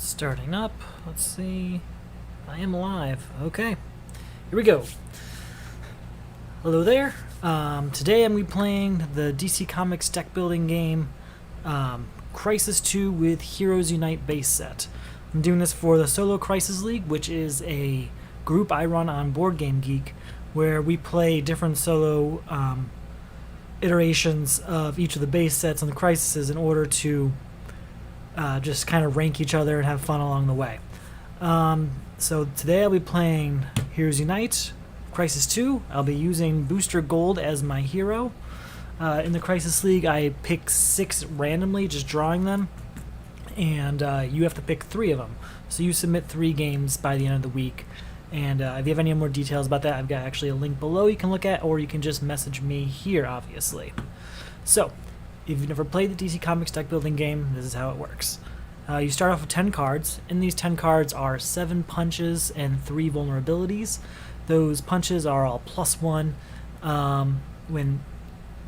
Starting up. Let's see. I am live. Okay. Here we go. Hello there. Today I'm going to be playing the DC Comics deck building game Crisis 2 with Heroes Unite base set. I'm doing this for the Solo Crisis League, which is a group I run on Board Game Geek, where we play different solo iterations of each of the base sets and the crises in order to just kind of rank each other and have fun along the way. So today I'll be playing Heroes Unite, Crisis 2. I'll be using Booster Gold as my hero. In the Crisis League, I pick 6 randomly, just drawing them, and you have to pick 3 of them. So you submit 3 games by the end of the week. And if you have any more details about that, I've got actually a link below you can look at, or you can just message me here, obviously. So, if you've never played the DC Comics deck building game, this is how it works. You start off with 10 cards. In these 10 cards are 7 punches and 3 vulnerabilities. Those punches are all +1,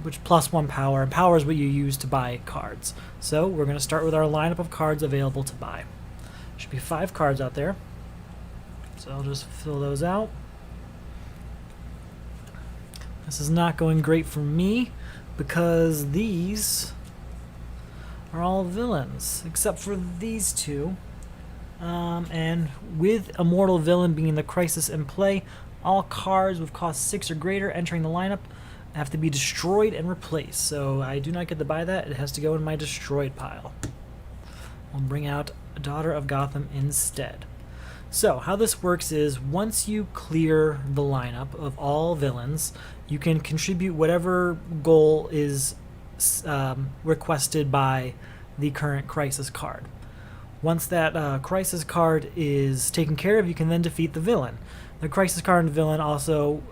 which +1 power, and power is what you use to buy cards. So we're going to start with our lineup of cards available to buy. Should be 5 cards out there. So I'll just fill those out. This is not going great for me, because these are all villains, except for these 2. And with Immortal villain being the crisis in play, all cards with cost 6 or greater entering the lineup have to be destroyed and replaced. So I do not get to buy that. It has to go in my destroyed pile. We'll bring out Daughter of Gotham instead. So how this works is, once you clear the lineup of all villains, you can contribute whatever goal is requested by the current crisis card. Once that crisis card is taken care of, you can then defeat the villain. The crisis card and villain also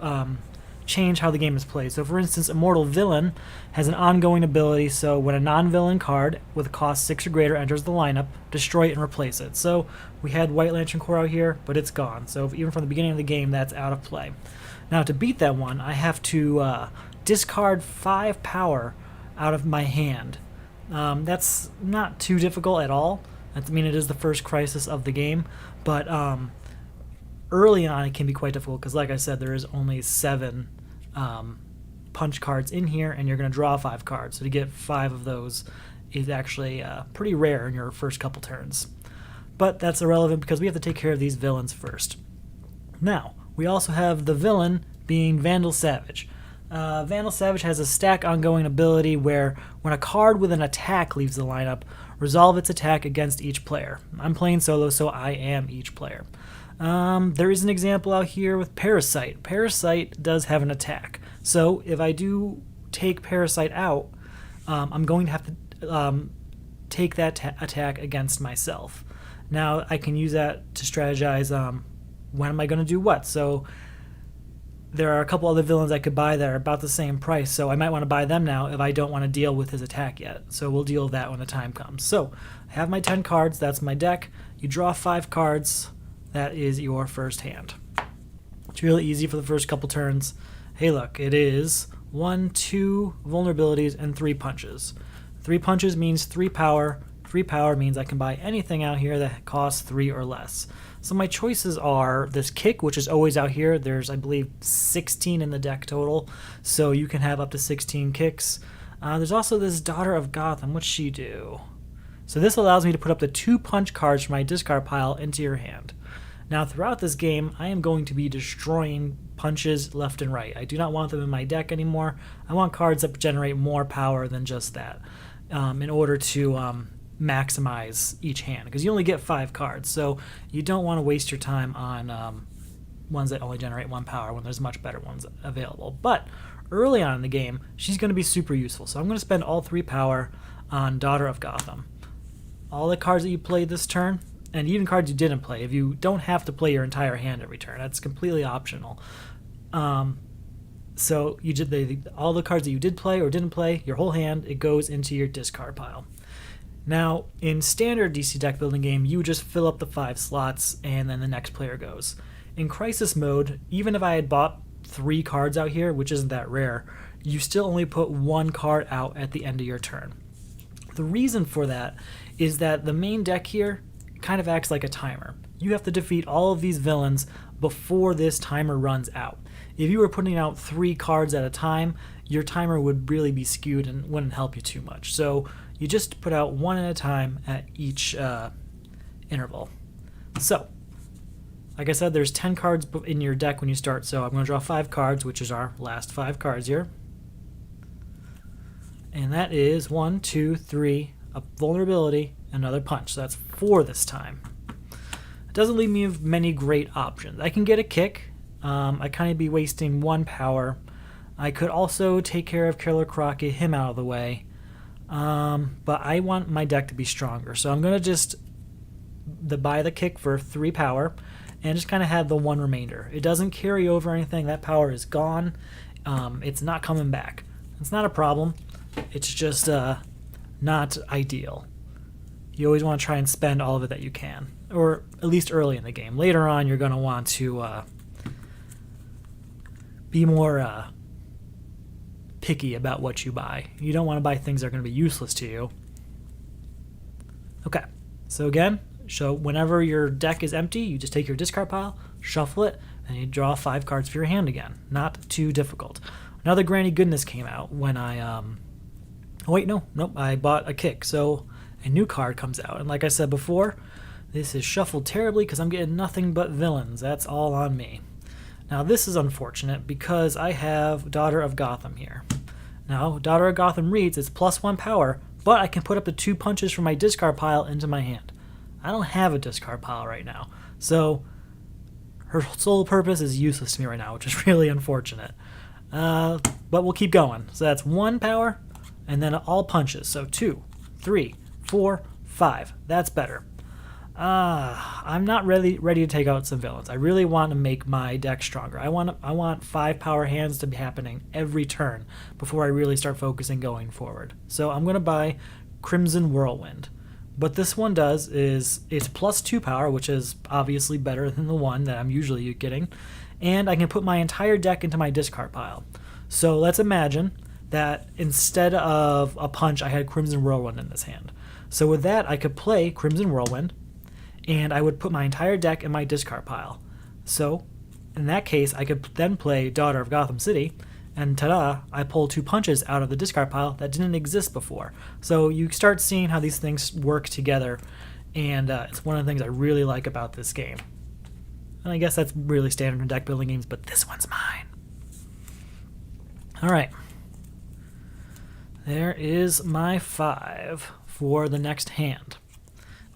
change how the game is played. So for instance, Immortal villain has an ongoing ability, so when a non-villain card with a cost 6 or greater enters the lineup, destroy it and replace it. So we had White Lantern Corps out here, but it's gone. So even from the beginning of the game, that's out of play. Now to beat that one, I have to discard 5 power out of my hand. That's not too difficult at all. I mean, it is the first crisis of the game, but early on it can be quite difficult, because like I said, there is only 7 punch cards in here, and you're going to draw 5 cards. So to get 5 of those is actually pretty rare in your first couple turns. But that's irrelevant, because we have to take care of these villains first. Now, we also have the villain being Vandal Savage. Vandal Savage has a stack ongoing ability where when a card with an attack leaves the lineup, resolve its attack against each player. I'm playing solo, so I am each player. There is an example out here with Parasite. Parasite does have an attack. So if I do take Parasite out, I'm going to have to take that attack against myself. Now I can use that to strategize when am I going to do what. So there are a couple other villains I could buy that are about the same price, so I might want to buy them now if I don't want to deal with his attack yet. So we'll deal with that when the time comes. So I have my 10 cards. That's my deck. You draw 5 cards. That is your first hand. It's really easy for the first couple turns. Hey, look, it is 1, 2 vulnerabilities, and 3 punches. 3 punches means 3 power. 3 power means I can buy anything out here that costs 3 or less. So my choices are this kick, which is always out here. There's, I believe, 16 in the deck total, so you can have up to 16 kicks. There's also this Daughter of Gotham. What's she do? So this allows me to put up the 2 punch cards from my discard pile into your hand. Now throughout this game, I am going to be destroying punches left and right. I do not want them in my deck anymore. I want cards that generate more power than just that in order to maximize each hand, because you only get 5 cards, so you don't want to waste your time on ones that only generate 1 power when there's much better ones available. But early on in the game, she's going to be super useful, so I'm going to spend all 3 power on Daughter of Gotham. All the cards that you played this turn, and even cards you didn't play, if you don't have to play your entire hand every turn, that's completely optional. So you did all the cards that you did play or didn't play, your whole hand, it goes into your discard pile. Now, in standard DC deck building game, you just fill up the 5 slots and then the next player goes. In crisis mode, even if I had bought 3 cards out here, which isn't that rare, you still only put 1 card out at the end of your turn. The reason for that is that the main deck here kind of acts like a timer. You have to defeat all of these villains before this timer runs out. If you were putting out 3 cards at a time, your timer would really be skewed and wouldn't help you too much. So you just put out 1 at a time at each interval. So, like I said, there's 10 cards in your deck when you start, so I'm going to draw 5 cards, which is our last 5 cards here. And that is 1, 2, 3, a vulnerability, another punch. So that's 4 this time. It doesn't leave me with many great options. I can get a kick. I kind of be wasting 1 power. I could also take care of Killer Croc, get him out of the way. But I want my deck to be stronger. So I'm going to just buy the kick for 3 power and just kind of have the 1 remainder. It doesn't carry over anything. That power is gone. It's not coming back. It's not a problem. It's just not ideal. You always want to try and spend all of it that you can, or at least early in the game. Later on, you're going to want to be more picky about what you buy. You don't want to buy things that are going to be useless to you. Okay, so again, whenever your deck is empty, you just take your discard pile, shuffle it, and you draw 5 cards for your hand again. Not too difficult. Another Granny Goodness came out when I I bought a kick, so a new card comes out. And like I said before, this is shuffled terribly because I'm getting nothing but villains. That's all on me. Now this is unfortunate because I have Daughter of Gotham here. Now, Daughter of Gotham reads it's +1 power, but I can put up to 2 punches from my discard pile into my hand. I don't have a discard pile right now, so her sole purpose is useless to me right now, which is really unfortunate. But we'll keep going. So that's 1 power, and then all punches. So 2, 3, 4, 5. That's better. I'm not really ready to take out some villains. I really want to make my deck stronger. I want 5 power hands to be happening every turn before I really start focusing going forward. So I'm going to buy Crimson Whirlwind. What this one does is it's +2 power, which is obviously better than the one that I'm usually getting, and I can put my entire deck into my discard pile. So let's imagine that instead of a punch, I had Crimson Whirlwind in this hand. So with that, I could play Crimson Whirlwind, and I would put my entire deck in my discard pile. So in that case, I could then play Daughter of Gotham City, and ta-da, I pull 2 punches out of the discard pile that didn't exist before. So you start seeing how these things work together, and it's one of the things I really like about this game. And I guess that's really standard in deck building games, but this one's mine. Alright. There is my 5 for the next hand.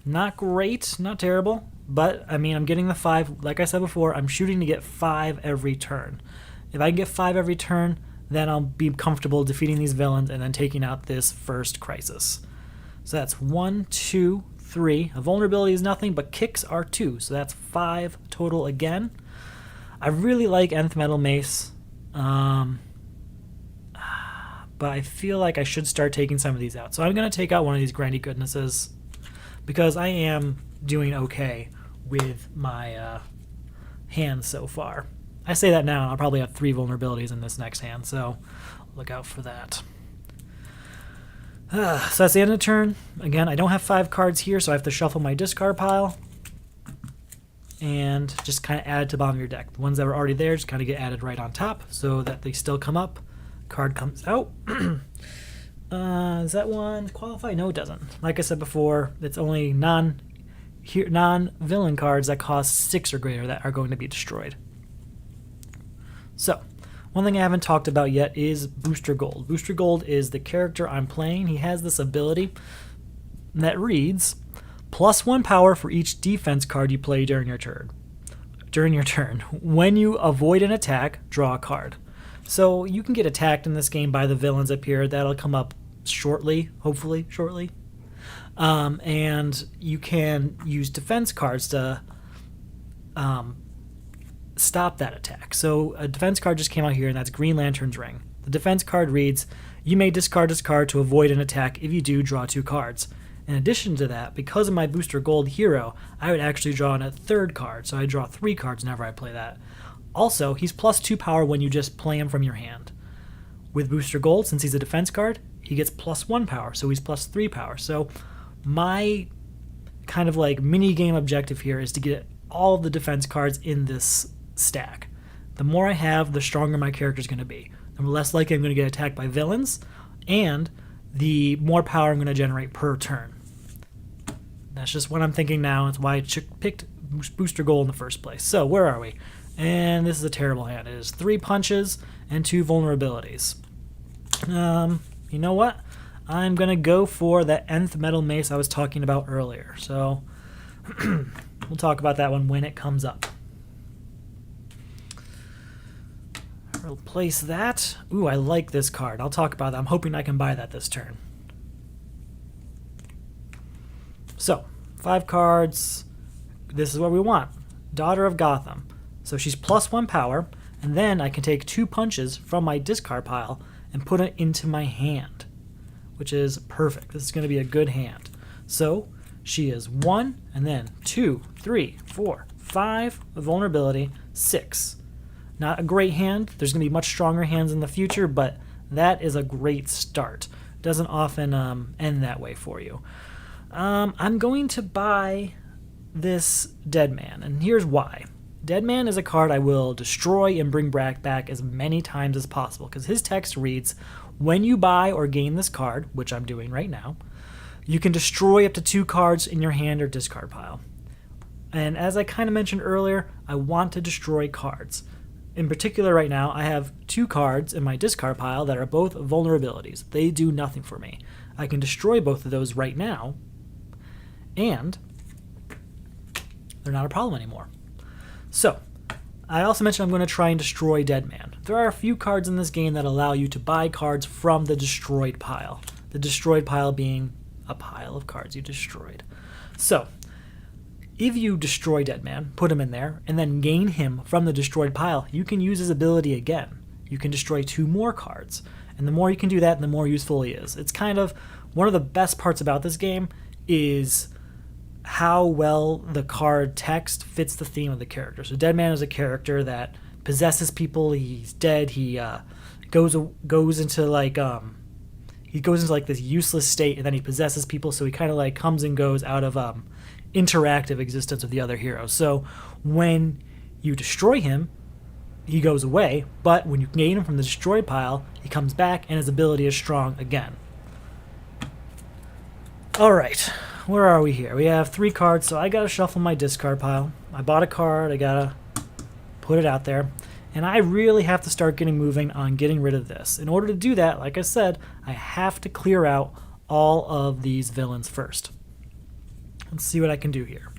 Not great, not terrible, but I mean, I'm getting the 5. Like I said before, I'm shooting to get 5 every turn. If I can get 5 every turn, then I'll be comfortable defeating these villains and then taking out this first crisis. So that's 1, 2, 3. A vulnerability is nothing, but kicks are 2, so that's 5 total again. I really like Nth Metal Mace, but I feel like I should start taking some of these out. So I'm going to take out one of these Granny Goodnesses because I am doing okay with my hands so far. I say that now, and I'll probably have 3 vulnerabilities in this next hand, so look out for that. So that's the end of the turn. Again, I don't have 5 cards here, so I have to shuffle my discard pile and just kind of add to the bottom of your deck. The ones that were already there just kind of get added right on top so that they still come up. Card comes out. Does that one qualify? No, it doesn't. Like I said before, it's only non-villain cards that cost 6 or greater that are going to be destroyed. So, one thing I haven't talked about yet is Booster Gold. Booster Gold is the character I'm playing. He has this ability that reads, +1 power for each defense card you play during your turn. When you avoid an attack, draw a card. So you can get attacked in this game by the villains up here. That'll come up shortly, hopefully shortly. And you can use defense cards to stop that attack. So a defense card just came out here, and that's Green Lantern's Ring. The defense card reads, you may discard this card to avoid an attack. If you do, draw 2 cards. In addition to that, because of my Booster Gold hero, I would actually draw in a 3rd card, so I draw 3 cards whenever I play that. Also, he's +2 power when you just play him from your hand. With Booster Gold, since he's a defense card, he gets +1 power, so he's +3 power. So my kind of like mini game objective here is to get all of the defense cards in this stack. The more I have, the stronger my character is going to be. The less likely I'm going to get attacked by villains, and the more power I'm going to generate per turn. That's just what I'm thinking now. That's why I picked Booster Gold in the first place. So where are we? And this is a terrible hand. It is 3 punches and 2 vulnerabilities. You know what? I'm going to go for that nth metal mace I was talking about earlier. So we'll talk about that one when it comes up. Replace that. Ooh, I like this card. I'll talk about that. I'm hoping I can buy that this turn. So, 5 cards. This is what we want. Daughter of Gotham. So she's +1 power, and then I can take 2 punches from my discard pile and put it into my hand, which is perfect. This is going to be a good hand. So she is 1, and then 2, 3, 4, 5 with vulnerability, 6. Not a great hand. There's going to be much stronger hands in the future, but that is a great start. Doesn't often end that way for you. I'm going to buy this Dead Man, and here's why. Dead Man is a card I will destroy and bring back as many times as possible, because his text reads, when you buy or gain this card, which I'm doing right now, you can destroy up to 2 cards in your hand or discard pile. And as I kind of mentioned earlier, I want to destroy cards. In particular right now, I have 2 cards in my discard pile that are both vulnerabilities. They do nothing for me. I can destroy both of those right now, and they're not a problem anymore. So, I also mentioned I'm going to try and destroy Dead Man. There are a few cards in this game that allow you to buy cards from the destroyed pile. The destroyed pile being a pile of cards you destroyed. So, if you destroy Dead Man, put him in there, and then gain him from the destroyed pile, you can use his ability again. You can destroy 2 more cards. And the more you can do that, the more useful he is. It's kind of one of the best parts about this game is how well the card text fits the theme of the character. So Dead Man is a character that possesses people. He's dead. He goes into this useless state, and then he possesses people. So he kind of like comes and goes out of interactive existence with the other heroes. So when you destroy him, he goes away, but when you gain him from the destroyed pile, he comes back and his ability is strong again. Alright, where are we here? We have 3 cards, so I gotta shuffle my discard pile. I bought a card, I gotta put it out there, and I really have to start getting moving on getting rid of this. In order to do that, like I said, I have to clear out all of these villains first. Let's see what I can do here.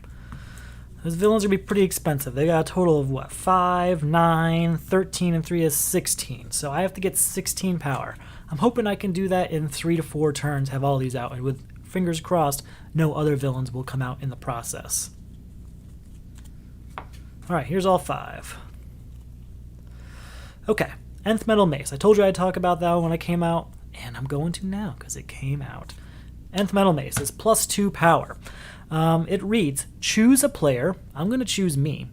Those villains are going to be pretty expensive. They got a total of what? 5, 9, 13, and 3 is 16. So I have to get 16 power. I'm hoping I can do that in 3 to 4 turns, have all these out, and with fingers crossed, no other villains will come out in the process. Alright, here's all 5. Okay, nth metal mace. I told you I'd talk about that when I came out, and I'm going to now because it came out. Nth metal mace is +2 power. It reads, choose a player. I'm going to choose me.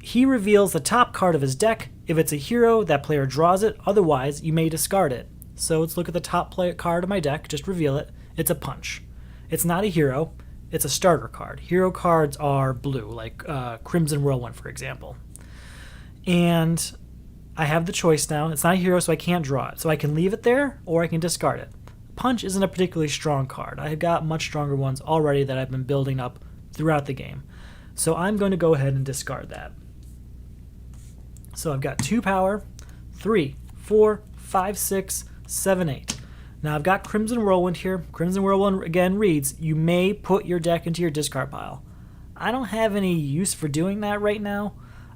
He reveals the top card of his deck. If it's a hero, that player draws it. Otherwise, you may discard it. So let's look at the top card of my deck. Just reveal it. It's a punch. It's not a hero. It's a starter card. Hero cards are blue, like Crimson Whirlwind, for example. And I have the choice now. It's not a hero, so I can't draw it. So I can leave it there, or I can discard it. Punch isn't a particularly strong card. I have got much stronger ones already that I've been building up throughout the game. So I'm going to go ahead and discard that. So I've got 2 power, 3, 4, 5, 6, 7, 8. Now I've got Crimson Whirlwind here. Crimson Whirlwind again reads, you may put your deck into your discard pile. I don't have any use for doing that right now.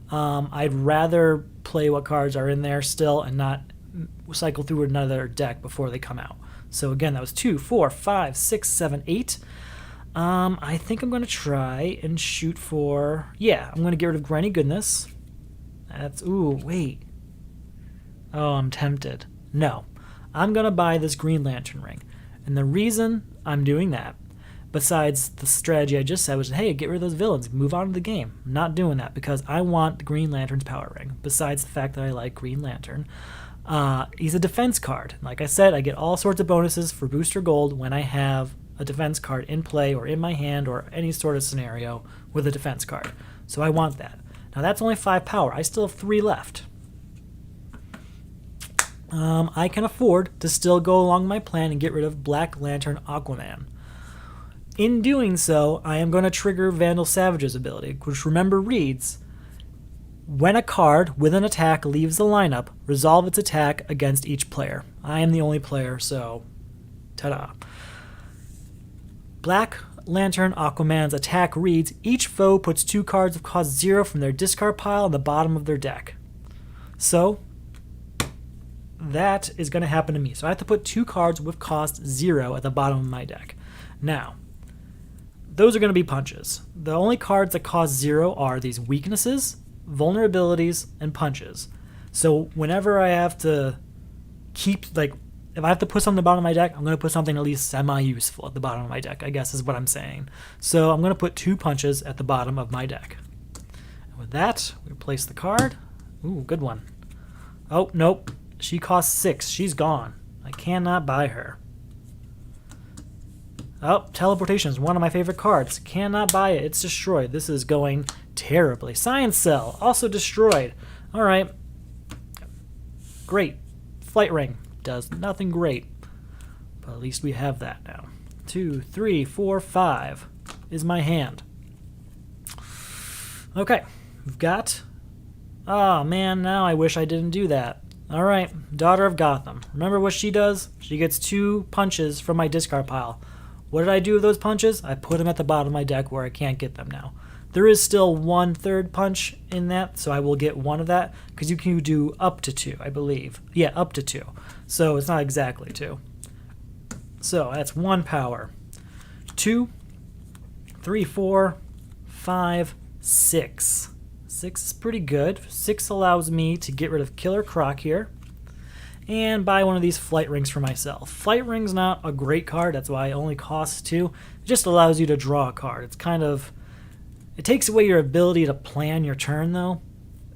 I'd rather play what cards are in there still and not cycle through another deck before they come out. So again, that was 2, 4, 5, 6, 7, 8. I think I'm going to try and shoot for... Yeah, I'm going to get rid of Granny Goodness. That's... Ooh, wait. Oh, I'm tempted. No. I'm going to buy this Green Lantern ring. And the reason I'm doing that, besides the strategy I just said, was, hey, get rid of those villains. Move on to the game. I'm not doing that because I want the Green Lantern's power ring. Besides the fact that I like Green Lantern. He's a defense card. Like I said, I get all sorts of bonuses for Booster Gold when I have a defense card in play or in my hand or any sort of scenario with a defense card. So I want that. Now that's only 5 power. I still have 3 left. I can afford to still go along my plan and get rid of Black Lantern Aquaman. In doing so, I am going to trigger Vandal Savage's ability, which remember reads, when a card with an attack leaves the lineup, resolve its attack against each player. I am the only player, so ta-da. Black Lantern Aquaman's attack reads, each foe puts 2 cards of cost 0 from their discard pile on the bottom of their deck. So that is going to happen to me. So I have to put 2 cards with cost 0 at the bottom of my deck. Now, those are going to be punches. The only cards that cost 0 are these weaknesses, vulnerabilities, and punches. So whenever I have to keep, like, if I have to put something at the bottom of my deck, I'm going to put something at least semi-useful at the bottom of my deck, I guess is what I'm saying. So I'm going to put 2 punches at the bottom of my deck. And with that, we replace the card. Ooh, good one. Oh, nope. She costs 6. She's gone. I cannot buy her. Oh, teleportation is one of my favorite cards. Cannot buy it. It's destroyed. This is going terribly. Science Cell, also destroyed. All right. Great. Flight Ring does nothing great. But at least we have that now. 2, 3, 4, 5 is my hand. Okay. We've got... Oh, man, now I wish I didn't do that. All right. Daughter of Gotham. Remember what she does? She gets 2 punches from my discard pile. What did I do with those punches? I put them at the bottom of my deck where I can't get them now. There is still 1/3 punch in that, so I will get 1 of that, because you can do up to 2, I believe. Yeah, up to 2. So it's not exactly 2. So that's 1 power. 2, 3, 4, 5, 6. 6 is pretty good. 6 allows me to get rid of Killer Croc here and buy one of these Flight Rings for myself. Flight Ring's not a great card, that's why it only costs 2. It just allows you to draw a card. It's kind of... It takes away your ability to plan your turn, though.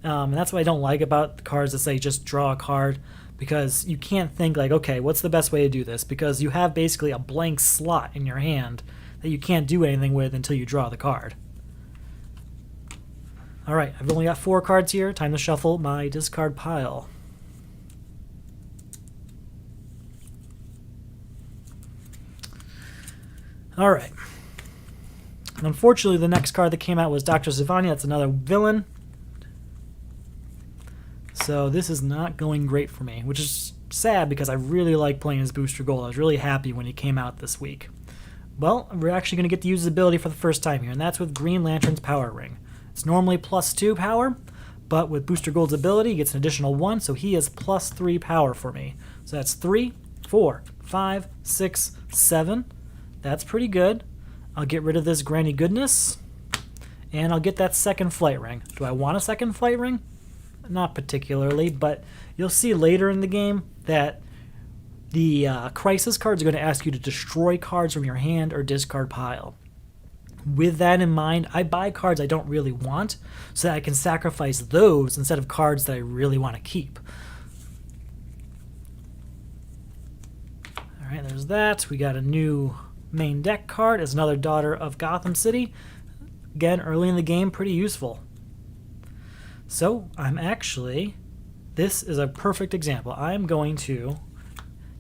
And that's what I don't like about the cards that say just draw a card, because you can't think like, okay, what's the best way to do this? Because you have basically a blank slot in your hand that you can't do anything with until you draw the card. Alright, I've only got 4 cards here. Time to shuffle my discard pile. Alright. And unfortunately, the next card that came out was Dr. Savannah. That's another villain. So this is not going great for me, which is sad because I really like playing as Booster Gold. I was really happy when he came out this week. Well, we're actually going to get to use his ability for the first time here, and that's with Green Lantern's Power Ring. It's normally +2 power, but with Booster Gold's ability, he gets an additional 1, so he is +3 power for me. So that's 3, 4, 5, 6, 7. That's pretty good. I'll get rid of this Granny Goodness, and I'll get that second Flight Ring. Do I want a second Flight Ring? Not particularly, but you'll see later in the game that the Crisis cards are going to ask you to destroy cards from your hand or discard pile. With that in mind, I buy cards I don't really want so that I can sacrifice those instead of cards that I really want to keep. Alright, there's that. We got a new main deck card. It's another Daughter of Gotham City. Again, early in the game, pretty useful. So, this is a perfect example. I'm going to...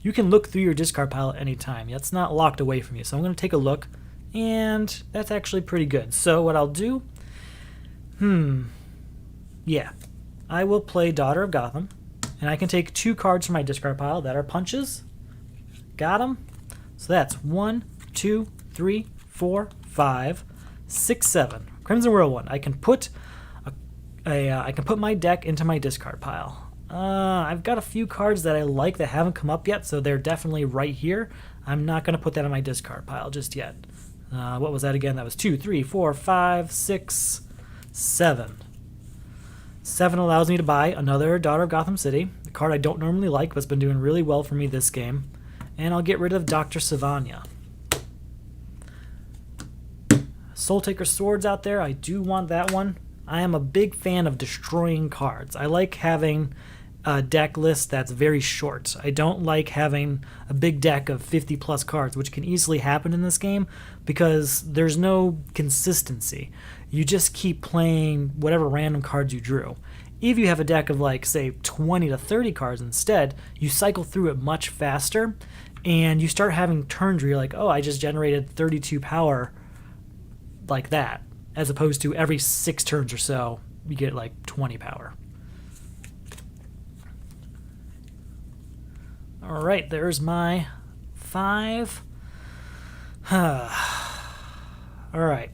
You can look through your discard pile at any time. It's not locked away from you. So I'm going to take a look, and that's actually pretty good. So what I'll do... Yeah. I will play Daughter of Gotham, and I can take 2 cards from my discard pile that are punches. Got them. So that's 1, 2, 3, 4, 5, 6, 7. Crimson Whirlwind. I can put my deck into my discard pile. I've got a few cards that I like that haven't come up yet, so they're definitely right here. I'm not going to put that in my discard pile just yet. What was that again? That was 2, 3, 4, 5, 6, 7. 7 allows me to buy another Daughter of Gotham City, a card I don't normally like, but it's been doing really well for me this game. And I'll get rid of Dr. Savannah. Soul Taker Swords out there, I do want that one. I am a big fan of destroying cards. I like having a deck list that's very short. I don't like having a big deck of 50 plus cards, which can easily happen in this game because there's no consistency. You just keep playing whatever random cards you drew. If you have a deck of like, say, 20 to 30 cards instead, you cycle through it much faster and you start having turns where you're like, oh, I just generated 32 power like that, as opposed to every 6 turns or so, you get like 20 power. All right, there's my 5. All right,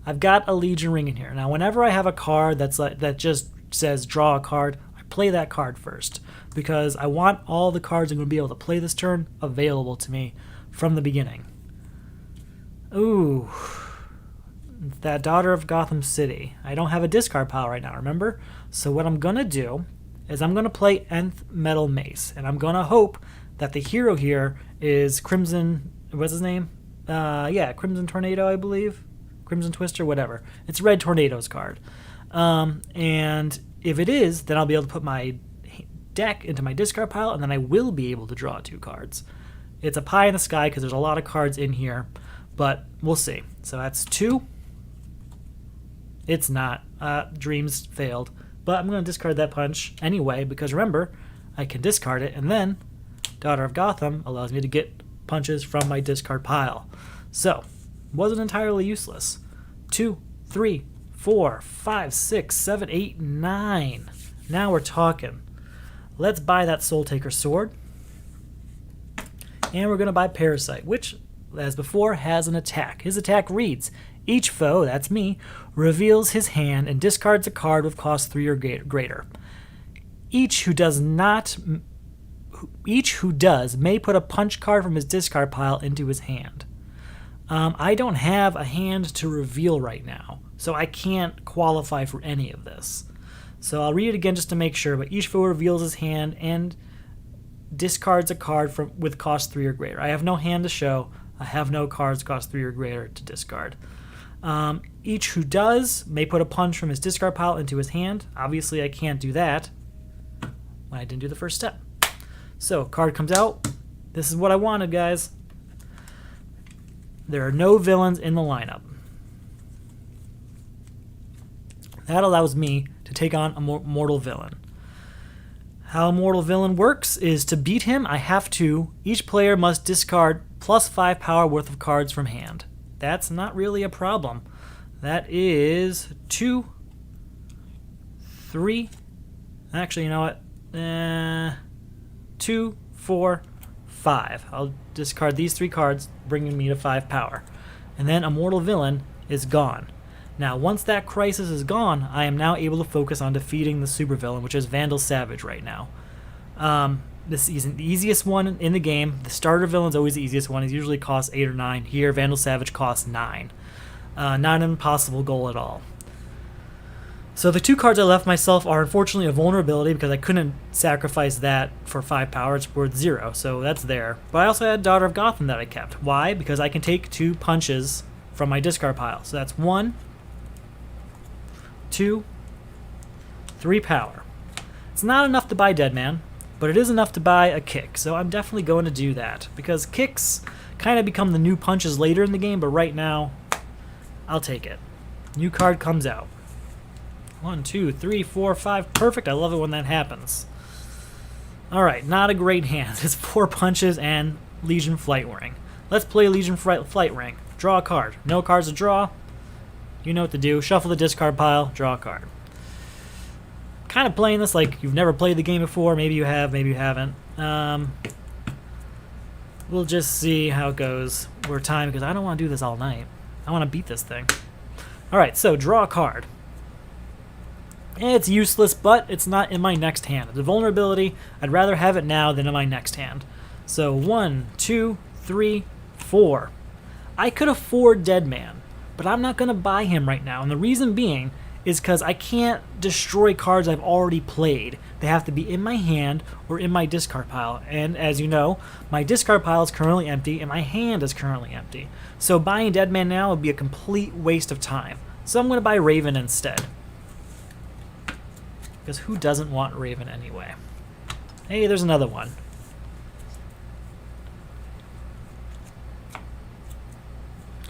I've got a Legion Ring in here. Now, whenever I have a card that just says draw a card, I play that card first because I want all the cards I'm going to be able to play this turn available to me from the beginning. Ooh, that Daughter of Gotham City. I don't have a discard pile right now, remember? So what I'm going to do is I'm going to play Nth Metal Mace, and I'm going to hope that the hero here is Crimson, what's his name? Yeah, Crimson Tornado, I believe. Crimson Twister, whatever. It's Red Tornado's card. And if it is, then I'll be able to put my deck into my discard pile, and then I will be able to draw 2 cards. It's a pie in the sky because there's a lot of cards in here, but we'll see. So that's 2. It's not. Dreams failed. But I'm going to discard that punch anyway because remember, I can discard it, and then Daughter of Gotham allows me to get punches from my discard pile. So, wasn't entirely useless. 2, 3, 4, 5, 6, 7, 8, 9. Now we're talking. Let's buy that Soul Taker sword. And we're going to buy Parasite, which, as before, has an attack. His attack reads, each foe, that's me, reveals his hand and discards a card with cost 3 or greater. Each who does may put a punch card from his discard pile into his hand. I don't have a hand to reveal right now, so I can't qualify for any of this. So I'll read it again just to make sure, but each foe reveals his hand and discards a card with cost 3 or greater. I have no hand to show. I have no cards cost 3 or greater to discard. Each who does may put a punch from his discard pile into his hand. Obviously, I can't do that when I didn't do the first step. So, card comes out. This is what I wanted, guys. There are no villains in the lineup. That allows me to take on a mortal villain. How a mortal villain works is to beat him, each player must discard plus 5 power worth of cards from hand. That's not really a problem. That is 2, 3, actually, you know what? 2, 4, 5. I'll discard these 3 cards, bringing me to 5 power. And then a mortal villain is gone. Now, once that crisis is gone, I am now able to focus on defeating the supervillain, which is Vandal Savage right now. This isn't the easiest one in the game. The starter villain's always the easiest one. It usually costs 8 or 9. Here, Vandal Savage costs 9. Not an impossible goal at all. So the 2 cards I left myself are unfortunately a vulnerability because I couldn't sacrifice that for 5 power. It's worth 0, so that's there. But I also had Daughter of Gotham that I kept. Why? Because I can take 2 punches from my discard pile. So that's 1, 2, 3 power. It's not enough to buy Deadman, but it is enough to buy a kick. So I'm definitely going to do that because kicks kind of become the new punches later in the game, but right now, I'll take it. New card comes out. 1, 2, 3, 4, 5. Perfect. I love it when that happens. Alright, not a great hand. It's 4 punches and Legion Flight Ring. Let's play Legion Flight Ring. Draw a card. No cards to draw. You know what to do. Shuffle the discard pile. Draw a card. Kind of playing this like you've never played the game before. Maybe you have, maybe you haven't. We'll just see how it goes. We're timed because I don't want to do this all night. I want to beat this thing. Alright, so draw a card. It's useless, but it's not in my next hand. The vulnerability, I'd rather have it now than in my next hand. So 1, 2, 3, 4. I could afford Deadman, but I'm not going to buy him right now. And the reason being is because I can't destroy cards I've already played. They have to be in my hand or in my discard pile. And as you know, my discard pile is currently empty and my hand is currently empty. So buying Deadman now would be a complete waste of time. So I'm going to buy Raven instead. Because who doesn't want Raven anyway? Hey, there's another one.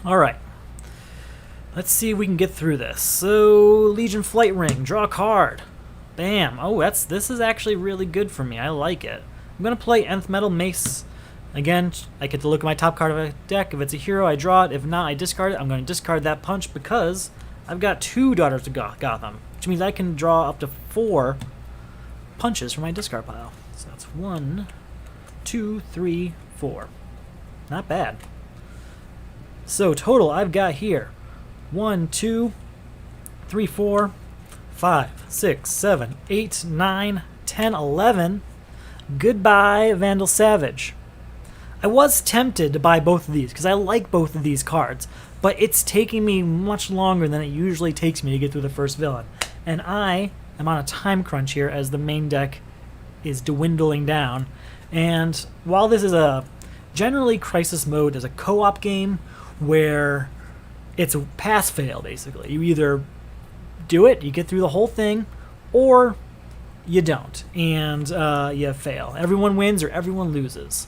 Alright. Let's see if we can get through this. So, Legion Flight Ring, draw a card. Bam. Oh, this is actually really good for me. I like it. I'm going to play Nth Metal Mace. Again, I get to look at my top card of a deck. If it's a hero, I draw it. If not, I discard it. I'm going to discard that punch because I've got 2 Daughters of Gotham, which means I can draw up to 4 punches from my discard pile. So that's 1, 2, 3, 4. Not bad. So total I've got here 1, 2, 3, 4, 5, 6, 7, 8, 9, 10, 11. Goodbye, Vandal Savage. I was tempted to buy both of these because I like both of these cards, but it's taking me much longer than it usually takes me to get through the first villain. And I am on a time crunch here as the main deck is dwindling down. And while this is generally Crisis Mode is a co-op game where it's a pass-fail, basically. You either do it, you get through the whole thing, or you don't, and you fail. Everyone wins or everyone loses.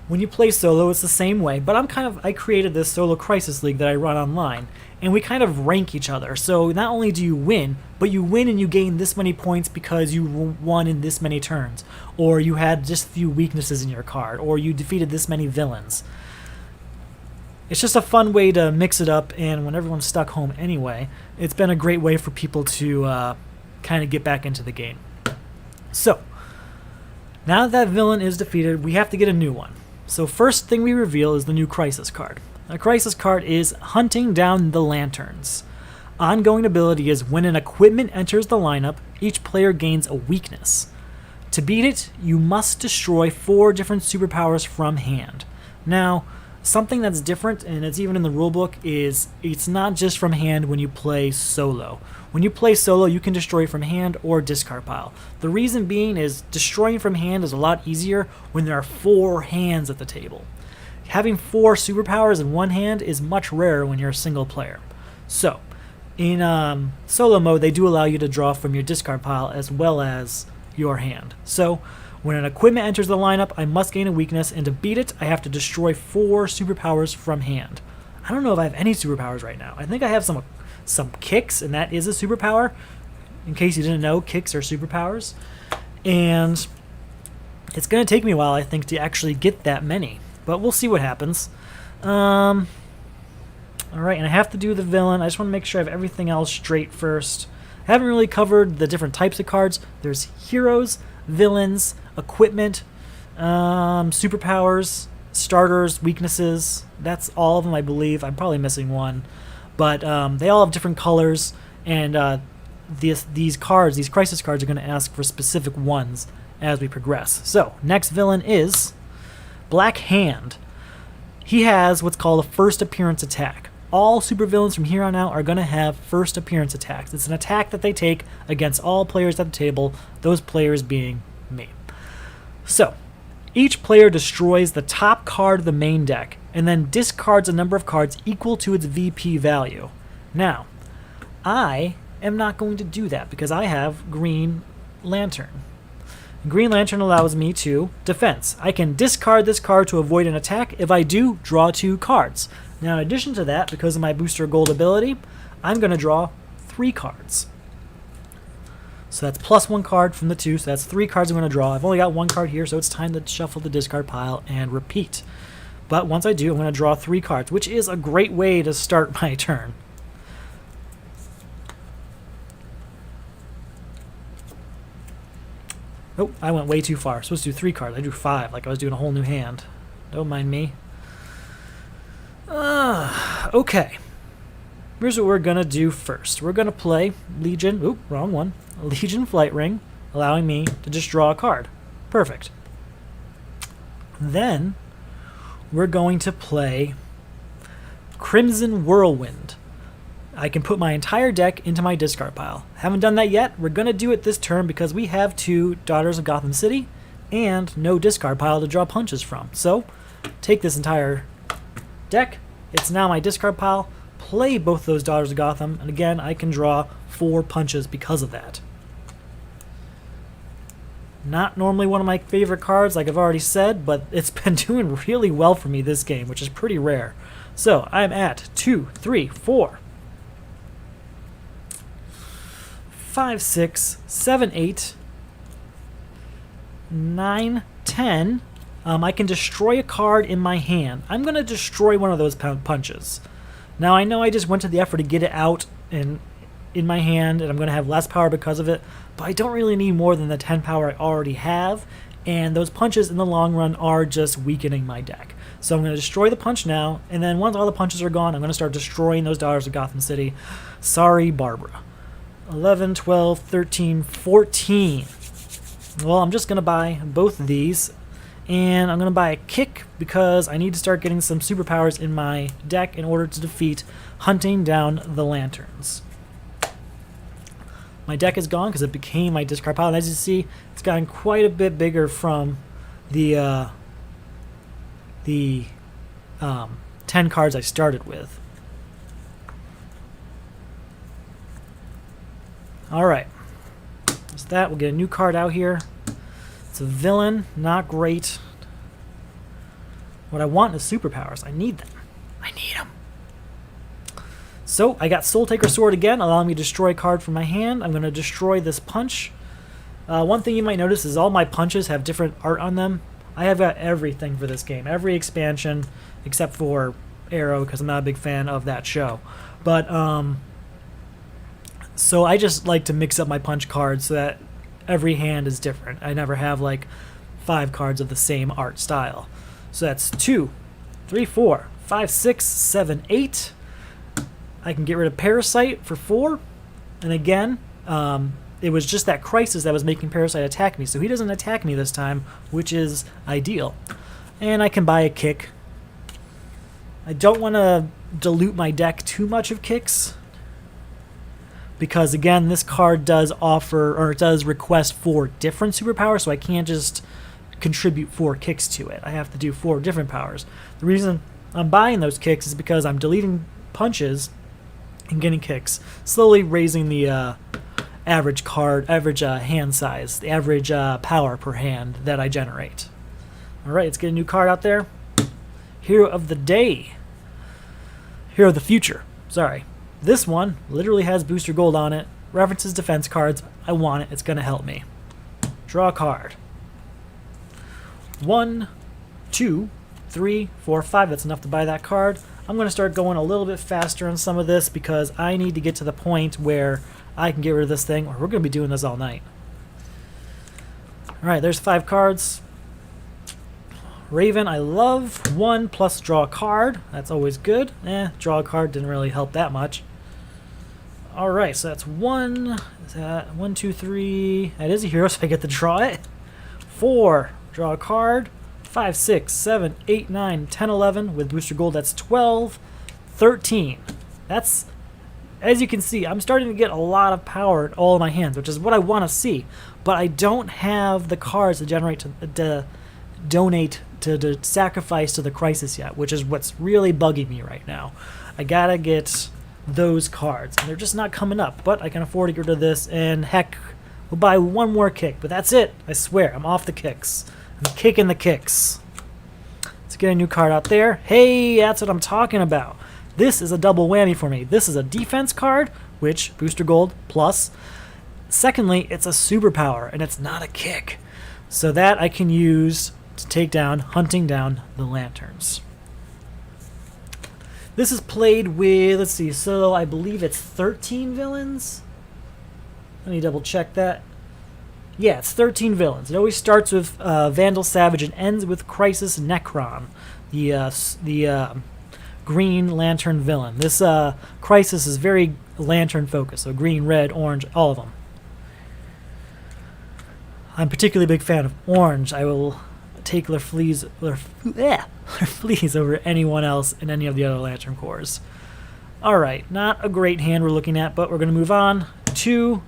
When you play solo, it's the same way, but I created this solo Crisis League that I run online, and we kind of rank each other. So not only do you win, but you win and you gain this many points because you won in this many turns, or you had just a few weaknesses in your card, or you defeated this many villains. It's just a fun way to mix it up, and when everyone's stuck home anyway, it's been a great way for people to kind of get back into the game. So, now that villain is defeated, we have to get a new one. So first thing we reveal is the new Crisis card. A Crisis card is Hunting Down the Lanterns. Ongoing ability is when an equipment enters the lineup, each player gains a weakness. To beat it, you must destroy 4 different superpowers from hand. Now, something that's different, and it's even in the rulebook, is it's not just from hand when you play solo. When you play solo, you can destroy from hand or discard pile. The reason being is destroying from hand is a lot easier when there are 4 hands at the table. Having 4 superpowers in one hand is much rarer when you're a single player. So, in solo mode, they do allow you to draw from your discard pile as well as your hand. So, when an equipment enters the lineup, I must gain a weakness, and to beat it, I have to destroy 4 superpowers from hand. I don't know if I have any superpowers right now. I think I have some kicks, and that is a superpower. In case you didn't know, kicks are superpowers. And it's going to take me a while, I think, to actually get that many. But we'll see what happens. Alright, and I have to do the villain. I just want to make sure I have everything else straight first. I haven't really covered the different types of cards. There's heroes, villains, equipment, superpowers, starters, weaknesses. That's all of them, I believe. I'm probably missing one. But they all have different colors, and these Crisis cards are going to ask for specific ones as we progress. So, next villain is Black Hand. He has what's called a first appearance attack. All supervillains from here on out are going to have first appearance attacks. It's an attack that they take against all players at the table, those players being me. So, each player destroys the top card of the main deck, and then discards a number of cards equal to its VP value. Now, I am not going to do that because I have Green Lantern. Green Lantern allows me to defense. I can discard this card to avoid an attack. If I do, draw 2 cards. Now, in addition to that, because of my Booster Gold ability, I'm going to draw 3 cards. So that's plus 1 card from the 2, so that's 3 cards I'm going to draw. I've only got 1 card here, so it's time to shuffle the discard pile and repeat. But once I do, I'm going to draw 3 cards, which is a great way to start my turn. Oh, I went way too far. I'm supposed to do 3 cards. I drew 5, like I was doing a whole new hand. Don't mind me. Okay. Here's what we're going to do first. We're going to play Legion... Oop, wrong one. Legion Flight Ring, allowing me to just draw a card. Perfect. Then, we're going to play Crimson Whirlwind. I can put my entire deck into my discard pile. Haven't done that yet. We're going to do it this turn because we have 2 Daughters of Gotham City and no discard pile to draw punches from. So, take this entire deck. It's now my discard pile. Play both those Daughters of Gotham, and again, I can draw 4 punches because of that. Not normally one of my favorite cards, like I've already said, but it's been doing really well for me this game, which is pretty rare. So I'm at 2, 3, 4, 5, 6, 7, 8, 9, 10. I can destroy a card in my hand. I'm going to destroy one of those punches. Now I know I just went to the effort to get it out in my hand, and I'm going to have less power because of it, but I don't really need more than the 10 power I already have, and those punches in the long run are just weakening my deck. So I'm going to destroy the punch now, and then once all the punches are gone, I'm going to start destroying those Daughters of Gotham City. Sorry, Barbara. 11, 12, 13, 14. Well, I'm just going to buy both of these, and I'm going to buy a kick because I need to start getting some superpowers in my deck in order to defeat hunting down the lanterns. My deck is gone because it became my discard pile, and as you see, it's gotten quite a bit bigger from the 10 cards I started with. Alright, so that, we'll get a new card out here. It's a villain, not great. What I want is superpowers. I need them. I need them. So I got Soul Taker Sword again, allowing me to destroy a card from my hand. I'm going to destroy this punch. One thing you might notice is all my punches have different art on them. I have got everything for this game, every expansion except for Arrow, because I'm not a big fan of that show. But so I just like to mix up my punch cards so that every hand is different. I never have like 5 cards of the same art style. So that's 2, 3, 4, 5, 6, 7, 8. I can get rid of Parasite for 4. And again, it was just that Crisis that was making Parasite attack me. So he doesn't attack me this time, which is ideal. And I can buy a kick. I don't want to dilute my deck too much of kicks, because again, this card does offer, or it does request 4 different superpowers, so I can't just contribute 4 kicks to it. I have to do 4 different powers. The reason I'm buying those kicks is because I'm deleting punches and getting kicks, slowly raising the average hand size, the average power per hand that I generate. Alright, let's get a new card out there. Hero of the Day. Hero of the Future, sorry. This one literally has booster gold on it, references defense cards. I want it, it's going to help me. Draw a card. 1, 2, 3, 4, 5. That's enough to buy that card. I'm going to start going a little bit faster on some of this because I need to get to the point where I can get rid of this thing, or we're going to be doing this all night. Alright, there's 5 cards. Raven, I love. 1 plus draw a card. That's always good. Draw a card didn't really help that much. Alright, so that's 1. Is that 1, 2, 3? That is a hero, so I get to draw it. 4, draw a card. 5, 6, 7, 8, 9, 10, 11. With booster gold, that's 12. 13. That's, as you can see, I'm starting to get a lot of power in all of my hands, which is what I want to see. But I don't have the cards to generate to donate to sacrifice to the Crisis yet, which is what's really bugging me right now. I gotta get those cards, and they're just not coming up, but I can afford to get rid of this, and heck, we'll buy 1 more kick, but that's it. I swear, I'm off the kicks. I'm kicking the kicks. Let's get a new card out there. Hey, that's what I'm talking about. This is a double whammy for me. This is a defense card, which, booster gold, plus. Secondly, it's a superpower, and it's not a kick. So that I can use to take down hunting down the lanterns. This is played with, let's see, so I believe it's 13 villains. Let me double check that. Yeah, it's 13 villains. It always starts with Vandal Savage and ends with Crisis Nekron, the Green Lantern villain. This Crisis is very lantern focused, so green, red, orange, all of them. I'm particularly a big fan of orange. I will take their fleas over anyone else in any of the other Lantern Corps. Alright, not a great hand we're looking at, but we're going to move on. 2.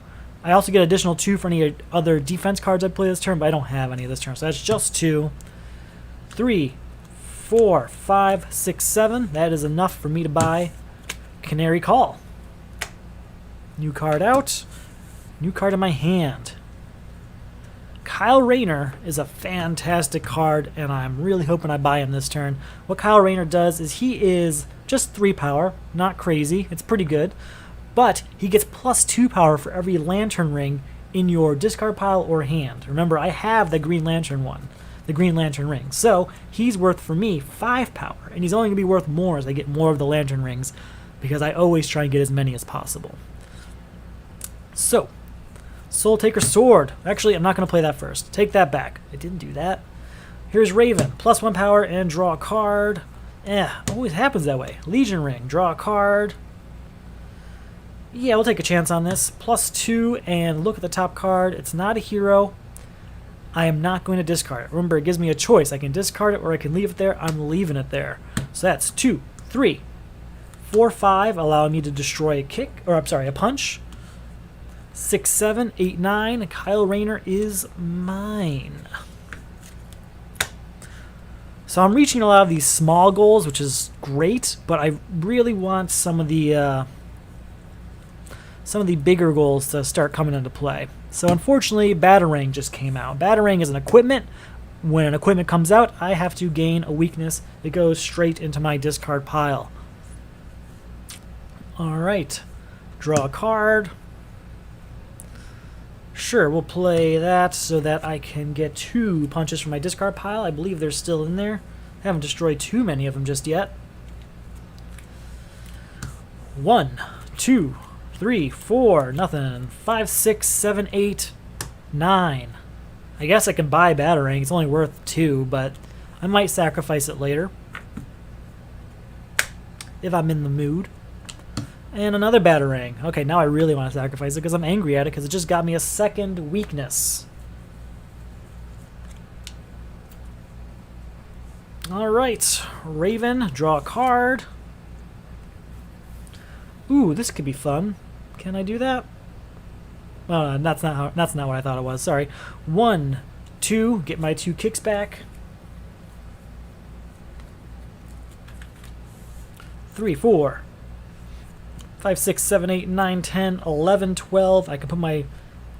I also get additional 2 for any other defense cards I play this turn, but I don't have any this turn, so that's just 2. 3, 4, 5, 6, 7. That is enough for me to buy Canary Call. New card out. New card in my hand. Kyle Rayner is a fantastic card, and I'm really hoping I buy him this turn. What Kyle Rayner does is he is just 3 power, not crazy, it's pretty good, but he gets +2 power for every lantern ring in your discard pile or hand. Remember, I have the Green Lantern one, the Green Lantern ring, so he's worth for me 5 power, and he's only going to be worth more as I get more of the lantern rings, because I always try and get as many as possible. So, Soul Taker Sword. Actually, I'm not going to play that first. Take that back. I didn't do that. Here's Raven. +1 power and draw a card. Always happens that way. Legion Ring. Draw a card. Yeah, we'll take a chance on this. +2 and look at the top card. It's not a hero. I am not going to discard it. Remember, it gives me a choice. I can discard it or I can leave it there. I'm leaving it there. So that's 2, 3, 4, 5, allowing me to destroy a kick, or I'm sorry, a punch. 6, 7, 8, 9. Kyle Rayner is mine. So I'm reaching a lot of these small goals, which is great, but I really want some of the bigger goals to start coming into play. So unfortunately, Batarang just came out. Batarang is an equipment. When an equipment comes out, I have to gain a weakness. It goes straight into my discard pile. All right, draw a card. Sure, we'll play that so that I can get 2 punches from my discard pile. I believe they're still in there. I haven't destroyed too many of them just yet. 1, 2, 3, 4, nothing. 5, 6, 7, 8, 9. I guess I can buy Batarang. It's only worth 2, but I might sacrifice it later if I'm in the mood. And another Batarang. Okay, now I really want to sacrifice it because I'm angry at it because it just got me a 2nd weakness. Alright, Raven, draw a card. Ooh, this could be fun. Can I do that? That's not what I thought it was. Sorry. 1, 2, get my 2 kicks back. 3, 4. 5, 6, 7, 8, 9, 10, 11, 12. I can put my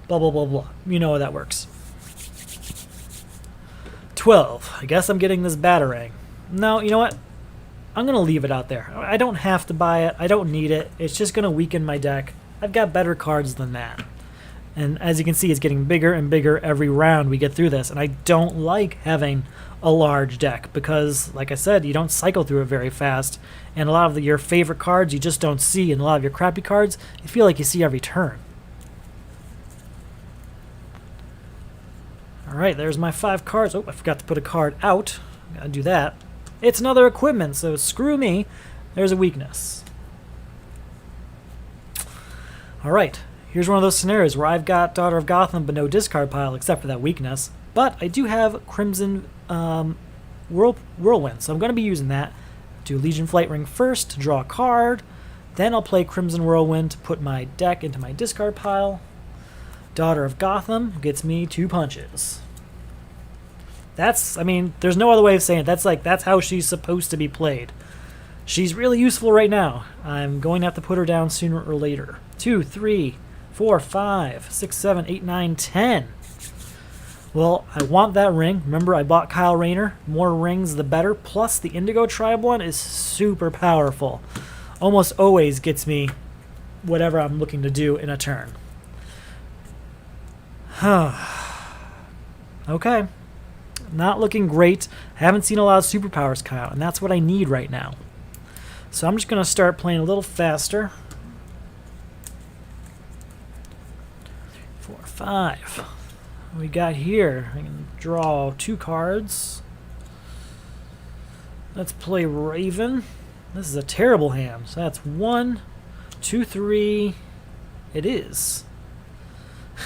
blah, blah, blah, blah. You know how that works. 12. I guess I'm getting this Batarang. No, you know what? I'm going to leave it out there. I don't have to buy it. I don't need it. It's just going to weaken my deck. I've got better cards than that. And as you can see, it's getting bigger and bigger every round we get through this. And I don't like having a large deck because, like I said, you don't cycle through it very fast. And a lot of your favorite cards you just don't see. And a lot of your crappy cards, you feel like you see every turn. Alright, there's my 5 cards. Oh, I forgot to put a card out. Gotta do that. It's another equipment, so screw me. There's a weakness. Alright, here's one of those scenarios where I've got Daughter of Gotham but no discard pile except for that weakness. But I do have Crimson Whirlwind, so I'm going to be using that. Do Legion Flight Ring first to draw a card. Then I'll play Crimson Whirlwind to put my deck into my discard pile. Daughter of Gotham gets me 2 punches. I mean, there's no other way of saying it. That's how she's supposed to be played. She's really useful right now. I'm going to have to put her down sooner or later. 2, 3, 4, 5, 6, 7, 8, 9, 10. Well, I want that ring. Remember, I bought Kyle Rayner. More rings, the better. Plus, the Indigo Tribe one is super powerful. Almost always gets me whatever I'm looking to do in a turn. Okay. Not looking great. Haven't seen a lot of superpowers come out, and that's what I need right now. So I'm just going to start playing a little faster. 4, 5. What we got here? I can draw 2 cards. Let's play Raven. This is a terrible hand. So that's 1, 2, 3. It is.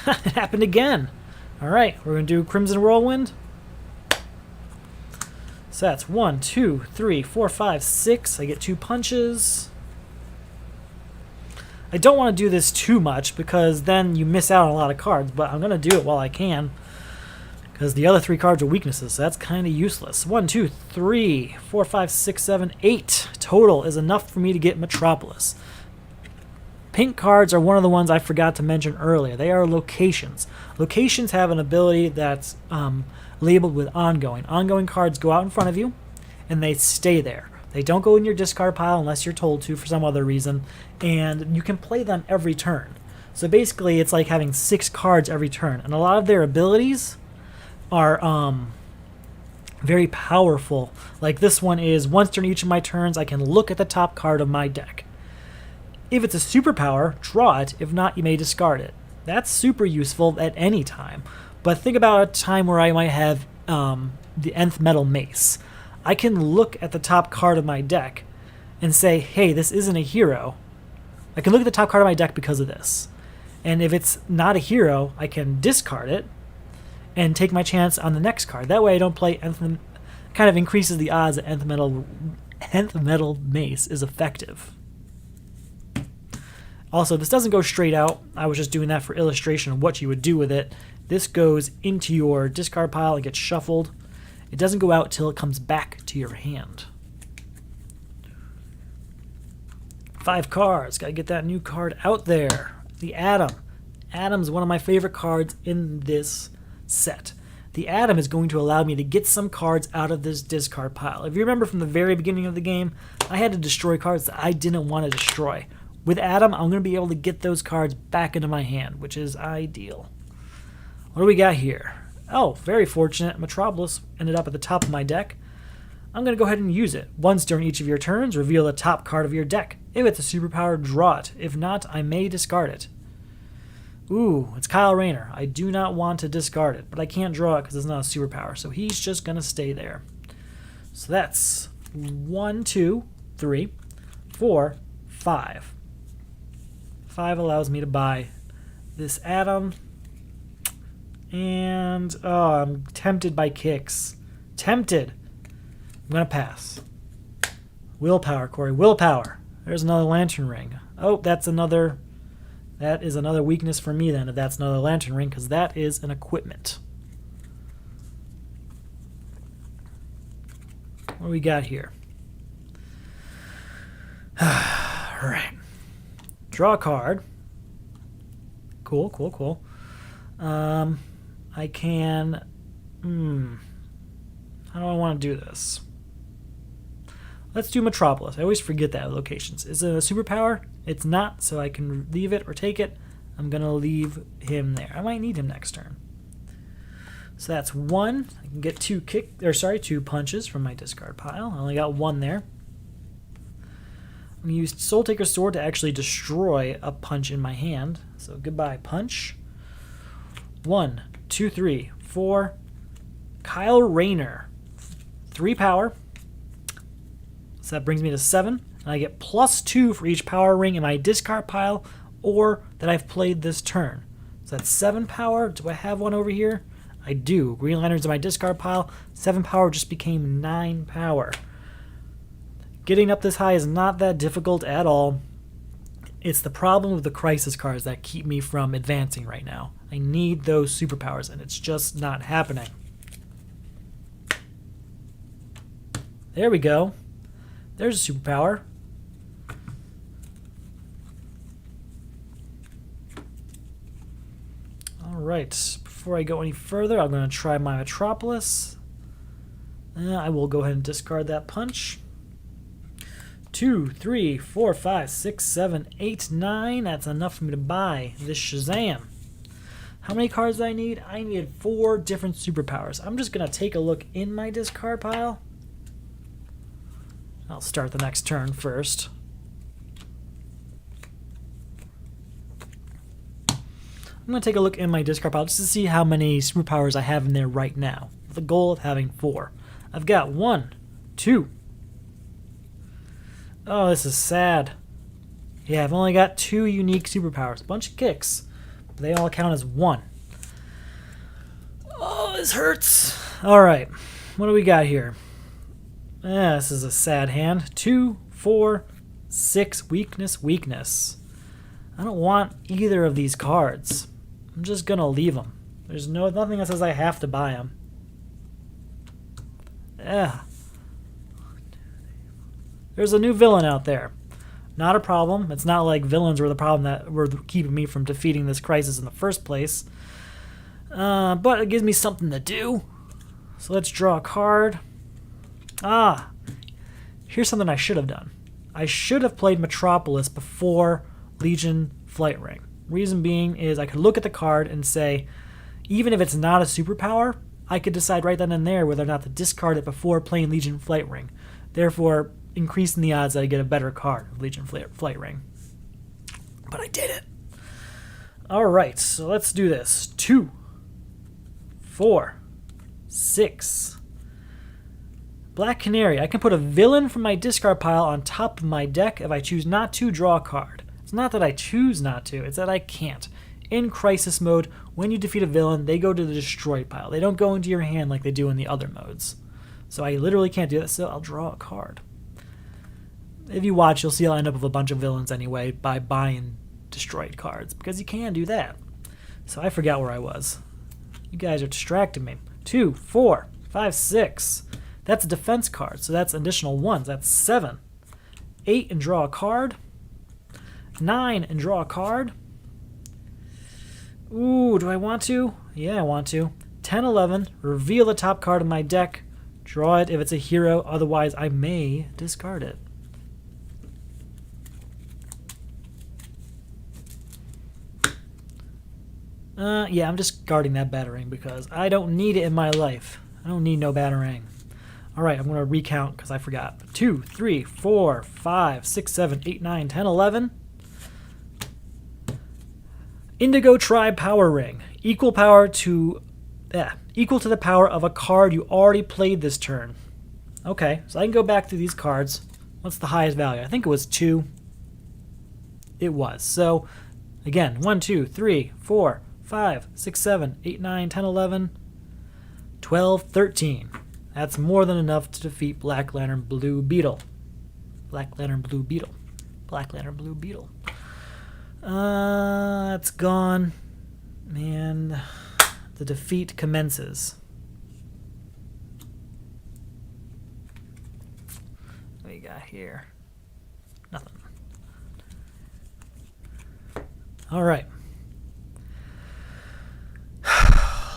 It happened again. Alright, we're going to do Crimson Whirlwind. So that's 1, 2, 3, 4, 5, 6. I get 2 punches. I don't want to do this too much because then you miss out on a lot of cards, but I'm going to do it while I can because the other 3 cards are weaknesses, so that's kind of useless. 1, 2, 3, 4, 5, 6, 7, 8. Total is enough for me to get Metropolis. pink cards are one of the ones I forgot to mention earlier. They are locations. Locations have an ability that's labeled with ongoing. Ongoing cards go out in front of you, and they stay there. They don't go in your discard pile unless you're told to for some other reason, and you can play them every turn. So basically, it's like having 6 cards every turn, and a lot of their abilities are very powerful. Like this one is, once during each of my turns, I can look at the top card of my deck. If it's a superpower, draw it. If not, you may discard it. That's super useful at any time. But think about a time where I might have the Nth Metal Mace. I can look at the top card of my deck and say, hey, this isn't a hero. I can look at the top card of my deck because of this. And if it's not a hero, I can discard it and take my chance on the next card. That way I don't play kind of increases the odds that Nth Metal Mace is effective. Also, this doesn't go straight out. I was just doing that for illustration of what you would do with it. This goes into your discard pile and gets shuffled. It doesn't go out till it comes back to your hand. 5 cards. Gotta get that new card out there. The Atom. Atom's one of my favorite cards in this set. The Atom is going to allow me to get some cards out of this discard pile. If you remember from the very beginning of the game, I had to destroy cards that I didn't want to destroy. With Atom, I'm going to be able to get those cards back into my hand, which is ideal. What do we got here? Oh, very fortunate. Metropolis ended up at the top of my deck. I'm going to go ahead and use it. Once during each of your turns, reveal the top card of your deck. If it's a superpower, draw it. If not, I may discard it. Ooh, it's Kyle Rayner. I do not want to discard it, but I can't draw it because it's not a superpower, so he's just going to stay there. So that's 1, 2, 3, 4, 5. 5 allows me to buy this Atom. And, oh, I'm tempted by kicks. Tempted. I'm going to pass. Willpower, Corey. Willpower. There's another lantern ring. Oh, that is another weakness for me then, if that's another lantern ring, because that is an equipment. What do we got here? Alright. Draw a card. Cool, cool, cool. I can... How do I want to do this? Let's do Metropolis. I always forget that locations. Is it a superpower? It's not, so I can leave it or take it. I'm going to leave him there. I might need him next turn. So that's 1. I can get 2 punches from my discard pile. I only got 1 there. I'm going to use Soul Taker's Sword to actually destroy a punch in my hand. So goodbye, punch. 1, 2, 3, 4. Kyle Rayner. 3 power. So that brings me to 7. And I get +2 for each power ring in my discard pile or that I've played this turn. So that's 7 power. Do I have one over here? I do. Green Lantern's in my discard pile. 7 power just became 9 power. Getting up this high is not that difficult at all. It's the problem with the crisis cards that keep me from advancing right now. I need those superpowers, and it's just not happening. There we go. There's a superpower. Alright, before I go any further, I'm going to try my Metropolis. I will go ahead and discard that punch. 2, 3, 4, 5, 6, 7, 8, 9. That's enough for me to buy this Shazam. How many cards do I need? I need 4 different superpowers. I'm just going to take a look in my discard pile. I'll start the next turn first. I'm going to take a look in my discard pile just to see how many superpowers I have in there right now, with the goal of having 4. I've got 1, 2. Oh, this is sad. Yeah, I've only got 2 unique superpowers. A bunch of kicks, but they all count as 1. Oh, this hurts. Alright, what do we got here? This is a sad hand. 2, 4, 6. Weakness, weakness. I don't want either of these cards. I'm just going to leave them. There's nothing that says I have to buy them. Yeah. There's a new villain out there. Not a problem. It's not like villains were the problem that were keeping me from defeating this crisis in the first place. But it gives me something to do. So let's draw a card. Here's something I should have done. I should have played Metropolis before Legion Flight Ring. Reason being is I could look at the card and say, even if it's not a superpower, I could decide right then and there whether or not to discard it before playing Legion Flight Ring, therefore increasing the odds that I get a better card of Legion Flight Ring. But I did it. Alright, so let's do this. 2, 4, 6. Black Canary. I can put a villain from my discard pile on top of my deck if I choose not to draw a card. It's not that I choose not to, it's that I can't. In Crisis mode, when you defeat a villain, they go to the destroyed pile. They don't go into your hand like they do in the other modes. So I literally can't do that, so I'll draw a card. If you watch, you'll see I'll end up with a bunch of villains anyway by buying destroyed cards, because you can do that. So I forgot where I was. You guys are distracting me. 2, 4, 5, 6. That's a defense card, so that's additional 1s. That's 7. 8 and draw a card. 9 and draw a card. Ooh, do I want to? Yeah, I want to. 10, 11, reveal the top card of my deck. Draw it if it's a hero, otherwise I may discard it. Yeah, I'm discarding that Batarang because I don't need it in my life. I don't need no Batarang. Alright, I'm going to recount because I forgot. 2, 3, 4, 5, 6, 7, 8, 9, 10, 11. Indigo Tribe Power Ring. Equal to the power of a card you already played this turn. Okay, so I can go back through these cards. What's the highest value? I think it was 2. It was. So, again, 1, 2, 3, 4, 5, 6, 7, 8, 9, 10, 11, 12, 13. That's more than enough to defeat Black Lantern Blue Beetle. Black Lantern Blue Beetle. Black Lantern Blue Beetle. It's gone. Man, the defeat commences. What do we got here? Nothing. Alright.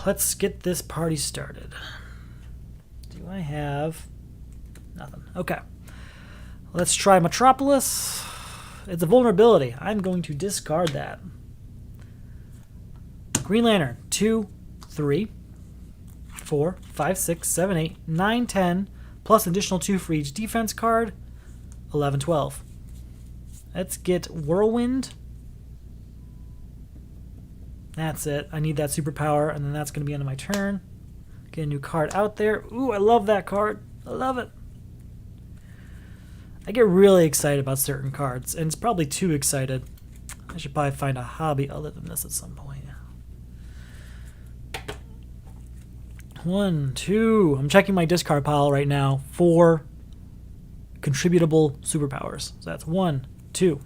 Let's get this party started. Do I have... Nothing. Okay. Let's try Metropolis. It's a vulnerability. I'm going to discard that. Green Lantern. 2, 3, 4, 5, 6, 7, 8, 9, 10. Plus additional 2 for each defense card. 11, 12. Let's get Whirlwind. That's it. I need that superpower, and then that's going to be end of my turn. Get a new card out there. Ooh, I love that card. I love it. I get really excited about certain cards, and it's probably too excited. I should probably find a hobby other than this at some point. 1, 2. I'm checking my discard pile right now for contributable superpowers. So that's 1, 2,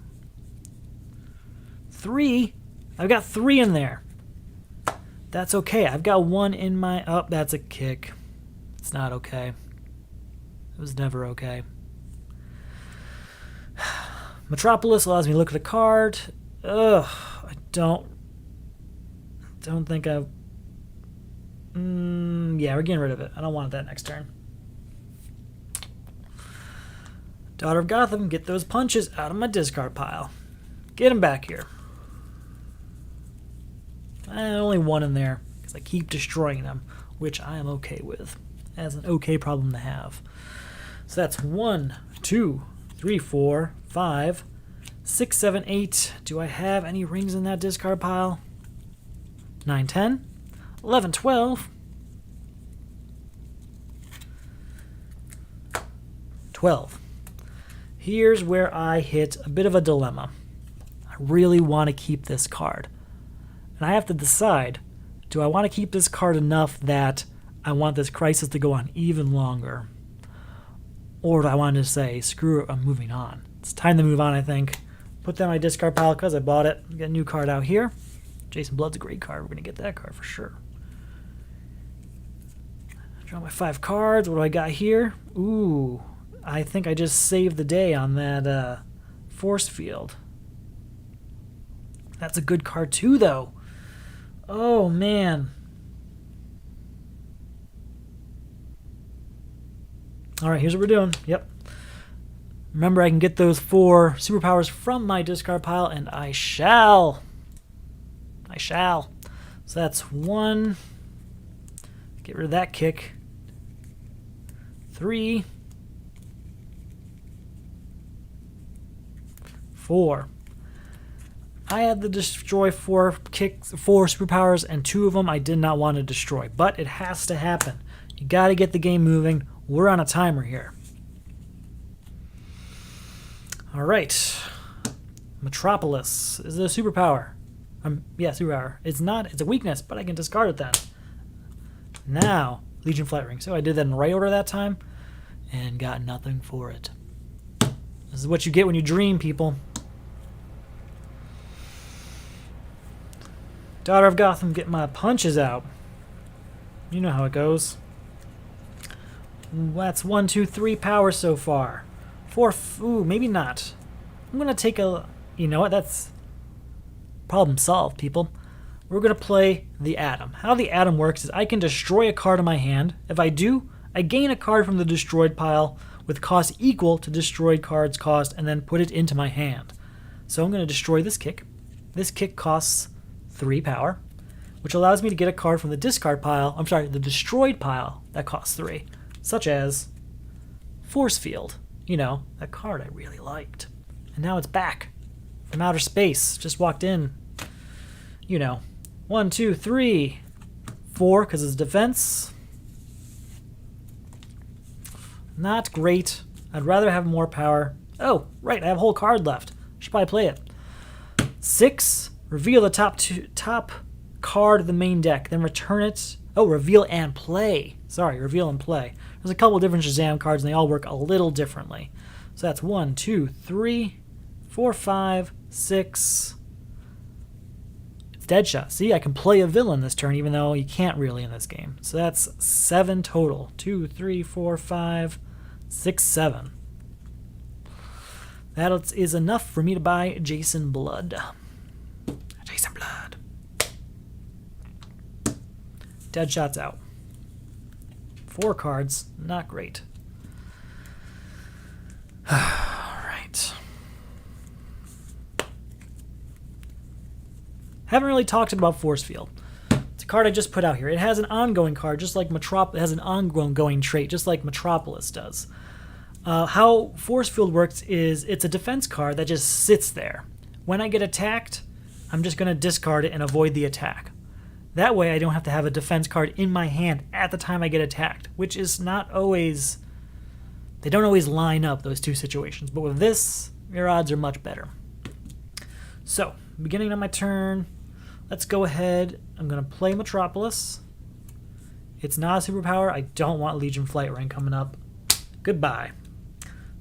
3. I've got 3 in there. That's okay. I've got 1 in my... Oh, that's a kick. It's not okay. It was never okay. Metropolis allows me to look at a card. Ugh. I don't think I've... yeah, we're getting rid of it. I don't want that next turn. Daughter of Gotham, get those punches out of my discard pile. Get them back here. Only 1 in there, because I keep destroying them, which I am okay with. That's an okay problem to have. So that's 1, 2, 3, 4, 5, 6, 7, 8. Do I have any rings in that discard pile? 9, 10, 11, 12. 12. Here's where I hit a bit of a dilemma. I really want to keep this card. And I have to decide, do I want to keep this card enough that I want this crisis to go on even longer? Or do I want to say, screw it, I'm moving on. It's time to move on, I think. Put that in my discard pile because I bought it. Get a new card out here. Jason Blood's a great card. We're going to get that card for sure. Draw my 5 cards. What do I got here? Ooh, I think I just saved the day on that Force Field. That's a good card too, though. Oh, man. Alright, here's what we're doing. Yep. Remember, I can get those 4 superpowers from my discard pile, and I shall. I shall. So that's 1. Get rid of that kick. 3. 4. I had to destroy 4 superpowers, and 2 of them I did not want to destroy. But it has to happen. You got to get the game moving. We're on a timer here. All right. Metropolis. Is it a superpower? Yeah, superpower. It's not. It's a weakness, but I can discard it then. Now, Legion Flight Ring. So I did that in the right order that time and got nothing for it. This is what you get when you dream, people. Daughter of Gotham, get my punches out. You know how it goes. That's 1, 2, 3 power so far. 4, ooh, maybe not. I'm going to take a, you know what, that's problem solved, people. We're going to play the Atom. How the Atom works is I can destroy a card in my hand. If I do, I gain a card from the destroyed pile with cost equal to destroyed card's cost and then put it into my hand. So I'm going to destroy this kick. This kick costs 3 power, which allows me to get a card from the discard pile, I'm sorry, the destroyed pile that costs 3, such as Force Field. You know, that card I really liked. And now it's back from outer space. Just walked in. You know, 1, 2, 3, 4 because it's defense. Not great. I'd rather have more power. Oh, right, I have a whole card left. Should probably play it. 6, reveal the top card of the main deck, then return it. Oh, reveal and play. Sorry, reveal and play. There's a couple different Shazam cards, and they all work a little differently. So that's 1, 2, 3, 4, 5, 6. It's Deadshot. See, I can play a villain this turn, even though you can't really in this game. So that's 7 total. 2, 3, 4, 5, 6, 7. That is enough for me to buy Jason Blood. Jason Blood. Deadshot's out. 4 cards, not great. Alright. Haven't really talked about Force Field. It's a card I just put out here. It has an ongoing card, just like Metropolis. It has an ongoing trait, just like Metropolis does. How Force Field works is it's a defense card that just sits there. When I get attacked, I'm just going to discard it and avoid the attack. That way I don't have to have a defense card in my hand at the time I get attacked, which is not always... They don't always line up, those two situations. But with this, your odds are much better. So, beginning of my turn, let's go ahead. I'm going to play Metropolis. It's not a superpower. I don't want Legion Flight Ring coming up. Goodbye.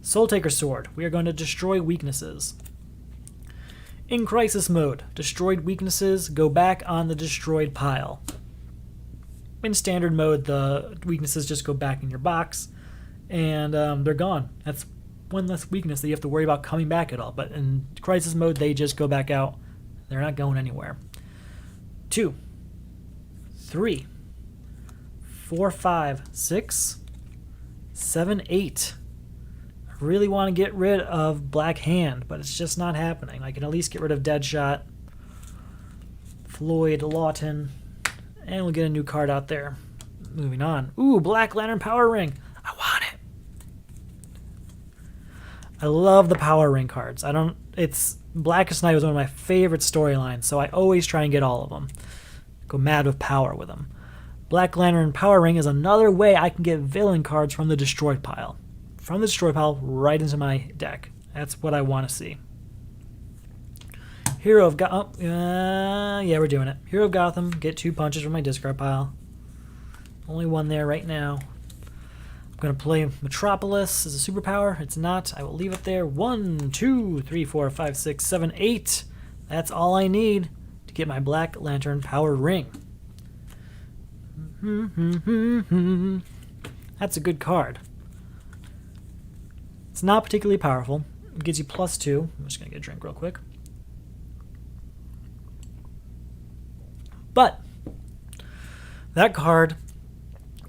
Soul Taker Sword. We are going to destroy weaknesses. In Crisis Mode, destroyed weaknesses go back on the destroyed pile. In Standard Mode, the weaknesses just go back in your box, and they're gone. That's one less weakness that you have to worry about coming back at all. But in Crisis Mode, they just go back out. They're not going anywhere. 2, 3, 4, 5, 6, 7, 8. I really want to get rid of Black Hand, but it's just not happening. I can at least get rid of Deadshot, Floyd, Lawton, and we'll get a new card out there. Moving on. Ooh, Black Lantern Power Ring. I want it. I love the Power Ring cards. Blackest Night was one of my favorite storylines, so I always try and get all of them. Go mad with power with them. Black Lantern Power Ring is another way I can get villain cards from the destroyed pile. From the destroyed pile right into my deck. That's what I want to see. Hero of Gotham. Yeah, we're doing it. Hero of Gotham. Get 2 punches from my discard pile. Only 1 there right now. I'm going to play Metropolis as a superpower. It's not. I will leave it there. 1, 2, 3, 4, 5, 6, 7, 8. That's all I need to get my Black Lantern Power Ring. That's a good card. It's not particularly powerful. gives you +2. I'm just going to get a drink real quick. But that card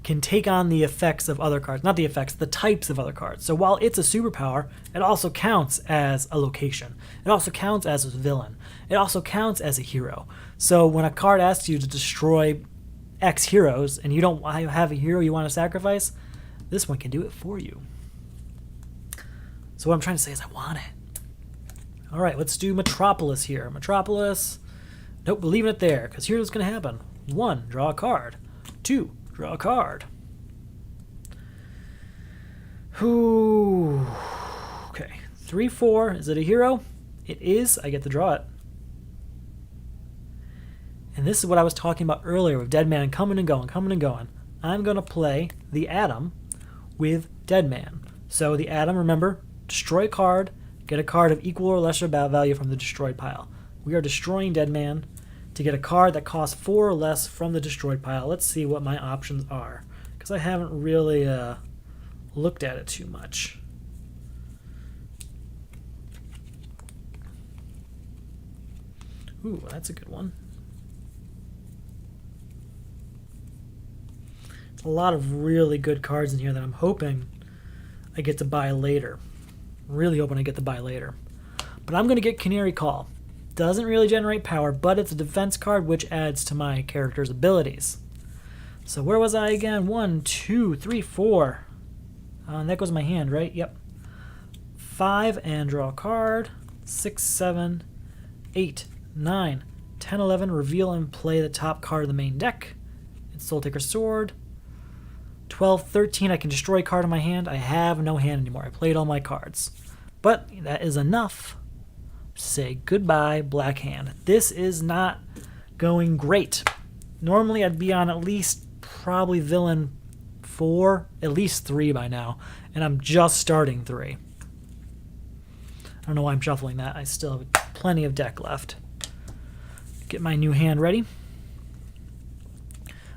can take on the effects of other cards. Not the effects, the types of other cards. So while it's a superpower, it also counts as a location. It also counts as a villain. It also counts as a hero. So when a card asks you to destroy X heroes and you don't have a hero you want to sacrifice, this one can do it for you. So what I'm trying to say is I want it. All right, let's do Metropolis here. Metropolis. Nope, we're leaving it there because here's what's going to happen. 1, draw a card. 2, draw a card. Ooh. Okay, 3, 4. Is it a hero? It is. I get to draw it. And this is what I was talking about earlier with Deadman coming and going, coming and going. I'm going to play the Atom with Deadman. So the Atom, remember, destroy a card, get a card of equal or lesser value from the destroyed pile. We are destroying Deadman to get a card that costs 4 or less from the destroyed pile. Let's see what my options are, because I haven't really looked at it too much. Ooh, that's a good one. A lot of really good cards in here that I'm hoping I get to buy later. Really hoping I get to buy later. But I'm going to get Canary Call. Doesn't really generate power, but it's a defense card which adds to my character's abilities. So where was I again? 1, 2, 3, 4. And that goes my hand, right? Yep. 5 and draw a card. 6, 7, 8, 9, 10, 11. Reveal and play the top card of the main deck. It's Soul Taker Sword. 12, 13, I can destroy a card in my hand. I have no hand anymore. I played all my cards. But that is enough to say goodbye, Black Hand. This is not going great. Normally I'd be on at least probably villain 4, at least 3 by now. And I'm just starting 3. I don't know why I'm shuffling that. I still have plenty of deck left. Get my new hand ready.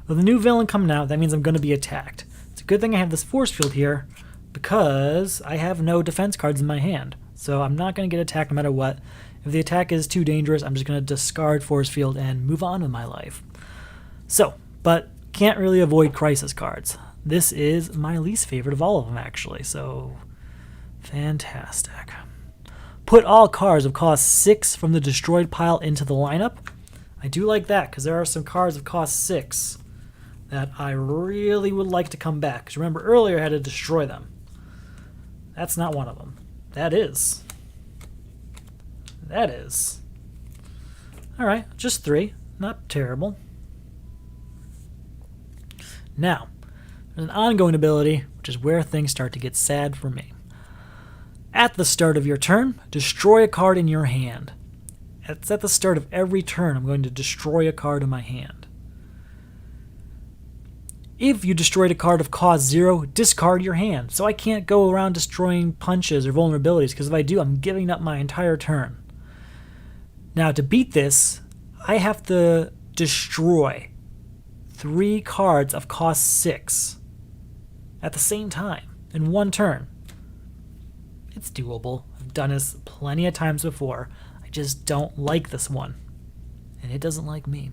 With a new villain coming out, that means I'm going to be attacked. It's a good thing I have this force field here because I have no defense cards in my hand. So I'm not going to get attacked no matter what. If the attack is too dangerous, I'm just going to discard force field and move on with my life. So, but can't really avoid crisis cards. This is my least favorite of all of them, actually. So, fantastic. Put all cards of cost 6 from the destroyed pile into the lineup. I do like that because there are some cards of cost 6 that I really would like to come back. Because remember earlier I had to destroy them. That's not one of them. That is. That is. Alright, just 3. Not terrible. Now, there's an ongoing ability, which is where things start to get sad for me. At the start of your turn, destroy a card in your hand. It's at the start of every turn I'm going to destroy a card in my hand. If you destroyed a card of cost 0, discard your hand. So I can't go around destroying punches or vulnerabilities, because if I do, I'm giving up my entire turn. Now to beat this, I have to destroy 3 cards of cost 6 at the same time in one turn. It's doable. I've done this plenty of times before. I just don't like this one. And it doesn't like me.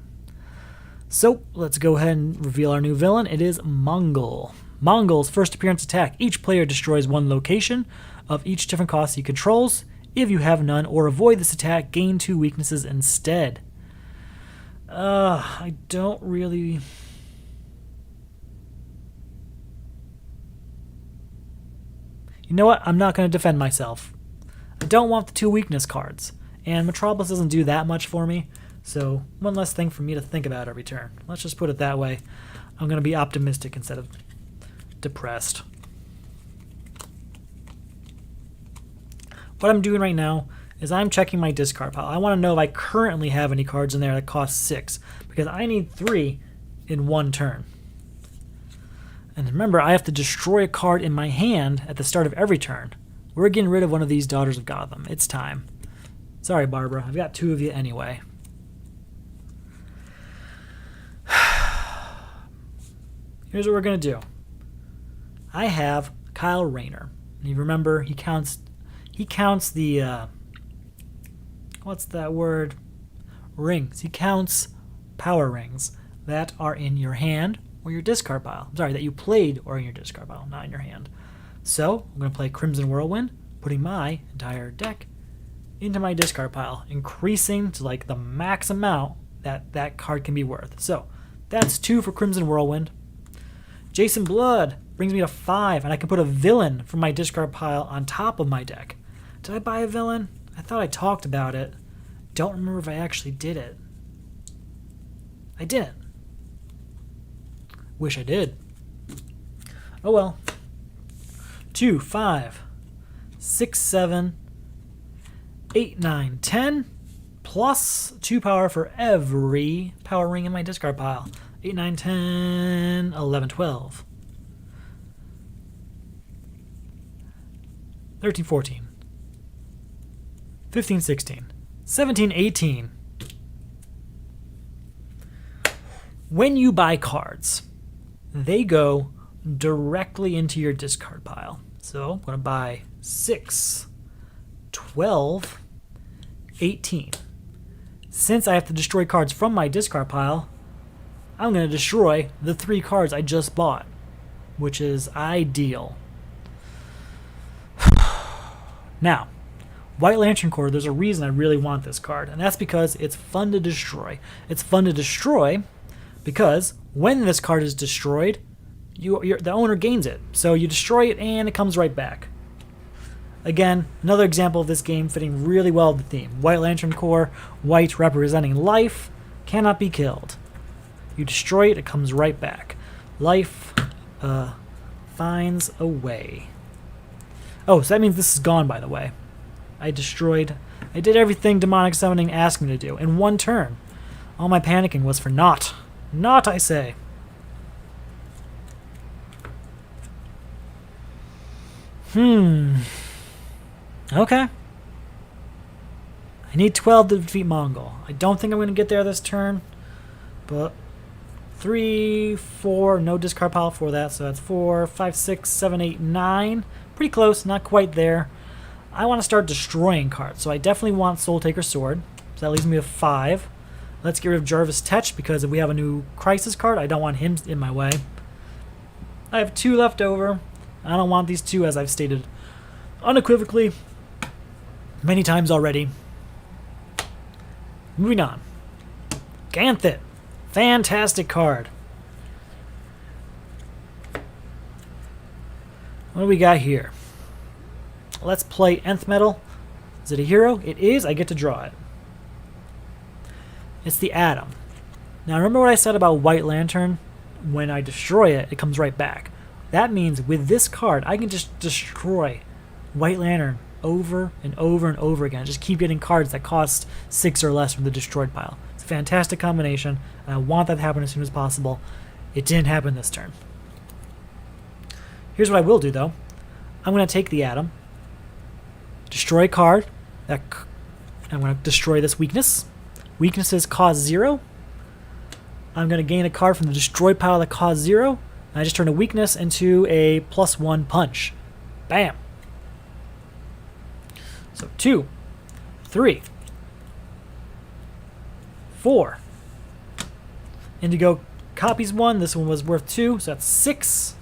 So, let's go ahead and reveal our new villain. It is Mongul. Mongul's first appearance attack. Each player destroys 1 location of each different cost he controls. If you have none or avoid this attack, gain 2 weaknesses instead. I don't really... You know what? I'm not going to defend myself. I don't want the 2 weakness cards. And Metropolis doesn't do that much for me. So, one less thing for me to think about every turn. Let's just put it that way. I'm going to be optimistic instead of depressed. What I'm doing right now is I'm checking my discard pile. I want to know if I currently have any cards in there that cost 6. Because I need 3 in one turn. And remember, I have to destroy a card in my hand at the start of every turn. We're getting rid of one of these Daughters of Gotham. It's time. Sorry, Barbara. I've got 2 of you anyway. Here's what we're going to do. I have Kyle Rayner. And you remember, he he counts the, what's that word? Rings. He counts power rings that are in your hand or your discard pile. I'm sorry, that you played or in your discard pile, not in your hand. So I'm going to play Crimson Whirlwind, putting my entire deck into my discard pile, increasing to like the max amount that that card can be worth. So that's 2 for Crimson Whirlwind. Jason Blood brings me to 5, and I can put a villain from my discard pile on top of my deck. Did I buy a villain? I thought I talked about it. Don't remember if I actually did it. I didn't. Wish I did. Oh well. 2, 5, 6, 7, 8, 9, 10, plus 2 power for every power ring in my discard pile. 8, 9, 10, 11, 12. 13, 14. 15, 16. 17, 18. When you buy cards, they go directly into your discard pile. So I'm going to buy 6, 12, 18. Since I have to destroy cards from my discard pile, I'm going to destroy the 3 cards I just bought, which is ideal. Now, White Lantern Corps, there's a reason I really want this card, and that's because it's fun to destroy. It's fun to destroy because when this card is destroyed, the owner gains it. So you destroy it and it comes right back. Again, another example of this game fitting really well with the theme. White Lantern Corps, white representing life, cannot be killed. You destroy it, it comes right back. Life finds a way. Oh, so that means this is gone, by the way. I did everything Demonic Summoning asked me to do in one turn. All my panicking was for naught. Naught, I say. Okay. I need 12 to defeat Mongul. I don't think I'm going to get there this turn, but 3, 4, no discard pile for that, so that's 4, 5, 6, 7, 8, 9. Pretty close, not quite there. I want to start destroying cards, so I definitely want Soul Taker Sword. So that leaves me with 5. Let's get rid of Jarvis Tetch, because if we have a new Crisis card, I don't want him in my way. I have 2 left over. I don't want these 2, as I've stated unequivocally many times already. Moving on. Ganthet. Fantastic card. What do we got here? Let's play Nth Metal. Is it a hero? It is. I get to draw it. It's the Atom. Now remember what I said about White Lantern? When I destroy it, it comes right back. That means with this card, I can just destroy White Lantern over and over and over again. Just keep getting cards that cost 6 or less from the destroyed pile. It's a fantastic combination, and I want that to happen as soon as possible. It didn't happen this turn. Here's what I will do, though. I'm going to take the Atom, destroy a card. I'm going to destroy this weakness. Weaknesses cost 0. I'm going to gain a card from the destroyed pile that costs 0. And I just turn a weakness into a +1 punch. Bam. So 2, 3, 4. Indigo copies 1. This one was worth 2, so that's 6.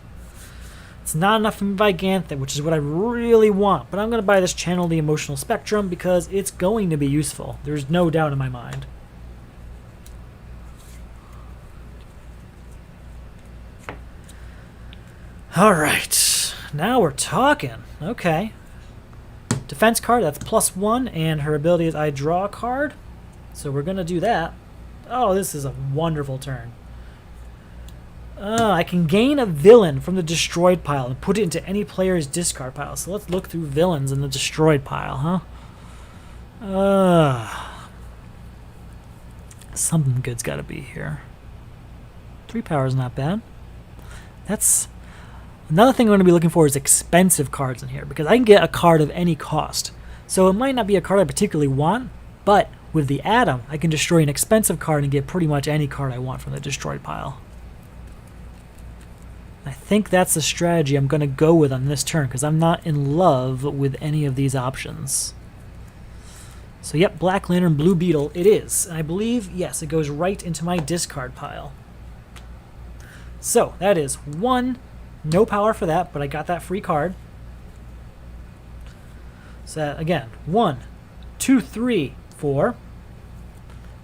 It's not enough for me to buy Ganthet, which is what I really want. But I'm going to buy this Channel the Emotional Spectrum because it's going to be useful. There's no doubt in my mind. Alright, now we're talking. Okay. Defense card, that's +1, and her ability is I draw a card. So we're going to do that. Oh, this is a wonderful turn. I can gain a villain from the destroyed pile and put it into any player's discard pile. So let's look through villains in the destroyed pile, huh? Something good's got to be here. 3 power is not bad. That's... Another thing I'm going to be looking for is expensive cards in here, because I can get a card of any cost. So it might not be a card I particularly want, but with the Atom, I can destroy an expensive card and get pretty much any card I want from the destroyed pile. I think that's the strategy I'm going to go with on this turn, because I'm not in love with any of these options. So yep, Black Lantern, Blue Beetle, it is. And I believe, yes, it goes right into my discard pile. So that is 1, no power for that, but I got that free card. So that, again, 1, 2, 3, 4,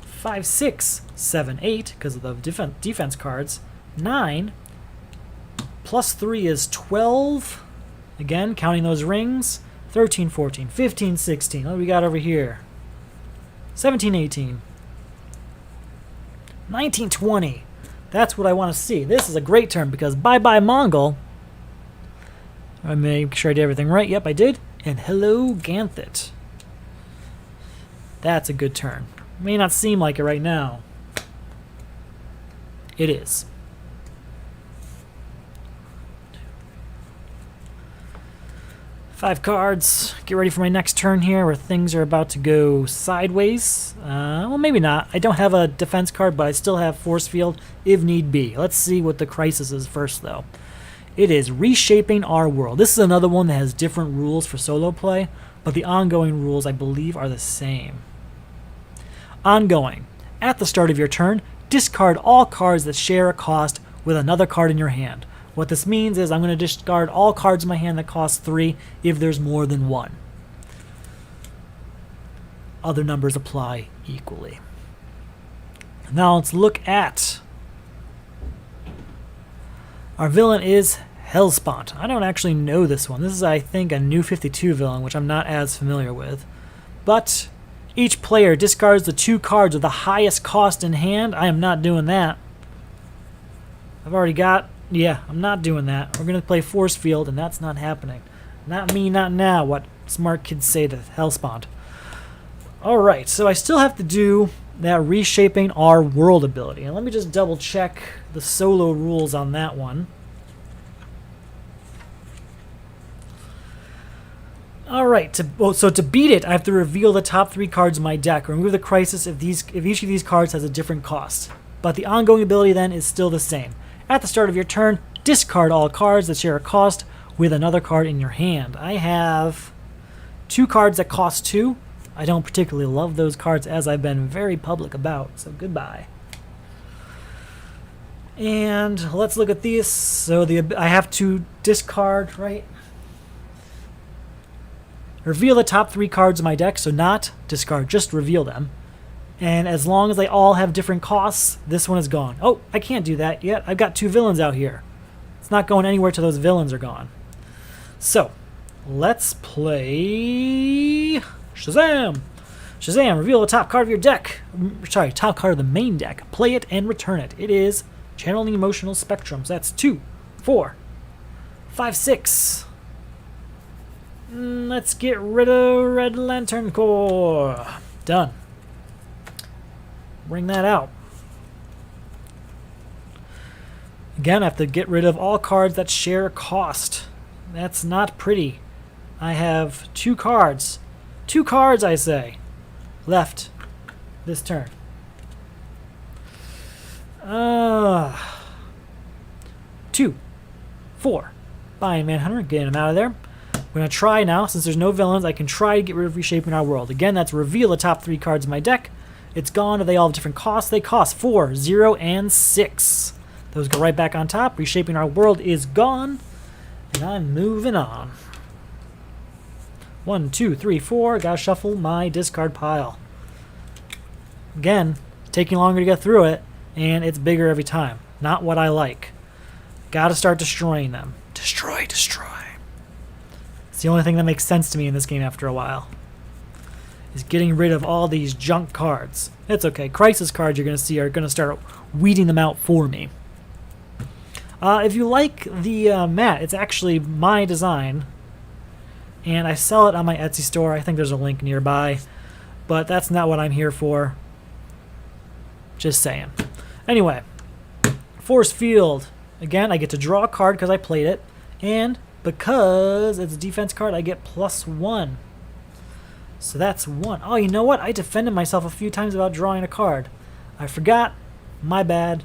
5, 6, 7, 8, because of the defense cards, 9, plus 3 is 12, again, counting those rings, 13, 14, 15, 16, what do we got over here? 17, 18, 19, 20. That's what I want to see. This is a great turn because bye-bye Mongul. I make sure I did everything right. Yep, I did. And hello Ganthet. That's a good turn. May not seem like it right now. It is. Five cards. Get ready for my next turn here where things are about to go sideways. Well, maybe not. I don't have a defense card, but I still have force field if need be. Let's see what the crisis is first, though. It is Reshaping Our World. This is another one that has different rules for solo play, but the ongoing rules, I believe, are the same. Ongoing. At the start of your turn, discard all cards that share a cost with another card in your hand. What this means is I'm going to discard all cards in my hand that cost 3 if there's more than 1. Other numbers apply equally. Now let's look at our villain is Helspont. I don't actually know this one. This is, I think, a new 52 villain, which I'm not as familiar with. But each player discards the 2 cards with the highest cost in hand. I am not doing that. I've already got... Yeah, I'm not doing that. We're going to play Force Field, and that's not happening. Not me, not now, what smart kids say to Helspont. Alright, so I still have to do that Reshaping Our World ability. And let me just double check the solo rules on that one. Alright, so to beat it, I have to reveal the top 3 cards of my deck. Remove the crisis if each of these cards has a different cost. But the ongoing ability then is still the same. At the start of your turn, discard all cards that share a cost with another card in your hand. I have 2 cards that cost 2. I don't particularly love those cards, as I've been very public about, so goodbye. And let's look at these. So I have to discard, right? Reveal the top 3 cards of my deck, so not discard, just reveal them. And as long as they all have different costs, this one is gone. Oh, I can't do that yet. I've got 2 villains out here. It's not going anywhere till those villains are gone. So, let's play Shazam! Shazam, reveal the top card of your deck. Sorry, top card of the main deck. Play it and return it. It is Channeling Emotional Spectrums. That's 2, 4, 5, 6. Let's get rid of Red Lantern Corps. Done. Bring that out. Again, I have to get rid of all cards that share cost. That's not pretty. I have 2 cards. 2 cards, I say, left this turn. 2, 4. Fine, Manhunter, getting him out of there. I'm going to try now, since there's no villains, I can try to get rid of Reshaping Our World. Again, that's reveal the top 3 cards of my deck. It's gone. They all have different costs. They cost 4, 0, and 6. Those go right back on top. Reshaping Our World is gone. And I'm moving on. 1, 2, 3, 4. Gotta shuffle my discard pile. Again, taking longer to get through it, and it's bigger every time. Not what I like. Gotta start destroying them. Destroy, destroy. It's the only thing that makes sense to me in this game after a while. Is getting rid of all these junk cards. It's okay. Crisis cards you're going to see are going to start weeding them out for me. If you like the mat, it's actually my design. And I sell it on my Etsy store. I think there's a link nearby. But that's not what I'm here for. Just saying. Anyway. Force Field. Again, I get to draw a card because I played it. And because it's a defense card, I get +1. So that's 1. Oh, you know what? I defended myself a few times about drawing a card. I forgot. My bad.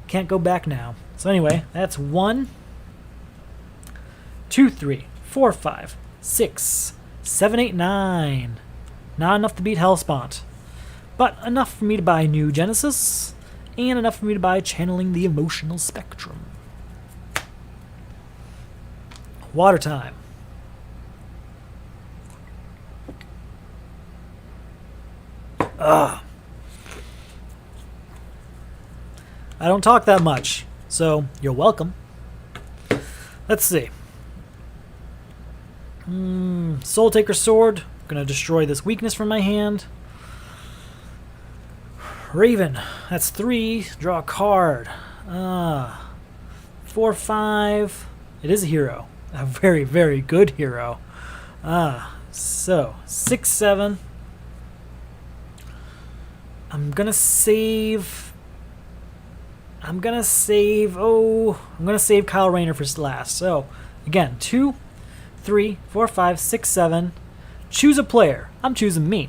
Can't go back now. So anyway, that's 1, 2, 3, 4, 5, 6, 7, 8, 9. Not enough to beat Helspont, but enough for me to buy New Genesis, and enough for me to buy Channeling the Emotional Spectrum. Water time. Ugh. I don't talk that much, so you're welcome. Let's see. Soul Taker Sword. Gonna destroy this weakness from my hand. Raven. That's 3. Draw a card. 4, 5. It is a hero. A very, very good hero. So 6, 7. I'm gonna save Kyle Rayner for last. So again, 2, 3, 4, 5, 6, 7. Choose a player. I'm choosing me.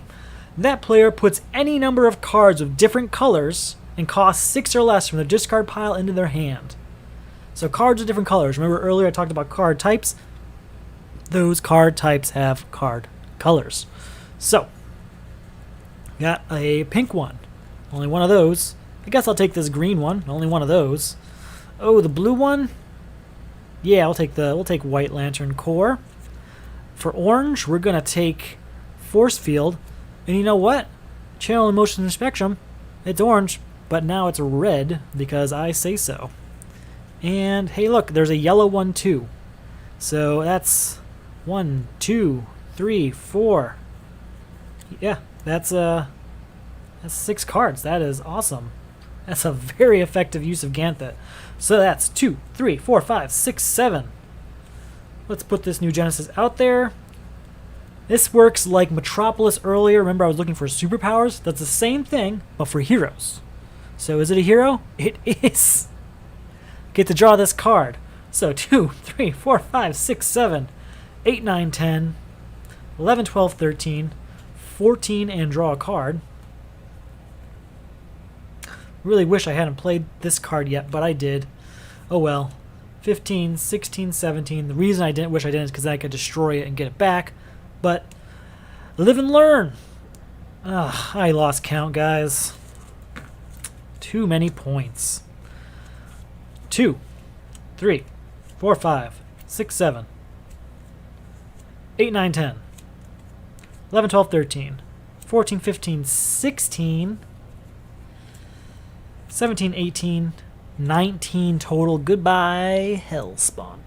That player puts any number of cards of different colors and costs 6 or less from the discard pile into their hand. So cards of different colors. Remember earlier I talked about card types? Those card types have card colors. So, got a pink one. Only one of those. I guess I'll take this green one. Only one of those. Oh, the blue one? Yeah, we'll take White Lantern Core. For orange, we're gonna take Force Field. And you know what? Channel Emotion Spectrum. It's orange, but now it's red because I say so. And hey, look, there's a yellow one too. So that's 1, 2, 3, 4. Yeah, that's 6 cards. That is awesome. That's a very effective use of Ganthet. So that's 2, 3, 4, 5, 6, 7. Let's put this New Genesis out there. This works like Metropolis earlier. Remember I was looking for superpowers? That's the same thing, but for heroes. So is it a hero? It is. Get to draw this card. So 2, 3, 4, 5, 6, 7, 8, 9, 10, 11, 12, 13, 14, and draw a card. Really wish I hadn't played this card yet, but I did. Oh well. 15, 16, 17. The reason I wish I didn't is because I could destroy it and get it back. But live and learn. I lost count, guys. Too many points. 2, 3, 4, 5, 6, 7, 8, 9, 10, 11, 12, 13, 14, 15, 16, 17, 18, 19 total. Goodbye, Helspont.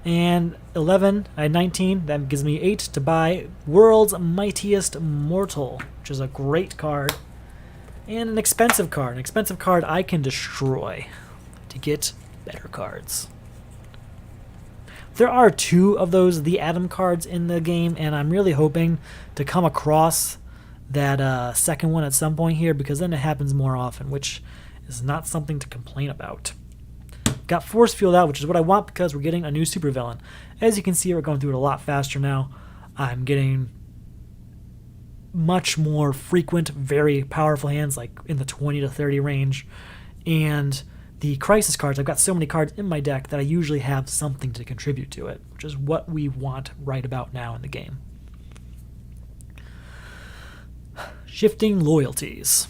And 11, I had 19. That gives me 8 to buy World's Mightiest Immortal, which is a great card. And an expensive card. An expensive card I can destroy to get better cards. There are 2 of those The Atom cards in the game, and I'm really hoping to come across that second one at some point here, because then it happens more often, which is not something to complain about. Got Force Field out, which is what I want because we're getting a new supervillain. As you can see, we're going through it a lot faster now. I'm getting much more frequent, very powerful hands, like in the 20 to 30 range. And the Crisis cards, I've got so many cards in my deck that I usually have something to contribute to it, which is what we want right about now in the game. Shifting Loyalties.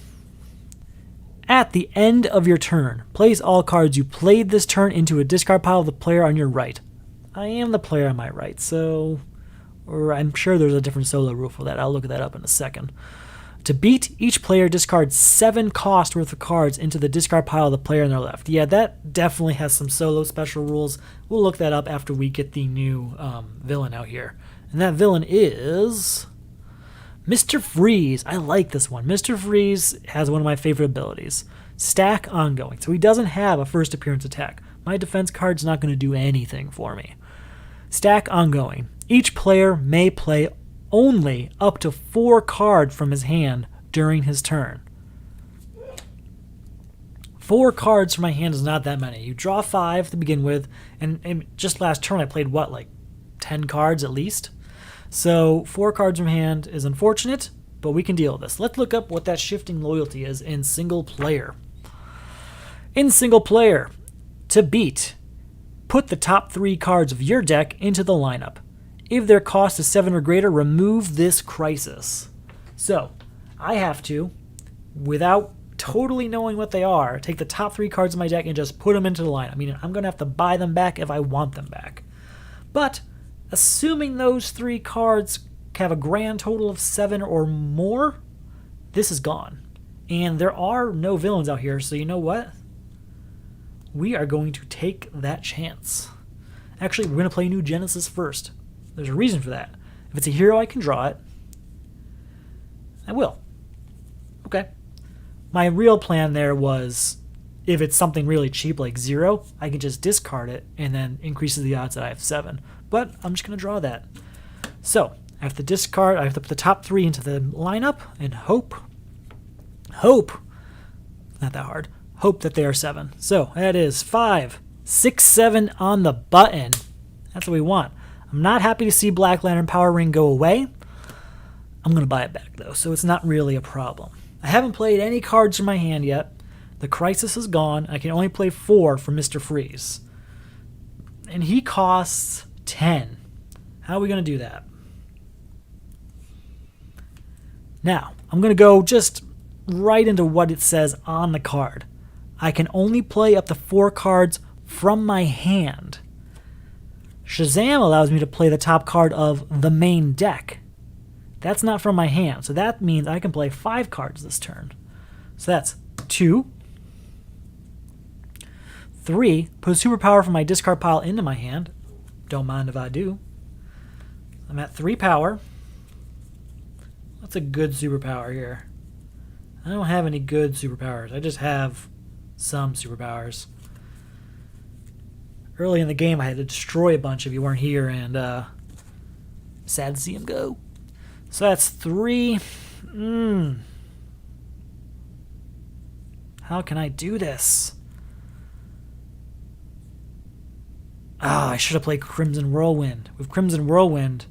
At the end of your turn, place all cards you played this turn into a discard pile of the player on your right. I am the player on my right, so... Or I'm sure there's a different solo rule for that. I'll look that up in a second. To beat, each player discards 7 cost worth of cards into the discard pile of the player on their left. Yeah, that definitely has some solo special rules. We'll look that up after we get the new villain out here. And that villain is... Mr. Freeze. I like this one. Mr. Freeze has one of my favorite abilities. Stack Ongoing. So he doesn't have a first appearance attack. My defense card's not going to do anything for me. Stack Ongoing. Each player may play only up to 4 cards from his hand during his turn. 4 cards from my hand is not that many. You draw 5 to begin with, and just last turn I played, what, like 10 cards at least? So 4 cards from hand is unfortunate, but we can deal with this. Let's look up what that Shifting Loyalty is in single player. In single player, to beat, put the top 3 cards of your deck into the lineup. If their cost is 7 or greater, remove this crisis. So, I have to, without totally knowing what they are, take the top 3 cards of my deck and just put them into the lineup. I mean, I'm going to have to buy them back if I want them back. But, assuming those 3 cards have a grand total of 7 or more, this is gone. And there are no villains out here, so you know what? We are going to take that chance. Actually, we're going to play New Genesis first. There's a reason for that. If it's a hero, I can draw it. I will. Okay. My real plan there was, if it's something really cheap like 0, I can just discard it and then increases the odds that I have 7. But I'm just going to draw that. So, I have to discard, I have to put the top 3 into the lineup and hope, not that hard, hope that they are 7. So, that is 5, 6, 7 on the button. That's what we want. I'm not happy to see Black Lantern Power Ring go away. I'm going to buy it back, though, so it's not really a problem. I haven't played any cards from my hand yet. The Crisis is gone. I can only play 4 for Mr. Freeze. And he costs 10. How are we going to do that? Now, I'm going to go just right into what it says on the card. I can only play up to 4 cards from my hand. Shazam allows me to play the top card of the main deck. That's not from my hand, so that means I can play 5 cards this turn. So that's 2, 3, put a superpower from my discard pile into my hand. Don't mind if I do. I'm at 3 power. What's a good superpower here? I don't have any good superpowers. I just have some superpowers. Early in the game, I had to destroy a bunch if you weren't here, and sad to see him go. So that's 3. How can I do this? I should have played Crimson Whirlwind. With Crimson Whirlwind,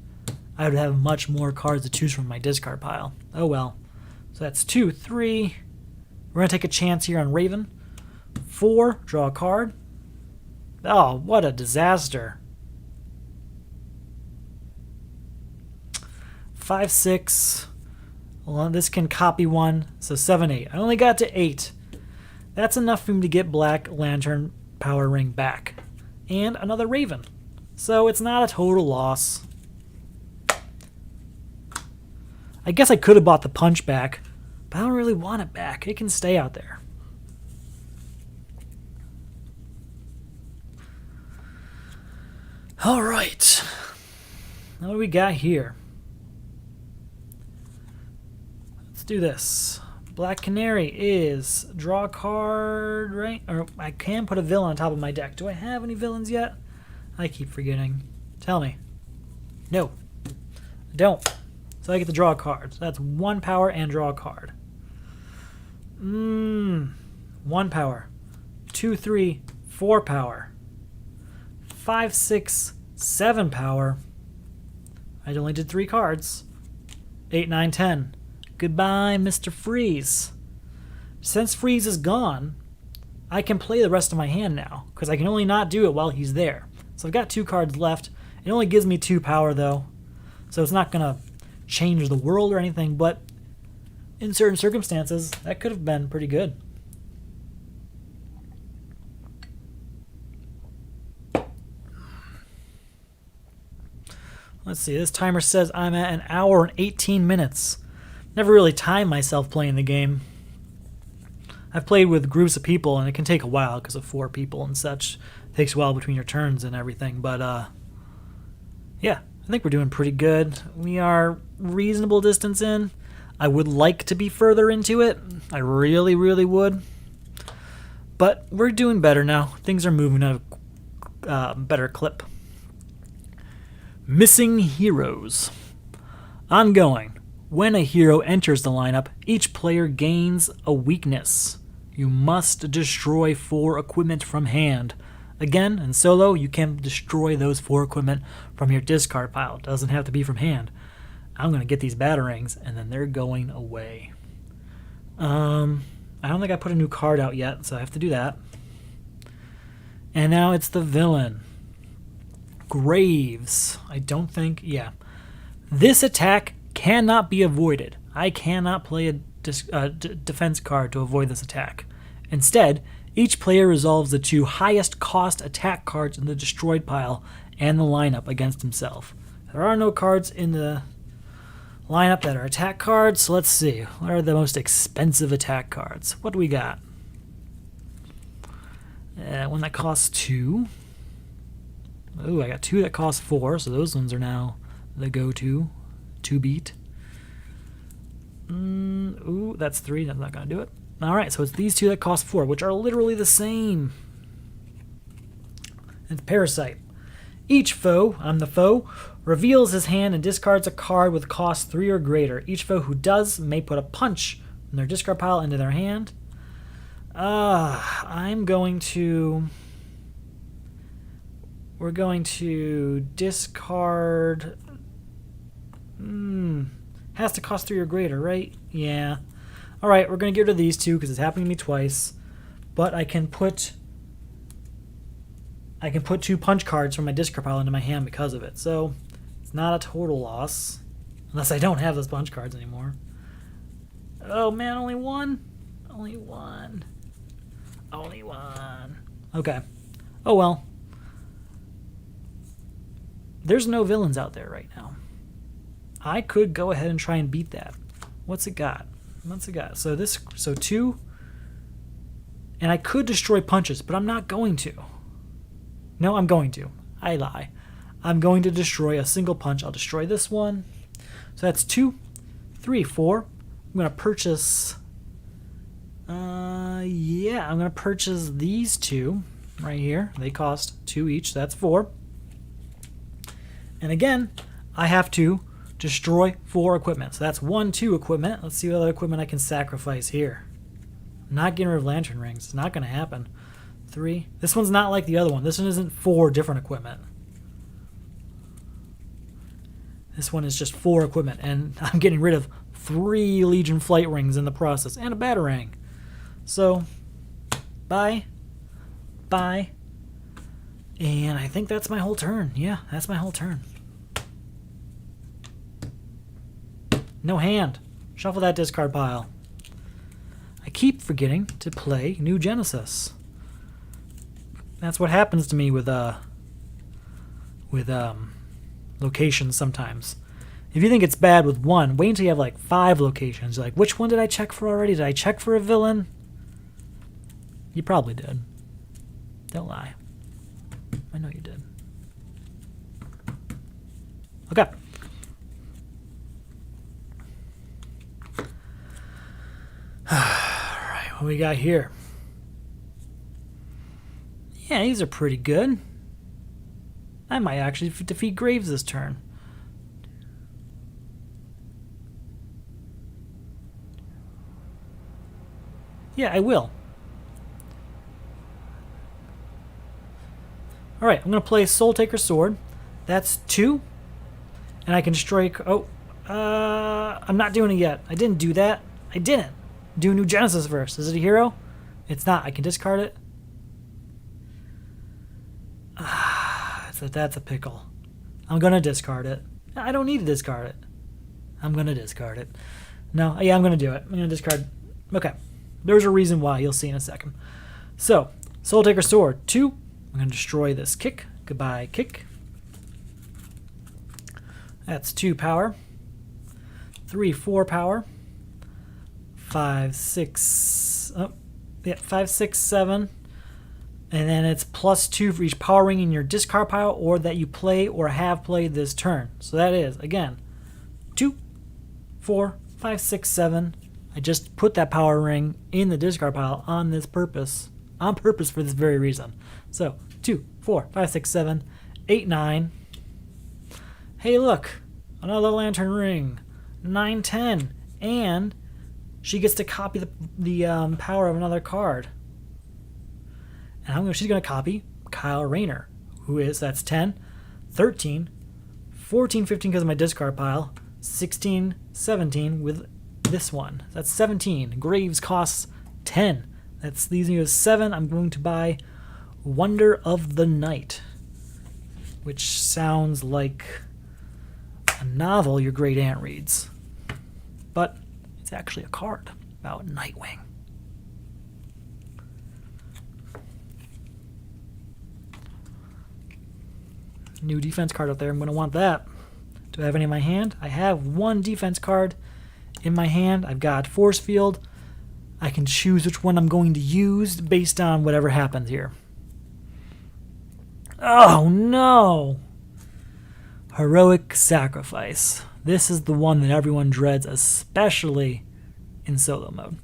I would have much more cards to choose from my discard pile. Oh well. So that's 2, 3. We're going to take a chance here on Raven. 4, draw a card. Oh, what a disaster. 5, 6. Well, this can copy 1. So 7, 8. I only got to 8. That's enough for me to get Black Lantern Power Ring back. And another Raven. So it's not a total loss. I guess I could have bought the punch back, but I don't really want it back. It can stay out there. All right. Now what do we got here? Let's do this. Black Canary is draw a card, right? Or I can put a villain on top of my deck. Do I have any villains yet? I keep forgetting. Tell me. No. I don't. So I get to draw a card. So that's 1 power and draw a card. 1 power. 2, 3, 4 power. 5, 6, 7 power. I only did 3 cards. 8, 9, 10. Goodbye, Mr. Freeze. Since Freeze is gone, I can play the rest of my hand now, because I can only not do it while he's there. So I've got 2 cards left. It only gives me 2 power, though. So it's not going to change the world or anything, but in certain circumstances, that could have been pretty good. Let's see, this timer says I'm at 1 hour and 18 minutes. Never really timed myself playing the game. I've played with groups of people, and it can take a while because of 4 people and such. It takes a while between your turns and everything, but yeah, I think we're doing pretty good. We are reasonable distance in. I would like to be further into it. I really, really would. But we're doing better now. Things are moving at a better clip. Missing heroes. Ongoing. When a hero enters the lineup, each player gains a weakness. You must destroy 4 equipment from hand. Again, in solo, you can destroy those 4 equipment from your discard pile. It doesn't have to be from hand. I'm going to get these Batarangs, and then they're going away. I don't think I put a new card out yet, so I have to do that. And now it's the villain. Graves. I don't think... Yeah. This attack cannot be avoided. I cannot play a defense card to avoid this attack. Instead, each player resolves the 2 highest cost attack cards in the destroyed pile and the lineup against himself. There are no cards in the lineup that are attack cards, so let's see. What are the most expensive attack cards? What do we got? One that costs 2. Ooh, I got 2 that cost 4, so those ones are now the go-to. 2 beat. Ooh, that's 3. That's not going to do it. Alright, so it's these 2 that cost 4, which are literally the same. It's Parasite. Each foe, I'm the foe, reveals his hand and discards a card with cost 3 or greater. Each foe who does may put a punch from their discard pile into their hand. I'm going to... We're going to discard... Has to cost 3 or greater, right? Yeah. Alright, we're going to get rid of these 2 because it's happened to me twice. But I can put 2 punch cards from my discard pile into my hand because of it. So, it's not a total loss. Unless I don't have those punch cards anymore. Oh man, only 1? Only 1. Only 1. Okay. Oh well. There's no villains out there right now. I could go ahead and try and beat that. What's it got? What's it got? So 2. And I could destroy punches, but I'm not going to. No, I'm going to. I lie. I'm going to destroy a single punch. I'll destroy this one. So that's 2, 3, 4. I'm going to purchase... yeah, I'm going to purchase these 2 right here. They cost 2 each. So that's 4. And again, I have to destroy 4 equipment. So that's 1, 2 equipment. Let's see what other equipment I can sacrifice here. I'm not getting rid of lantern rings. It's not going to happen. 3. This one's not like the other one. This one isn't 4 different equipment. This one is just 4 equipment. And I'm getting rid of 3 Legion flight rings in the process. And a batarang. So, bye. Bye. And I think that's my whole turn. Yeah, that's my whole turn. No hand. Shuffle that discard pile. I keep forgetting to play New Genesis. That's what happens to me with locations sometimes. If you think it's bad with 1, wait until you have like 5 locations. You're like, which one did I check for already? Did I check for a villain? You probably did. Don't lie. I know you did. Okay. Alright, what we got here? Yeah, these are pretty good. I might actually defeat Graves this turn. Yeah, I will. Alright, I'm going to play Soul Taker Sword. That's 2. And I can destroy... Oh, I'm not doing it yet. I didn't do that. I didn't. Do New Genesis first. Is it a hero? It's not. I can discard it. That's a pickle. I'm going to discard it. I don't need to discard it. I'm going to discard it. No, yeah, I'm going to do it. I'm going to discard... Okay. There's a reason why. You'll see in a second. So, Soul Taker Sword. 2. I'm going to destroy this kick. Goodbye, kick. That's 2 power. 3, 4 power. 5, 6... Oh, yeah, 5, 6, 7. And then it's +2 for each power ring in your discard pile or that you play or have played this turn. So that is, again, 2, 4, 5, 6, 7. I just put that power ring in the discard pile on purpose for this very reason. So 2, 4, 5, 6, 7, 8, 9. Hey, look, another lantern ring. 9, 10, and she gets to copy the power of another card. And she's going to copy Kyle Rayner, that's 10, 13, 14, 15 because of my discard pile, 16, 17 with this one. That's 17. Graves costs 10. That's leaving you with 7. I'm going to buy Wonder of the Night, which sounds like a novel your great aunt reads, but it's actually a card about Nightwing. New defense card out there. I'm going to want that. Do I have any in my hand? I have one defense card in my hand. I've got Force Field. I can choose which one I'm going to use based on whatever happens here. Oh no! Heroic Sacrifice. This is the one that everyone dreads, especially in solo mode.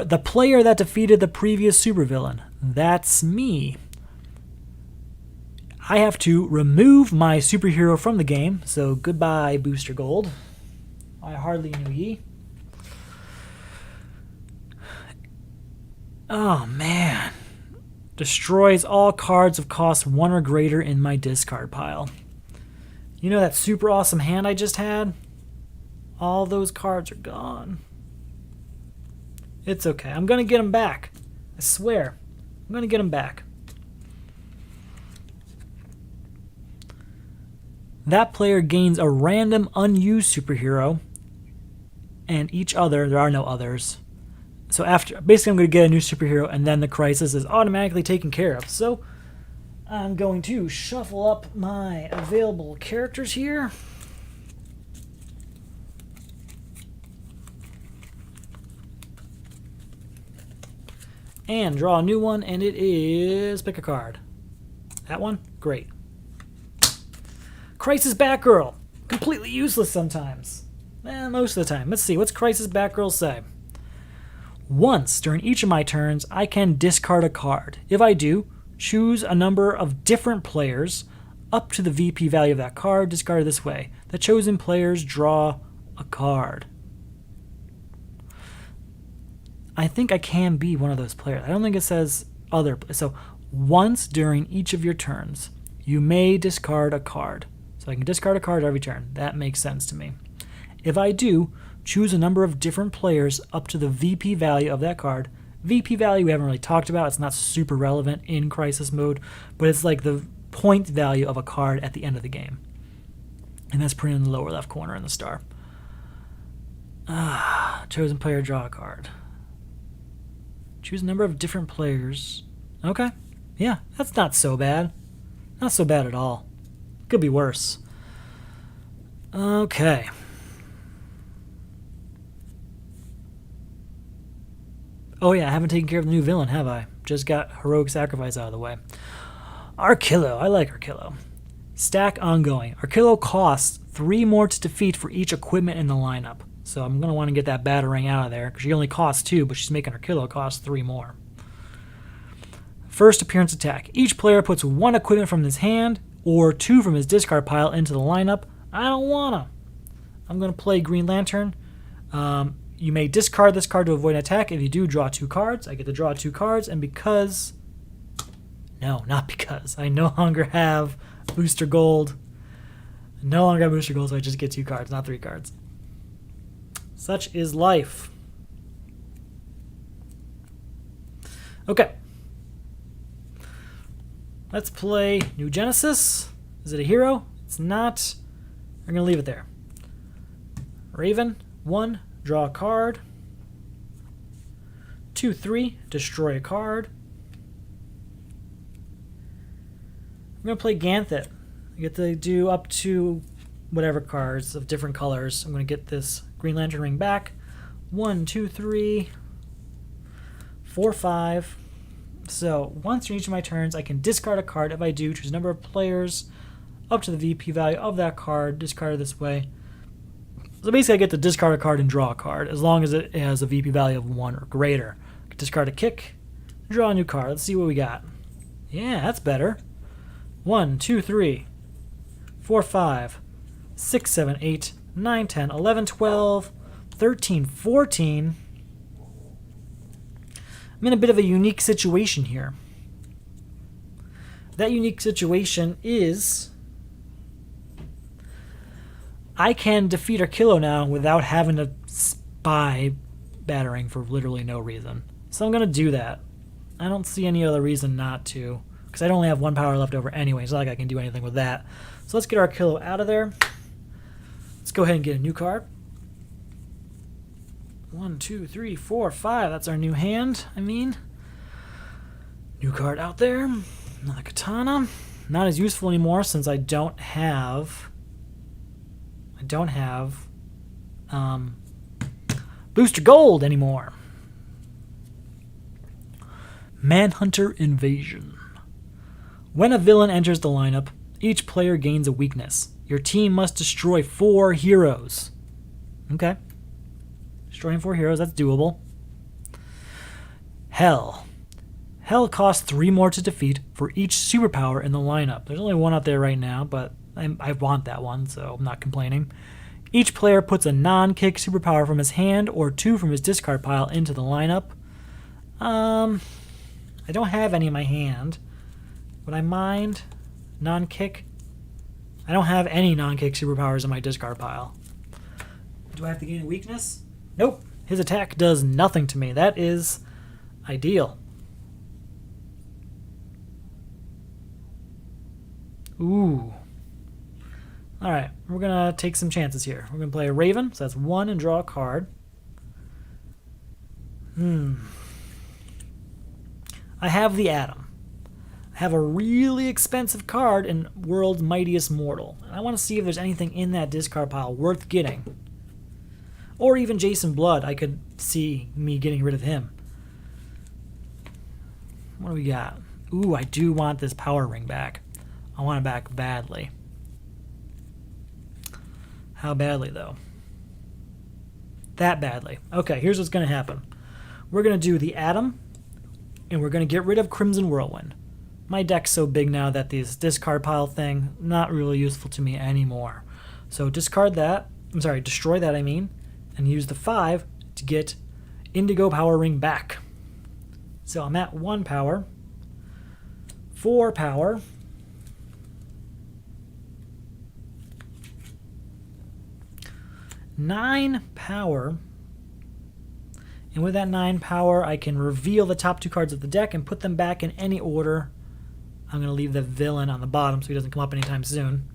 The player that defeated the previous supervillain. That's me. I have to remove my superhero from the game, so goodbye Booster Gold. I hardly knew ye. Oh man. Destroys all cards of cost 1 or greater in my discard pile. You know that super awesome hand I just had? All those cards are gone. It's okay. I'm going to get them back. I swear. I'm going to get them back. That player gains a random unused superhero, and each other, there are no others. So after, basically I'm going to get a new superhero, and then the crisis is automatically taken care of. So I'm going to shuffle up my available characters here. And draw a new one, and it is, pick a card. That one? Great. Crisis Batgirl. Completely useless sometimes. Most of the time. Let's see, what's Crisis Batgirl say? Once during each of my turns, I can discard a card. If I do, choose a number of different players up to the VP value of that card, discard it this way. The chosen players draw a card. I think I can be one of those players. I don't think it says other. So once during each of your turns, you may discard a card. So I can discard a card every turn. That makes sense to me. If I do, choose a number of different players up to the VP value of that card. VP value we haven't really talked about. It's not super relevant in Crisis mode, but it's like the point value of a card at the end of the game. And that's printed in the lower left corner in the star. Chosen player, draw a card. Choose a number of different players. Okay. Yeah, that's not so bad. Not so bad at all. Could be worse. Okay. Oh yeah, I haven't taken care of the new villain, have I? Just got Heroic Sacrifice out of the way. Arkillo. I like Arkillo. Stack ongoing. Arkillo costs 3 more to defeat for each equipment in the lineup. So I'm going to want to get that Batarang out of there, because she only costs 2, but she's making Arkillo cost 3 more. First appearance attack. Each player puts 1 equipment from his hand or 2 from his discard pile into the lineup. I don't wanna. I'm going to play Green Lantern. You may discard this card to avoid an attack. If you do, draw 2 cards. I get to draw 2 cards, and because... No, not because. I no longer have Booster Gold. No longer have Booster Gold, so I just get 2 cards, not 3 cards. Such is life. Okay. Let's play New Genesis. Is it a hero? It's not. We're going to leave it there. Raven, 1, draw a card. 2, 3, destroy a card. I'm going to play Ganthet. I get to do up to whatever cards of different colors. I'm going to get this Green Lantern ring back. 1, 2, 3, 4, 5. So once during each of my turns, I can discard a card. If I do, choose a number of players up to the VP value of that card, discard it this way. So basically I get to discard a card and draw a card, as long as it has a VP value of 1 or greater. I can discard a kick, draw a new card. Let's see what we got. Yeah, that's better. 1, 2, 3, 4, 5, 6, 7, 8, 9, 10, 11, 12, 13, 14. I'm in a bit of a unique situation here. That unique situation is I can defeat Arkillo now without having to spy Batarang for literally no reason. So I'm going to do that. I don't see any other reason not to. Because I only have 1 power left over anyway. It's not like I can do anything with that. So let's get Arkillo out of there. Let's go ahead and get a new card. 1, 2, 3, 4, 5. That's our new hand, new card out there. Another katana. Not as useful anymore since I don't have Booster Gold anymore. Manhunter Invasion. When a villain enters the lineup, each player gains a weakness. Your team must destroy 4 heroes. Okay. Destroying 4 heroes, that's doable. Hell. Hell costs 3 more to defeat for each superpower in the lineup. There's only one out there right now, but I want that one, so I'm not complaining. Each player puts a non-kick superpower from his hand or 2 from his discard pile into the lineup. I don't have any in my hand. Would I mind non-kick? I don't have any non-kick superpowers in my discard pile. Do I have to gain a weakness? Nope. His attack does nothing to me. That is ideal. Ooh. Alright, we're going to take some chances here. We're going to play a Raven, so that's 1 and draw a card. I have the Atom. I have a really expensive card in World's Mightiest Mortal. And I want to see if there's anything in that discard pile worth getting. Or even Jason Blood. I could see me getting rid of him. What do we got? Ooh, I do want this power ring back. I want it back badly. How badly, though? That badly. Okay, here's what's going to happen. We're going to do the Atom, and we're going to get rid of Crimson Whirlwind. My deck's so big now that this discard pile thing, not really useful to me anymore. So discard that, destroy that, and use the 5 to get Indigo Power Ring back. So I'm at 1 power, 4 power, 9 power, and with that 9 power, I can reveal the top 2 cards of the deck and put them back in any order. I'm going to leave the villain on the bottom so he doesn't come up anytime soon.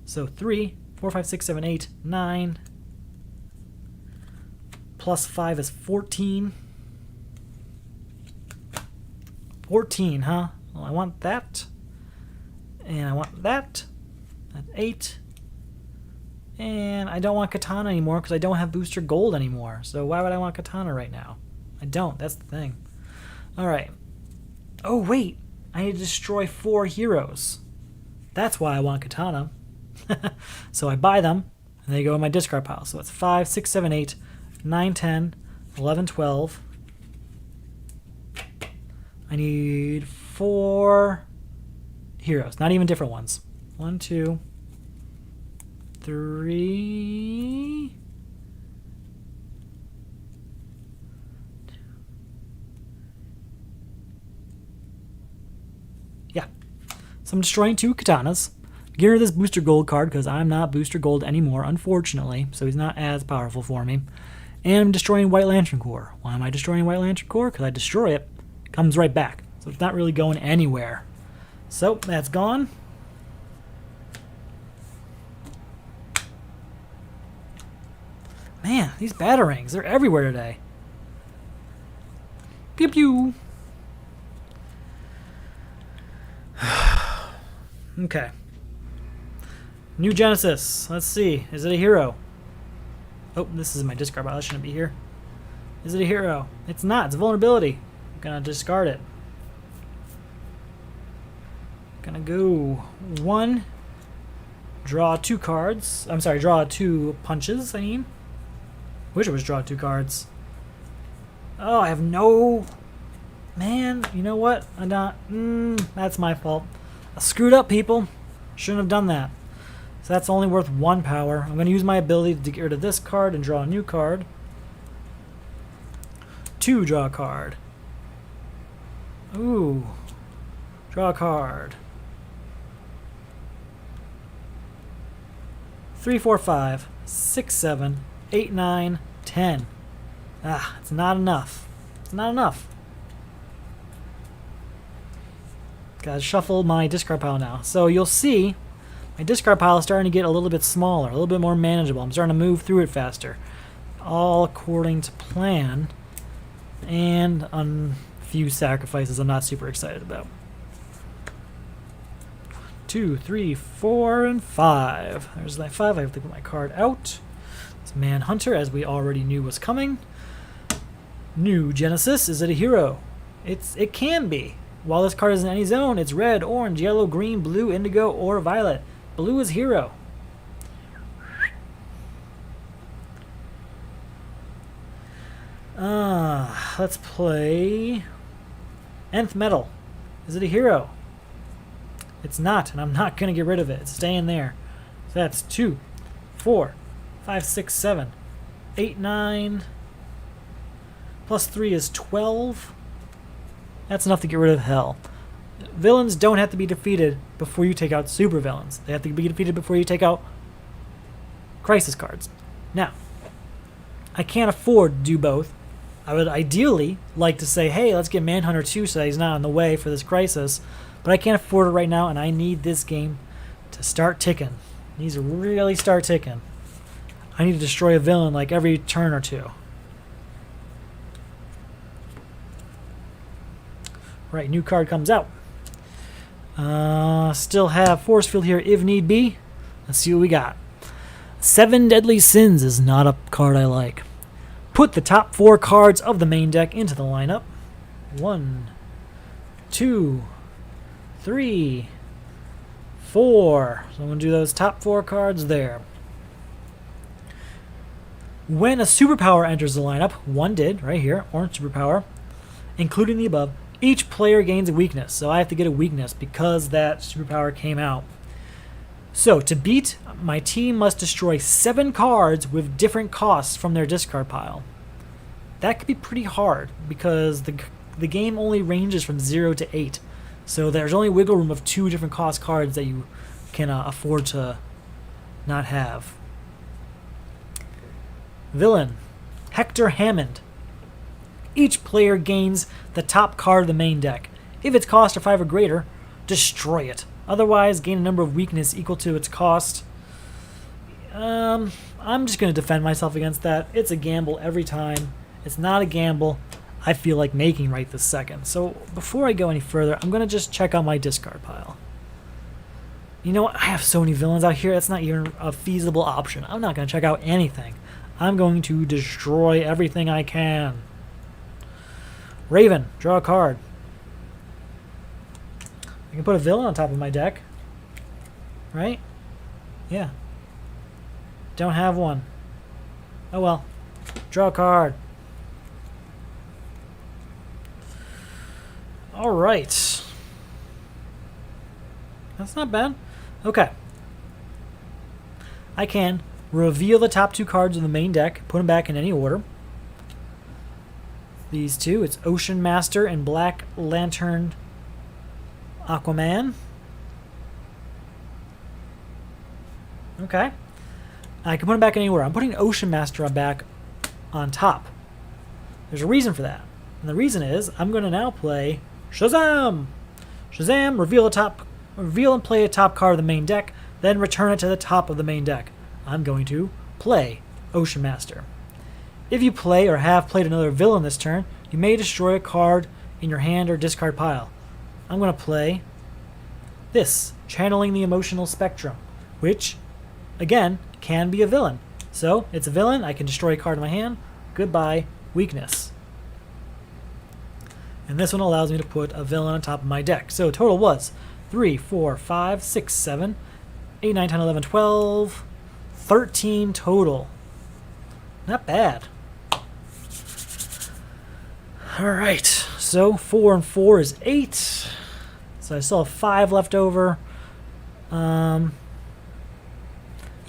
So 3, 4, 5, 6, 7, 8, 9, plus 5 is 14. 14, huh? Well, I want that, and I want that. That's 8. And I don't want Katana anymore because I don't have Booster Gold anymore. So why would I want Katana right now? I don't. That's the thing. Alright. Oh, wait. I need to destroy 4 heroes. That's why I want Katana. So I buy them, and they go in my discard pile. So it's 5, 6, 7, 8, 9, 10, 11, 12. I need 4 heroes. Not even different ones. 1, 2... 3. Yeah. So I'm destroying 2 katanas. Get rid of this Booster Gold card because I'm not Booster Gold anymore, unfortunately. So he's not as powerful for me. And I'm destroying White Lantern Corps. Why am I destroying White Lantern Corps? Because I destroy it. It comes right back. So it's not really going anywhere. So that's gone. Man, these batarangs, they're everywhere today. Pew pew. Okay. New Genesis. Let's see. Is it a hero? Oh, this is my discard pile. That shouldn't be here. Is it a hero? It's not. It's a vulnerability. I'm going to discard it. Gonna go 1. Draw 2 cards. I'm sorry, draw 2 punches, Wish it was draw 2 cards. Oh, I have no... Man, you know what? I'm not... that's my fault. I screwed up, people. Shouldn't have done that. So that's only worth 1 power. I'm going to use my ability to get rid of this card and draw a new card. 2, draw a card. Ooh. Draw a card. 3, 4, 5, 6, 7, 8, 9, 10. Ah, it's not enough. It's not enough. Gotta shuffle my discard pile now. So you'll see my discard pile is starting to get a little bit smaller, a little bit more manageable. I'm starting to move through it faster. All according to plan. And on a few sacrifices I'm not super excited about. 2, 3, 4, and 5. There's my 5. I have to put my card out. It's Manhunter, as we already knew was coming. New Genesis. Is it a hero? It can be. While this card is in any zone, it's red, orange, yellow, green, blue, indigo, or violet. Blue is hero. Let's play Nth Metal. Is it a hero? It's not, and I'm not going to get rid of it. It's staying there. So that's 2, 4, 5, 6, 7, 8, 9. Plus 3 is 12. That's enough to get rid of Hell. Villains don't have to be defeated before you take out supervillains. They have to be defeated before you take out crisis cards. Now, I can't afford to do both. I would ideally like to say, hey, let's get Manhunter 2 so that he's not in the way for this crisis. But I can't afford it right now, and I need this game to start ticking. It needs to really start ticking. I need to destroy a villain like every turn or two. Right, new card comes out. Still have Force Field here if need be. Let's see what we got. 7 Deadly Sins is not a card I like. Put the top 4 cards of the main deck into the lineup. 1, 2, 3, 4. So I'm going to do those top 4 cards there. When a superpower enters the lineup, one did, right here, orange superpower, including the above, each player gains a weakness. So I have to get a weakness because that superpower came out. So to beat, my team must destroy 7 cards with different costs from their discard pile. That could be pretty hard because the game only ranges from 0 to 8. So there's only wiggle room of 2 different cost cards that you can afford to not have. Villain, Hector Hammond. Each player gains the top card of the main deck. If its cost are 5 or greater, destroy it. Otherwise, gain a number of weakness equal to its cost. I'm just going to defend myself against that. It's a gamble every time. It's not a gamble I feel like making right this second. So before I go any further, I'm going to just check out my discard pile. You know what? I have so many villains out here, that's not even a feasible option. I'm not going to check out anything. I'm going to destroy everything I can. Raven, draw a card. I can put a villain on top of my deck. Right? Yeah. Don't have one. Oh well. Draw a card. Alright. That's not bad. Okay. I can reveal the top 2 cards of the main deck, put them back in any order. These 2, it's Ocean Master and Black Lantern Aquaman. Okay. I can put them back in any order. I'm putting Ocean Master back on top. There's a reason for that. And the reason is I'm going to now play Shazam! Shazam, reveal and play a top card of the main deck, then return it to the top of the main deck. I'm going to play Ocean Master. If you play or have played another villain this turn, you may destroy a card in your hand or discard pile. I'm going to play this, Channeling the Emotional Spectrum, which, again, can be a villain. So, it's a villain, I can destroy a card in my hand, goodbye, weakness. And this one allows me to put a villain on top of my deck. So, total was 3, 4, 5, 6, 7, 8, 9, 10, 11, 12, 13 total. Not bad. Alright, so 4 and 4 is 8. So I still have 5 left over. Yeah,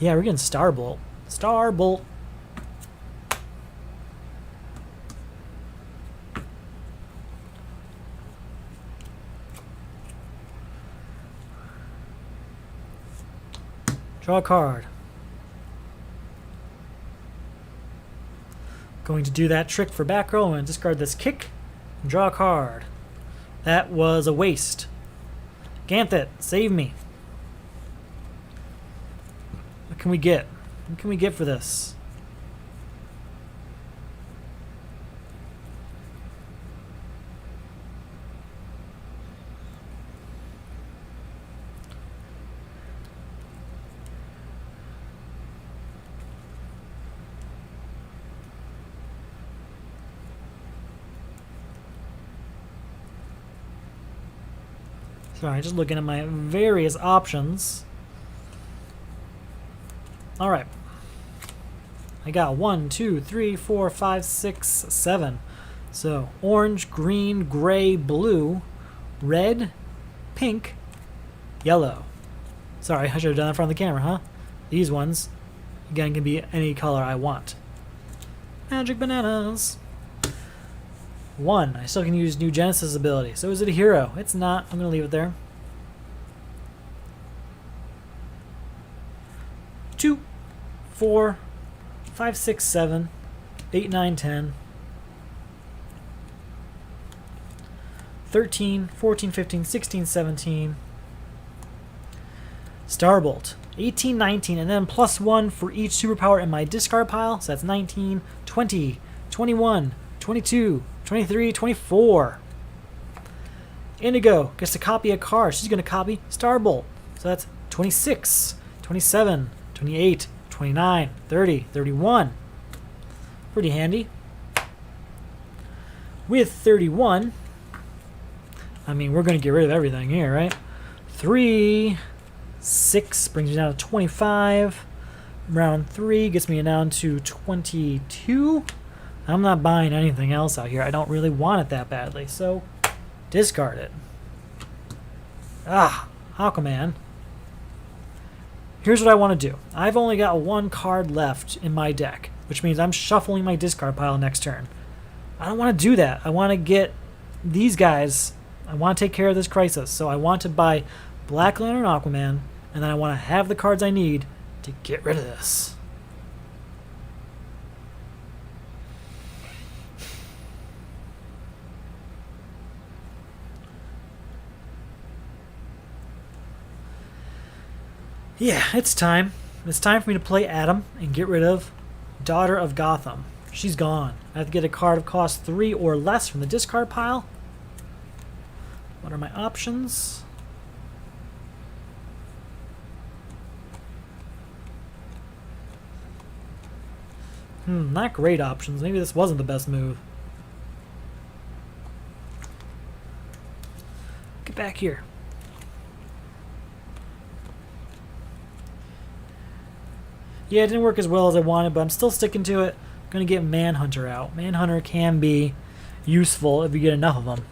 we're getting Starbolt. Starbolt. Draw a card. Going to do that trick for back row and discard this kick and draw a card. That was a waste. Ganthet, save me. What can we get? What can we get for this? Sorry, just looking at my various options. Alright. I got 1, 2, 3, 4, 5, 6, 7. So, orange, green, gray, blue, red, pink, yellow. Sorry, I should have done that in front of the camera, huh? These ones, again, can be any color I want. Magic bananas. 1. I still can use new Genesis ability. So is it a hero? It's not. I'm going to leave it there. 2, 4, 5, 6, 7, 8, 9, 10, 13, 14, 15, 16, 17. Starbolt. 18, 19, and then +1 for each superpower in my discard pile. So that's 19, 20, 21, 22, 23, 24. Indigo gets to copy a card. She's going to copy Starbolt. So that's 26, 27, 28, 29, 30, 31. Pretty handy. With 31, I mean, we're going to get rid of everything here, right? 3, 6 brings me down to 25. Round 3 gets me down to 22. I'm not buying anything else out here. I don't really want it that badly, so discard it. Aquaman. Here's what I want to do. I've only got 1 card left in my deck, which means I'm shuffling my discard pile next turn. I don't want to do that. I want to get these guys. I want to take care of this crisis, so I want to buy Black Lantern Aquaman, and then I want to have the cards I need to get rid of this. Yeah, it's time. It's time for me to play Adam and get rid of Daughter of Gotham. She's gone. I have to get a card of cost 3 or less from the discard pile. What are my options? Not great options. Maybe this wasn't the best move. Get back here. Yeah, it didn't work as well as I wanted, but I'm still sticking to it. I'm going to get Manhunter out. Manhunter can be useful if you get enough of them.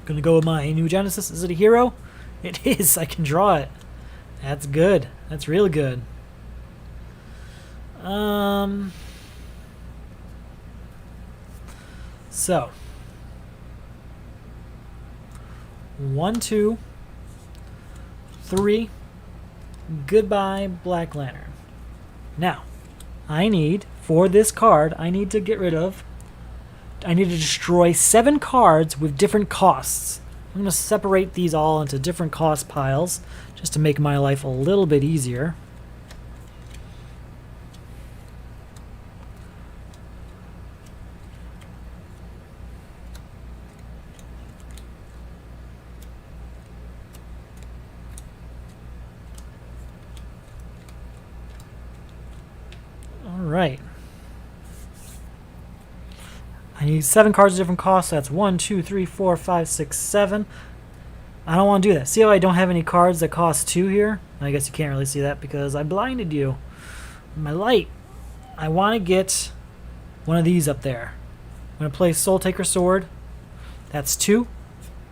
Going to go with my new Genesis. Is it a hero? It is. I can draw it. That's good. That's really good. So 1, 2, 3. Goodbye, Black Lantern. Now, I need, for this card, I need to destroy 7 cards with different costs. I'm going to separate these all into different cost piles, just to make my life a little bit easier. Right. I need 7 cards of different costs. So that's 1, 2, 3, 4, 5, 6, 7. I don't want to do that. See how I don't have any cards that cost 2 here? I guess you can't really see that because I blinded you. My light. I want to get one of these up there. I'm going to play Soul Taker Sword. That's 2.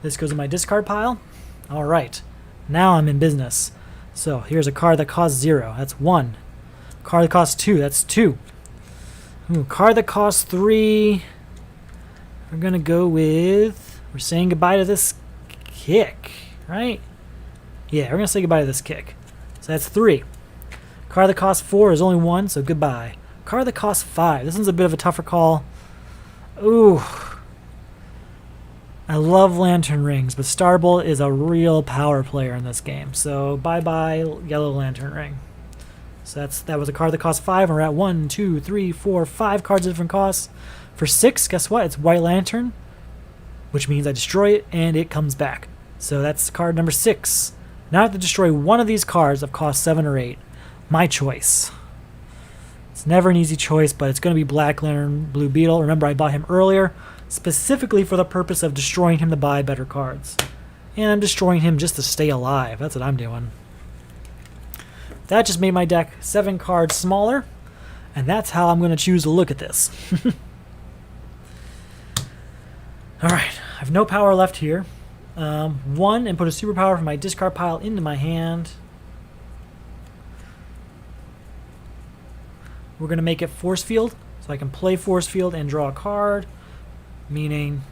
This goes in my discard pile. Alright. Now I'm in business. So here's a card that costs 0. That's 1. Card that costs 2, that's 2. Ooh, card that costs 3. We're gonna go with, we're saying goodbye to this kick, right? Yeah, we're gonna say goodbye to this kick. So that's 3. Card that costs 4 is only 1, so goodbye. Card that costs 5. This one's a bit of a tougher call. Ooh. I love Lantern Rings, but Starbolt is a real power player in this game. So bye-bye Yellow Lantern Ring. So that was a card that cost 5, and we're at 1, 2, 3, 4, 5 cards of different costs. For 6, guess what? It's White Lantern, which means I destroy it, and it comes back. So that's card number 6. Now I have to destroy one of these cards of cost 7 or 8. My choice. It's never an easy choice, but it's going to be Black Lantern Blue Beetle. Remember, I bought him earlier, specifically for the purpose of destroying him to buy better cards. And I'm destroying him just to stay alive. That's what I'm doing. That just made my deck 7 cards smaller, and that's how I'm going to choose to look at this. Alright, I have no power left here. 1, and put a superpower from my discard pile into my hand. We're going to make it Force Field, so I can play Force Field and draw a card, meaning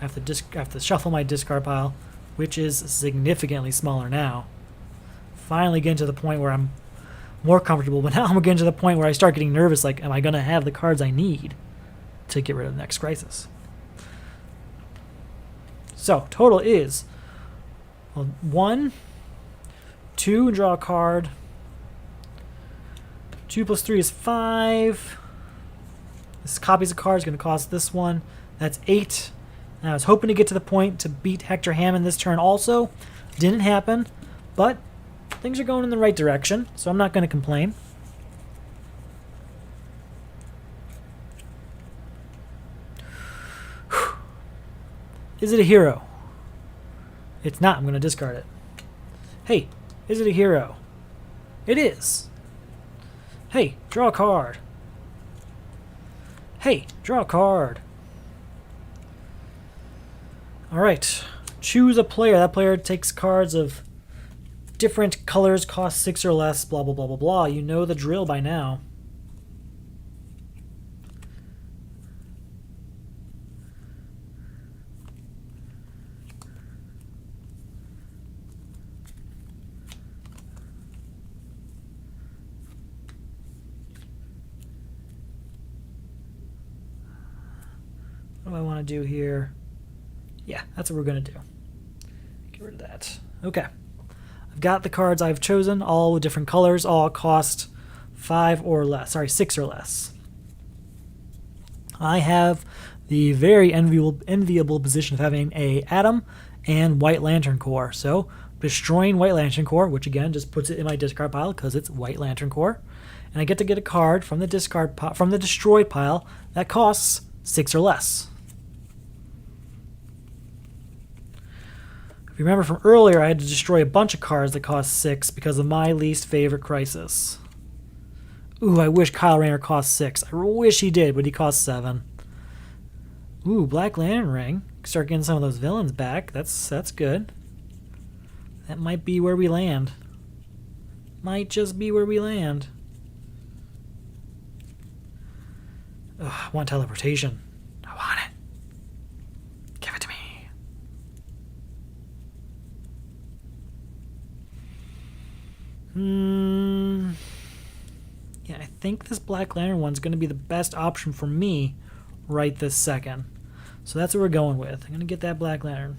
I have to shuffle my discard pile, which is significantly smaller now. Finally getting to the point where I'm more comfortable, but now I'm getting to the point where I start getting nervous, like, am I going to have the cards I need to get rid of the next crisis? So, total is 1, 2, draw a card. 2 plus 3 is 5. This copies of cards is going to cost this one. That's 8. And I was hoping to get to the point to beat Hector Hammond this turn also. Didn't happen, but things are going in the right direction, so I'm not going to complain. Is it a hero? It's not. I'm going to discard it. Hey, is it a hero? It is. Hey, draw a card. Hey, draw a card. Alright. Choose a player. That player takes cards of different colors, cost 6 or less, blah, blah, blah, blah, blah. You know the drill by now. What do I want to do here? Yeah, that's what we're going to do. Get rid of that. Okay. I've got the cards I've chosen, all with different colors, all cost 5 or less. Sorry, 6 or less. I have the very enviable position of having a Atom and White Lantern Core. So, destroying White Lantern Core, which again just puts it in my discard pile because it's White Lantern Core. And I get to get a card from the from the destroyed pile that costs 6 or less. If you remember from earlier, I had to destroy a bunch of cards that cost 6 because of my least favorite crisis. Ooh, I wish Kyle Rayner cost 6. I wish he did, but he cost 7. Ooh, Black Lantern Ring. Start getting some of those villains back. That's good. That might be where we land. Might just be where we land. Ugh, I want teleportation. I want it. Give it to me. Yeah, I think this Black Lantern one's going to be the best option for me right this second. So that's what we're going with. I'm going to get that Black Lantern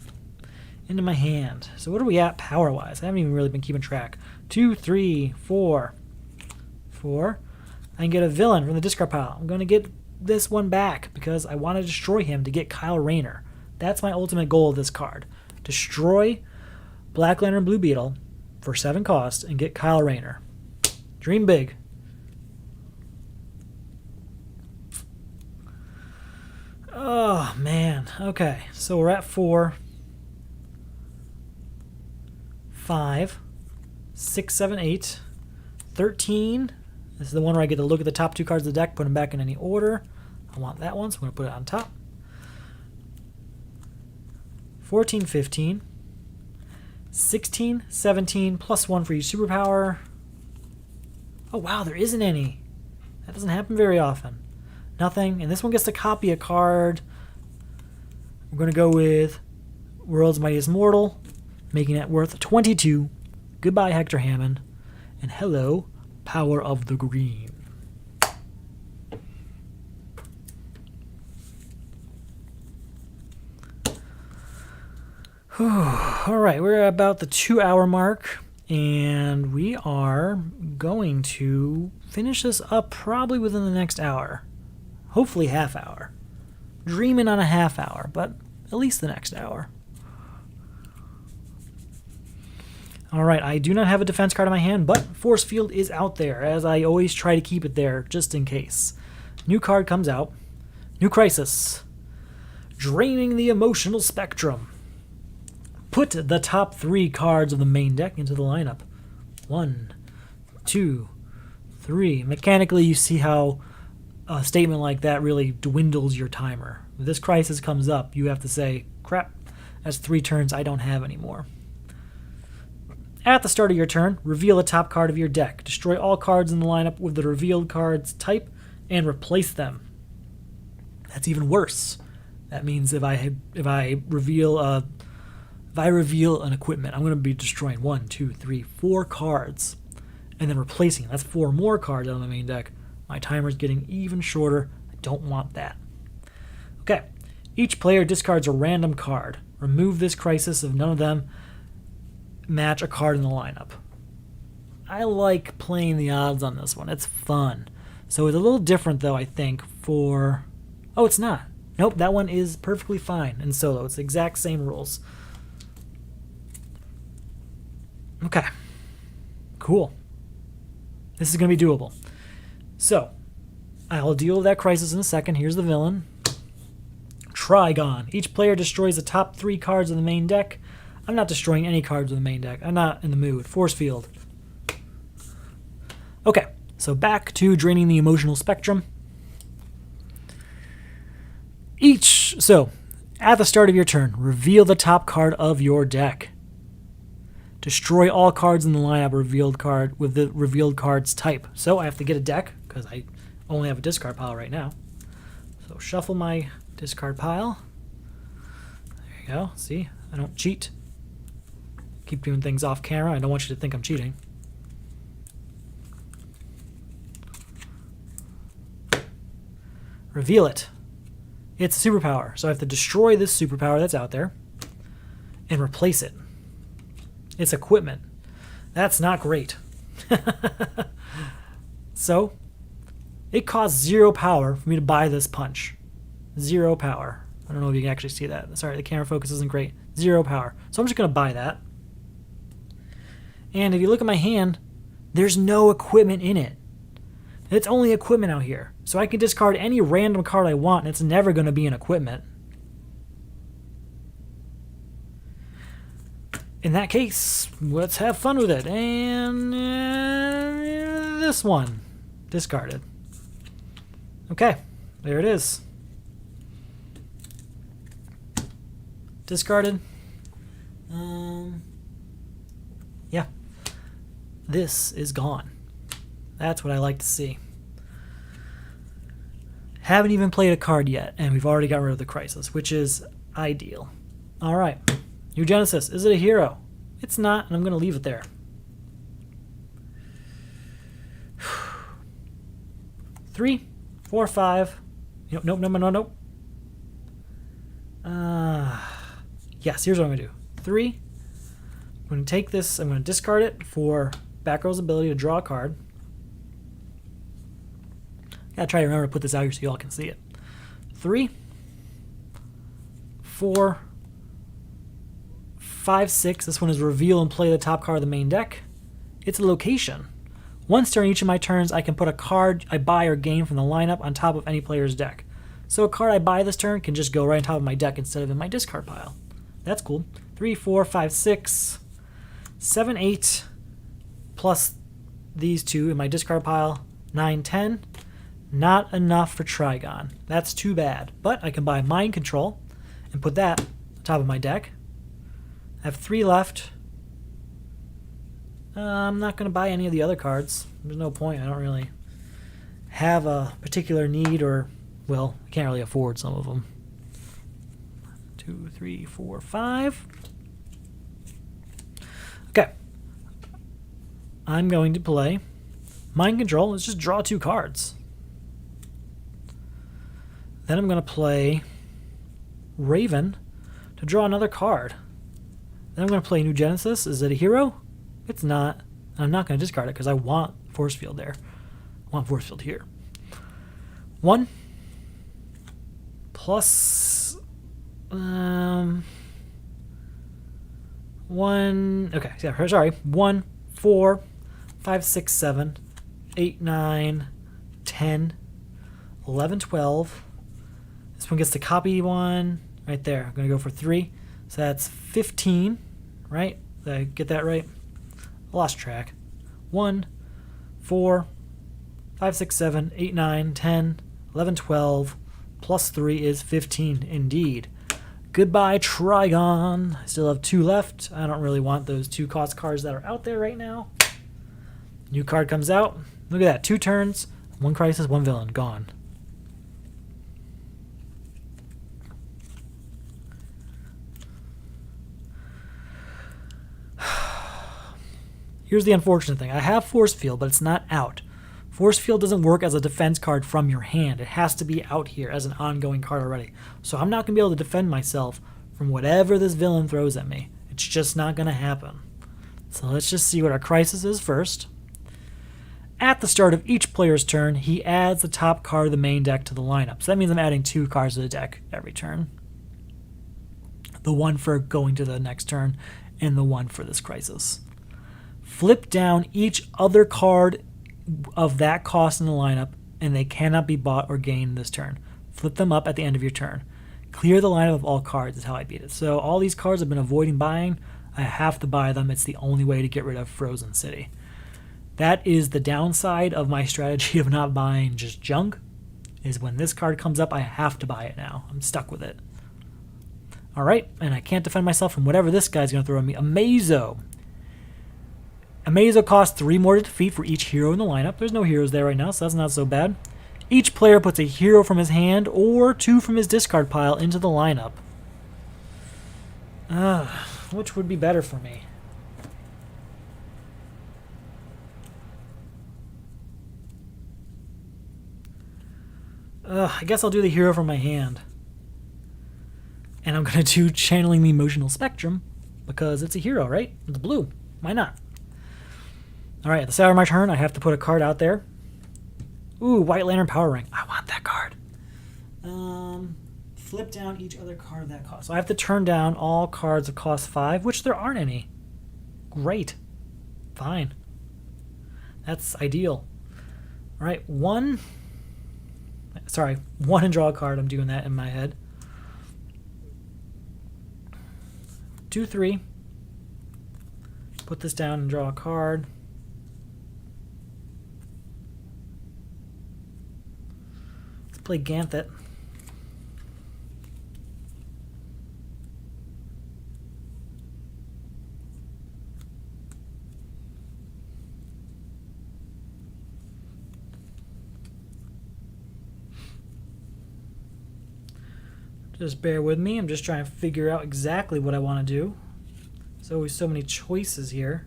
into my hand. So what are we at power-wise? I haven't even really been keeping track. 2, 3, 4. 4. I can get a villain from the discard pile. I'm going to get this one back because I want to destroy him to get Kyle Rayner. That's my ultimate goal of this card. Destroy Black Lantern Blue Beetle for 7 cost and get Kyle Rayner. Dream big. Oh, man. Okay, so we're at 4, 5, 6, 7, 8, 13. This is the one where I get to look at the top 2 cards of the deck, put them back in any order. I want that one, so I'm going to put it on top. 14, 15, 16, 17, plus 1 for each superpower. Oh, wow, there isn't any. That doesn't happen very often. Nothing. And this one gets to copy a card. We're going to go with World's Mightiest Mortal, making it worth 22. Goodbye, Hector Hammond. And hello, Power of the Green. All right, we're at about the 2-hour mark, and we are going to finish this up probably within the next hour. Hopefully half hour. Dreaming on a half hour, but at least the next hour. All right, I do not have a defense card in my hand, but Force Field is out there, as I always try to keep it there, just in case. New card comes out. New Crisis. Draining the Emotional Spectrum. Put the top 3 cards of the main deck into the lineup. 1, 2, 3. Mechanically, you see how a statement like that really dwindles your timer. If this crisis comes up, you have to say, crap, that's 3 turns I don't have anymore. At the start of your turn, reveal the top card of your deck. Destroy all cards in the lineup with the revealed card's type and replace them. That's even worse. That means if I reveal an equipment, I'm going to be destroying 1, 2, 3, 4 cards and then replacing. That's 4 more cards on the main deck. My timer's getting even shorter. I don't want that. Okay. Each player discards a random card. Remove this crisis if none of them match a card in the lineup. I like playing the odds on this one. It's fun. So it's a little different, though, I think, for... Oh, it's not. Nope, that one is perfectly fine in solo. It's the exact same rules. Okay. Cool. This is going to be doable. So, I'll deal with that crisis in a second. Here's the villain. Trigon. Each player destroys the top 3 cards of the main deck. I'm not destroying any cards in the main deck. I'm not in the mood. Force Field. Okay, so back to draining the emotional spectrum. So, at the start of your turn, reveal the top card of your deck. Destroy all cards in the lineup revealed card with the revealed card's type. So I have to get a deck, because I only have a discard pile right now. So shuffle my discard pile. There you go. See? I don't cheat. Keep doing things off camera. I don't want you to think I'm cheating. Reveal it. It's a superpower. So I have to destroy this superpower that's out there and replace it. It's equipment. That's not great. So, it costs 0 power for me to buy this punch. 0 power. I don't know if you can actually see that. Sorry, the camera focus isn't great. 0 power. So I'm just going to buy that. And if you look at my hand, there's no equipment in it. It's only equipment out here. So I can discard any random card I want, and it's never going to be an equipment. In that case, let's have fun with it. And this one. Discarded. Okay, there it is. Discarded. Yeah. This is gone. That's what I like to see. Haven't even played a card yet, and we've already got rid of the crisis, which is ideal. All right. New Genesis. Is it a hero? It's not, and I'm going to leave it there. 3, 4, 5. Nope. Yes, here's what I'm going to do. 3. I'm going to take this. I'm going to discard it for back row's ability to draw a card. Gotta try to remember to put this out here so you all can see it. 3, 4, 5, 6. This one is reveal and play the top card of the main deck. It's a location. Once during each of my turns, I can put a card I buy or gain from the lineup on top of any player's deck. So a card I buy this turn can just go right on top of my deck instead of in my discard pile. That's cool. 3, 4, 5, 6, 7, 8, plus these 2 in my discard pile. 9, 10. Not enough for Trigon. That's too bad. But I can buy Mind Control and put that on top of my deck. I have 3 left. I'm not going to buy any of the other cards. There's no point. I don't really have a particular need or, well, I can't really afford some of them. 2, 3, 4, 5. Okay. I'm going to play Mind Control. Let's just draw 2 cards. Then I'm going to play Raven to draw another card. Then I'm going to play New Genesis. Is it a hero? It's not. I'm not going to discard it because I want Force Field there. I want Force Field here. 1 plus 1. Okay, yeah, sorry. 1, 4, 5, 6, 7, 8, 9, 10, 11, 12. This one gets to copy 1 right there. I'm going to go for 3. So that's 15, right? Did I get that right? I lost track. 1, 4, 5, 6, 7, 8, 9, 10, 11, 12. Plus 3 is 15, indeed. Goodbye, Trigon. I still have 2 left. I don't really want those 2 cost cards that are out there right now. New card comes out. Look at that. 2 turns, 1 crisis, 1 villain. Gone. Here's the unfortunate thing. I have Force Field, but it's not out. Force Field doesn't work as a defense card from your hand. It has to be out here as an ongoing card already. So I'm not going to be able to defend myself from whatever this villain throws at me. It's just not going to happen. So let's just see what our crisis is first. At the start of each player's turn, he adds the top card of the main deck to the lineup. So that means I'm adding 2 cards to the deck every turn. The one for going to the next turn and the one for this crisis. Flip down each other card of that cost in the lineup, and they cannot be bought or gained this turn. Flip them up at the end of your turn. Clear the lineup of all cards is how I beat it. So all these cards I've been avoiding buying, I have to buy them. It's the only way to get rid of Frozen City. That is the downside of my strategy of not buying just junk, is when this card comes up, I have to buy it now. I'm stuck with it. Alright, and I can't defend myself from whatever this guy's going to throw at me. Amazo. Amazo costs 3 more to defeat for each hero in the lineup. There's no heroes there right now, so that's not so bad. Each player puts a hero from his hand or 2 from his discard pile into the lineup. Which would be better for me? I guess I'll do the hero from my hand. And I'm going to do Channeling the Emotional Spectrum because it's a hero, right? It's blue. Why not? Alright, at the start of my turn, I have to put a card out there. Ooh, White Lantern Power Ring. I want that card. Flip down each other card of that cost. So I have to turn down all cards of cost 5, which there aren't any. Great. Fine. That's ideal. Alright, 1. Sorry, 1 and draw a card. I'm doing that in my head. 2, 3. Put this down and draw a card. Let's play Ganthet. Just bear with me. I'm just trying to figure out exactly what I want to do. There's always so many choices here.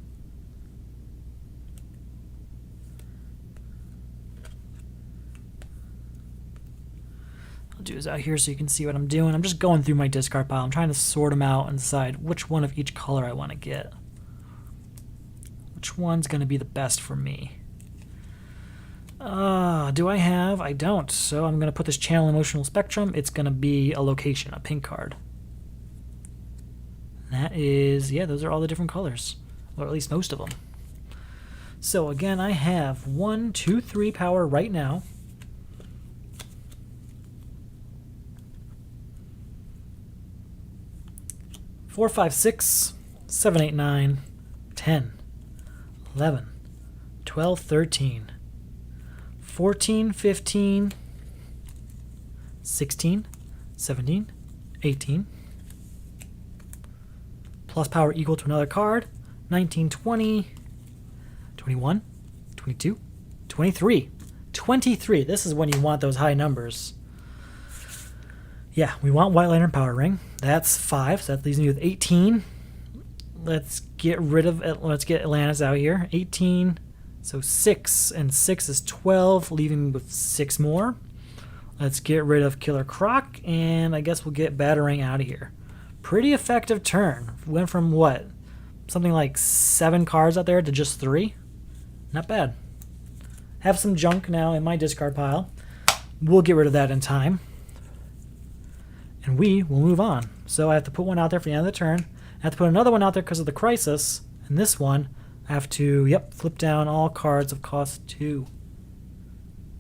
I'll do this out here so you can see what I'm doing. I'm just going through my discard pile. I'm trying to sort them out and decide which one of each color I want to get. Which one's going to be the best for me? Do I have? I don't. So I'm going to put this Channel Emotional Spectrum. It's going to be a location, a pink card. That is, yeah, those are all the different colors. Or at least most of them. So again, I have 1, 2, 3 power right now. Four, 5, 6, 7, 8, 9, 10, 11, 12, 13. 14, 15, 16, 17, 18. Plus power equal to another card. 19, 20, 21, 22, 23. 23. This is when you want those high numbers. Yeah, we want White Lantern Power Ring. That's 5, so that leaves me with 18. Let's get rid of it. Let's get Atlantis out here. 18. So 6 and 6 is 12, leaving me with 6 more. Let's get rid of Killer Croc, and I guess we'll get Batarang out of here. Pretty effective turn. Went from what? Something like 7 cards out there to just 3. Not bad. Have some junk now in my discard pile. We'll get rid of that in time. And we will move on. So I have to put one out there for the end of the turn. I have to put another one out there because of the crisis. And this one, I have to, yep, flip down all cards of cost 2.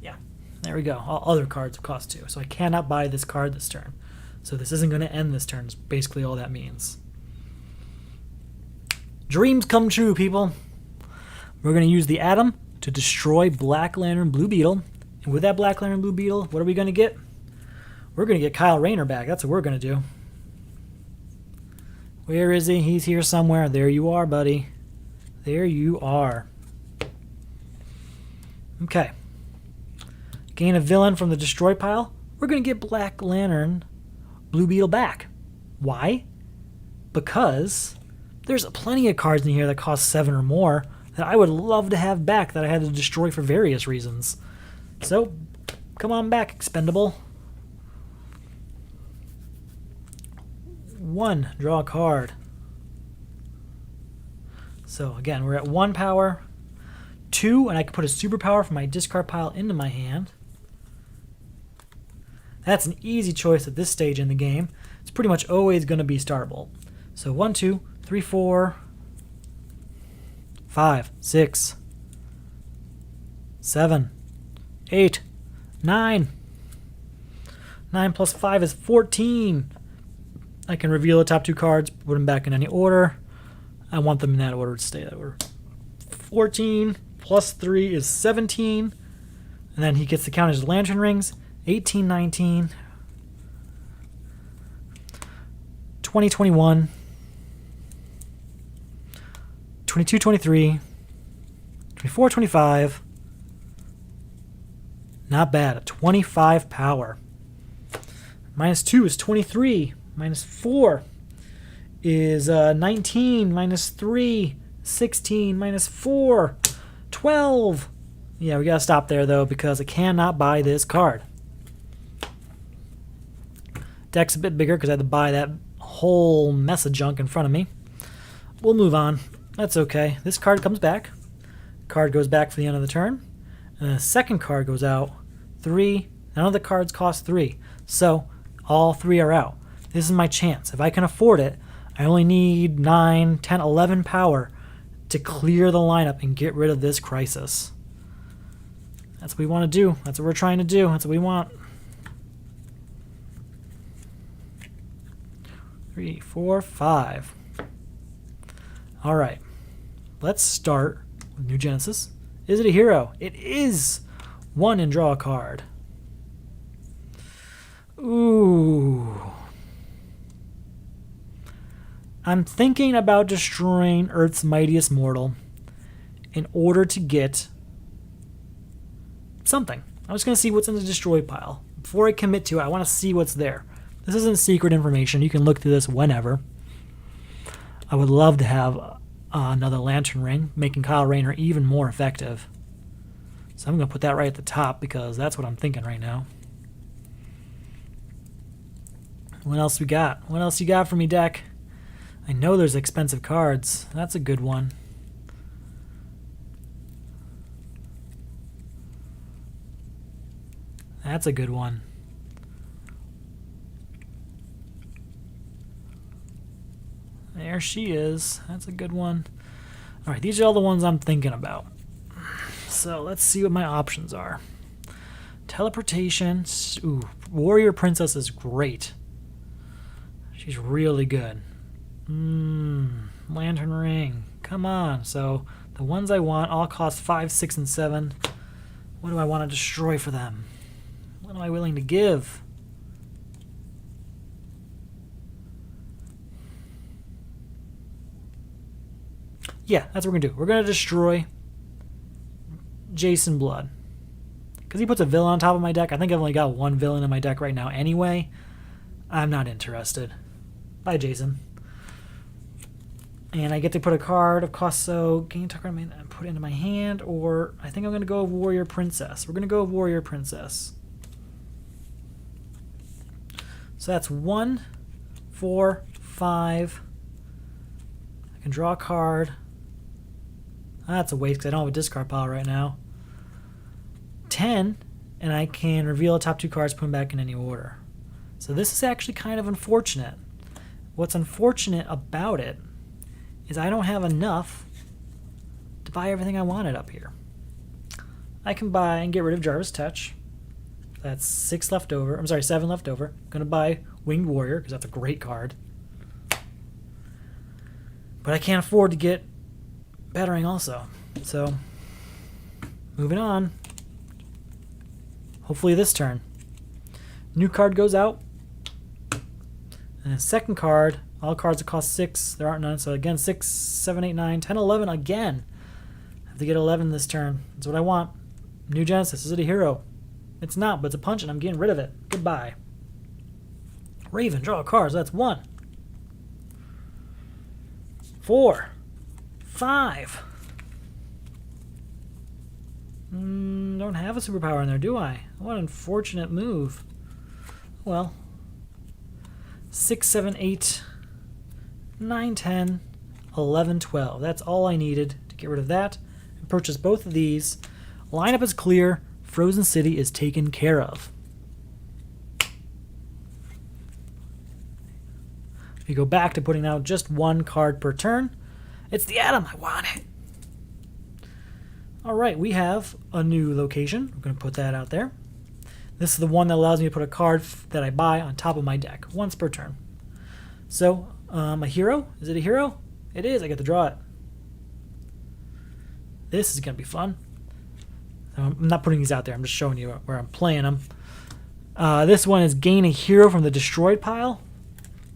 Yeah, there we go. All other cards of cost 2. So I cannot buy this card this turn. So this isn't going to end this turn, is basically all that means. Dreams come true, people. We're going to use the Atom to destroy Black Lantern Blue Beetle. And with that Black Lantern Blue Beetle, what are we going to get? We're going to get Kyle Rayner back. That's what we're going to do. Where is he? He's here somewhere. There you are, buddy. There you are. Okay. Gain a villain from the destroy pile. We're going to get Black Lantern Blue Beetle back. Why? Because there's plenty of cards in here that cost 7 or more that I would love to have back that I had to destroy for various reasons. So, come on back, Expendable. 1, draw a card. So again, we're at 1 power, 2, and I can put a superpower from my discard pile into my hand. That's an easy choice at this stage in the game. It's pretty much always going to be Starbolt. So 1, 2, 3, 4, 5, 6, 7, 8, 9. 9 plus 5 is 14. I can reveal the top 2 cards, put them back in any order. I want them in that order to stay that order. 14 plus 3 is 17. And then he gets to count his lantern rings. 18, 19, 20, 21, 22, 23, 24, 25. Not bad. A 25 power. Minus 2 is 23. Minus 4 is 19. Minus 3, 16. Minus 4, 12. Yeah, we gotta stop there though because I cannot buy this card. Deck's a bit bigger because I had to buy that whole mess of junk in front of me. We'll move on. That's okay. This card comes back. Card goes back for the end of the turn. And the second card goes out. 3. None of the cards cost 3. So all 3 are out. This is my chance. If I can afford it, I only need 9, 10, 11 power to clear the lineup and get rid of this crisis. That's what we want to do. That's what we're trying to do. That's what we want. 3, 4, 5. All right. Let's start with New Genesis. Is it a hero? It is. 1 and draw a card. Ooh. I'm thinking about destroying Earth's mightiest mortal in order to get something. I'm just going to see what's in the destroy pile. Before I commit to it, I want to see what's there. This isn't secret information. You can look through this whenever. I would love to have another lantern ring, making Kyle Rayner even more effective. So I'm going to put that right at the top because that's what I'm thinking right now. What else we got? What else you got for me, deck? I know there's expensive cards. That's a good one. That's a good one. There she is. That's a good one. All right, these are all the ones I'm thinking about. So let's see what my options are. Teleportation. Ooh, Warrior Princess is great. She's really good. Lantern Ring. Come on. So the ones I want all cost 5, 6, and 7. What do I want to destroy for them? What am I willing to give? Yeah, that's what we're going to do. We're going to destroy Jason Blood. Because he puts a villain on top of my deck. I think I've only got 1 villain in my deck right now anyway. I'm not interested. Bye, Jason. And I get to put a card of cost, so gain target and put it into my hand, or I think I'm going to go with Warrior Princess. We're going to go with Warrior Princess. So that's 1, 4, 5. I can draw a card. That's a waste because I don't have a discard pile right now. 10, and I can reveal the top 2 cards, put them back in any order. So this is actually kind of unfortunate. What's unfortunate about it is I don't have enough to buy everything I wanted up here. I can buy and get rid of Jarvis Touch. That's 6 left over. I'm sorry, 7 left over. I'm going to buy Winged Warrior because that's a great card. But I can't afford to get Battering also. So, moving on. Hopefully this turn. New card goes out. And a second card. All cards that cost 6. There aren't none. So again, 6, 7, 8, 9, 10, 11 again. I have to get 11 this turn. That's what I want. New Genesis. Is it a hero? It's not, but it's a punch and I'm getting rid of it. Goodbye. Raven, draw a card. So that's 1. 4. 5. Don't have a superpower in there, do I? What an unfortunate move. Well, 6, 7, 8, 9, 10, 11, 12. That's all I needed to get rid of that and purchase both of these. Lineup is clear. Frozen City is taken care of. We go back to putting out just 1 card per turn. It's the Atom. I want it. Alright, we have a new location. I'm going to put that out there. This is the one that allows me to put a card that I buy on top of my deck once per turn. So, a hero? Is it a hero? It is. I get to draw it. This is going to be fun. I'm not putting these out there. I'm just showing you where I'm playing them. This one is gain a hero from the destroyed pile.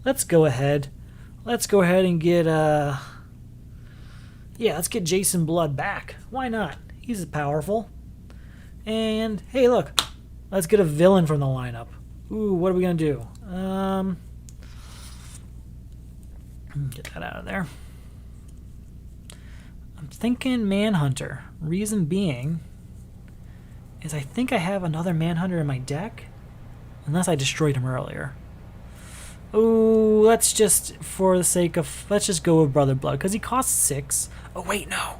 Let's go ahead. Let's go ahead and get... Yeah, let's get Jason Blood back. Why not? He's powerful. And, hey, look. Let's get a villain from the lineup. Ooh, what are we going to do? Get that out of there. I'm thinking Manhunter. Reason being is I think I have another Manhunter in my deck. Unless I destroyed him earlier. Ooh, let's just, for the sake of, let's just go with Brother Blood, because he costs 6. Oh, wait, no.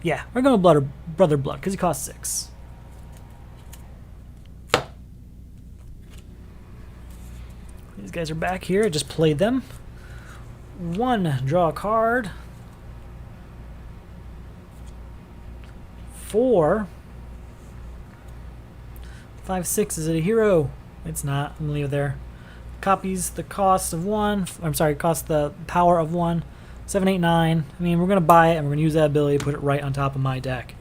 Yeah, we're going with Brother Blood, because he costs 6. These guys are back here. I just played them. 1, draw a card. 4. 5, 6, is it a hero? It's not. I'm going to leave it there. Copies the cost of 1. I'm sorry, cost the power of 1. 7, 8, 9. I mean, we're going to buy it, and we're going to use that ability to put it right on top of my deck.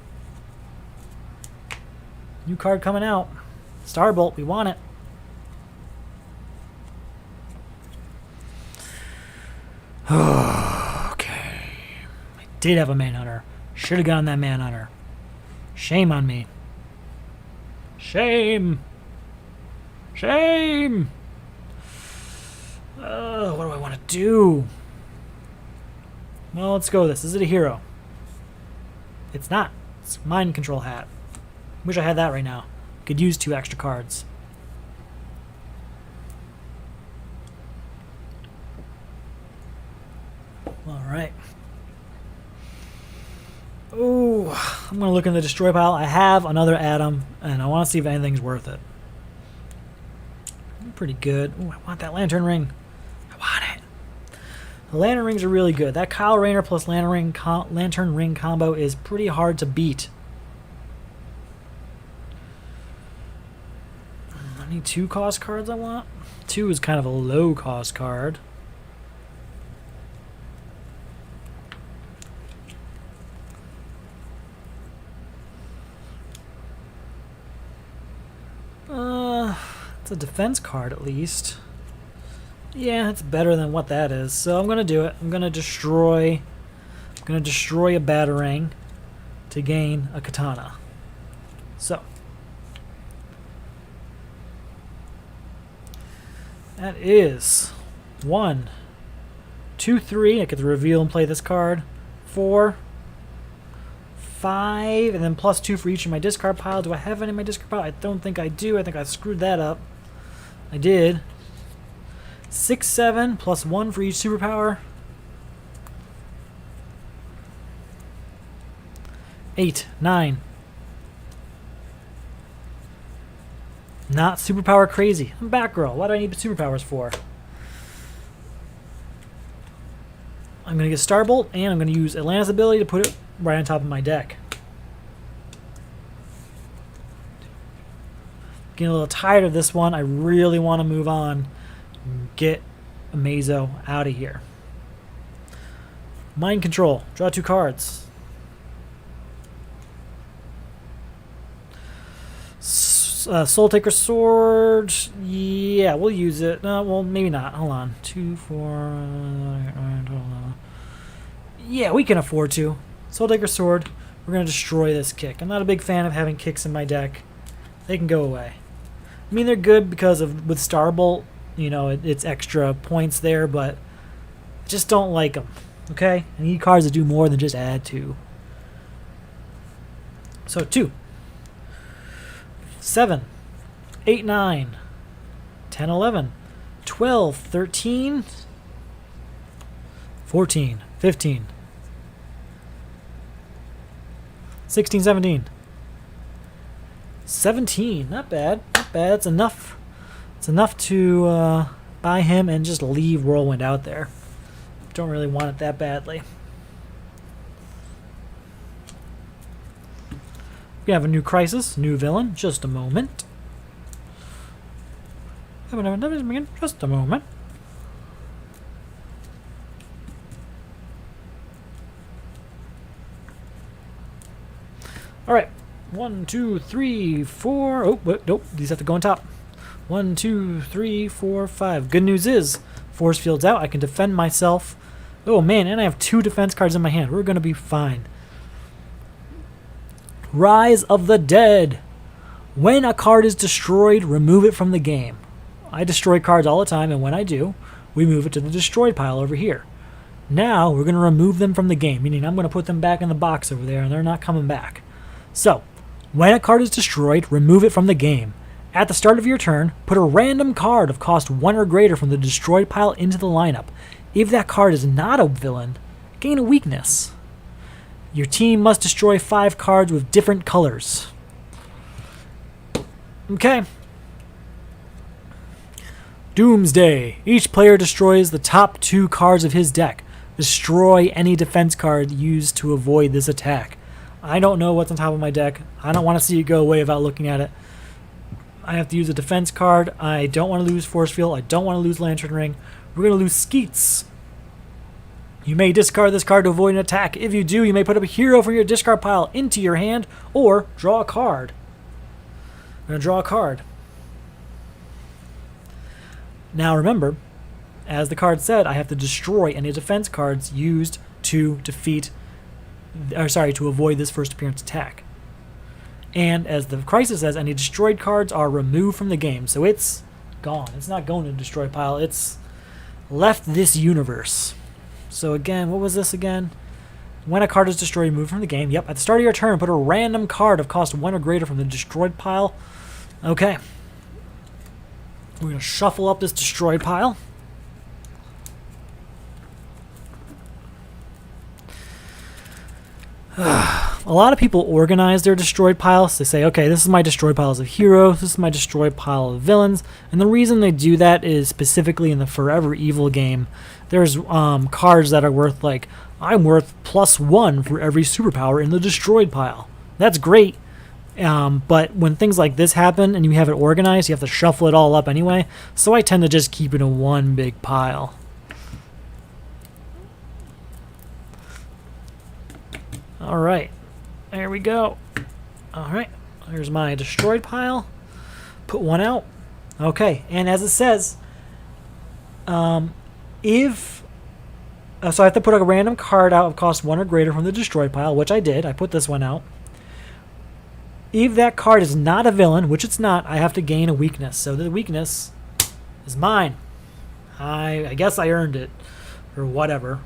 New card coming out. Starbolt, we want it. Okay. I did have a Manhunter. Should have gotten that Manhunter. Shame on me. Shame. Shame. What do I want to do? Well, let's go with this. Is it a hero? It's not. It's Mind Control Hat. Wish I had that right now. Could use 2 extra cards. Alright. Ooh, I'm going to look in the destroy pile. I have another Atom, and I want to see if anything's worth it. Pretty good. Ooh, I want that Lantern Ring. I want it. The Lantern Rings are really good. That Kyle Rayner plus Lantern Ring combo is pretty hard to beat. I need 2 cost cards I want. 2 is kind of a low cost card. It's a defense card at least. Yeah, it's better than what that is. So I'm gonna do it. I'm gonna destroy a Batarang to gain a Katana. So that is 1, 2, 3. I get to reveal and play this card. 4, 5, and then plus 2 for each in my discard pile. Do I have any in my discard pile? I don't think I do. I think I screwed that up. I did. 6, 7, plus 1 for each superpower. 8, 9. Not superpower crazy. I'm Batgirl. What do I need the superpowers for? I'm going to get Starbolt, and I'm going to use Atlanta's ability to put it right on top of my deck. Getting a little tired of this one. I really want to move on and get Amazo out of here. Mind Control. Draw 2 cards. Soul Taker Sword. Yeah, we'll use it. Well, maybe not. Hold on. 2, 4. Yeah, we can afford to. Soul Taker Sword. We're going to destroy this kick. I'm not a big fan of having kicks in my deck. They can go away. I mean, they're good because of with Starbolt, you know, it's extra points there, but I just don't like them. Okay? I need cards that do more than just add 2. So 2. 7, 8, 9, 10, 11, 12, 13, 14, 15, 16, 17. 17, not bad, not bad. It's enough. It's enough to buy him and just leave Whirlwind out there. Don't really want it that badly. We have a new crisis, new villain. Just a moment. Just a moment. All right. 1, 2, 3, 4. Oh, nope. These have to go on top. 1, 2, 3, 4, 5. Good news is, force field's out. I can defend myself. Oh man, and I have 2 defense cards in my hand. We're gonna be fine. Rise of the Dead. When a card is destroyed, remove it from the game. I destroy cards all the time, and when I do, we move it to the destroyed pile over here. Now, we're going to remove them from the game, meaning I'm going to put them back in the box over there, and they're not coming back. So, when a card is destroyed, remove it from the game. At the start of your turn, put a random card of cost 1 or greater from the destroyed pile into the lineup. If that card is not a villain, gain a weakness. Your team must destroy 5 cards with different colors. Okay. Doomsday. Each player destroys the top 2 cards of his deck. Destroy any defense card used to avoid this attack. I don't know what's on top of my deck. I don't want to see it go away without looking at it. I have to use a defense card. I don't want to lose Force Field. I don't want to lose Lantern Ring. We're going to lose Skeets. You may discard this card to avoid an attack. If you do, you may put up a hero from your discard pile into your hand or draw a card. I'm going to draw a card. Now remember, as the card said, I have to destroy any defense cards used to to avoid this first appearance attack. And as the crisis says, any destroyed cards are removed from the game. So it's gone. It's not going to the destroy pile. It's left this universe. So again, what was this again? When a card is destroyed, remove from the game. Yep, at the start of your turn, put a random card of cost 1 or greater from the destroyed pile. Okay. We're going to shuffle up this destroyed pile. A lot of people organize their destroyed piles. They say, okay, this is my destroyed piles of heroes, this is my destroyed pile of villains. And the reason they do that is specifically in the Forever Evil game, there's cards that are worth like, I'm worth +1 for every superpower in the destroyed pile. That's great. But when things like this happen and you have it organized, you have to shuffle it all up anyway. So I tend to just keep it in one big pile. All right, there we go. All right, here's my destroyed pile. Put one out. Okay, and as it says, so I have to put a random card out of cost 1 or greater from the destroyed pile, which I did. I put this one out. If that card is not a villain, which it's not, I have to gain a weakness. So the weakness is mine. I guess I earned it, or whatever.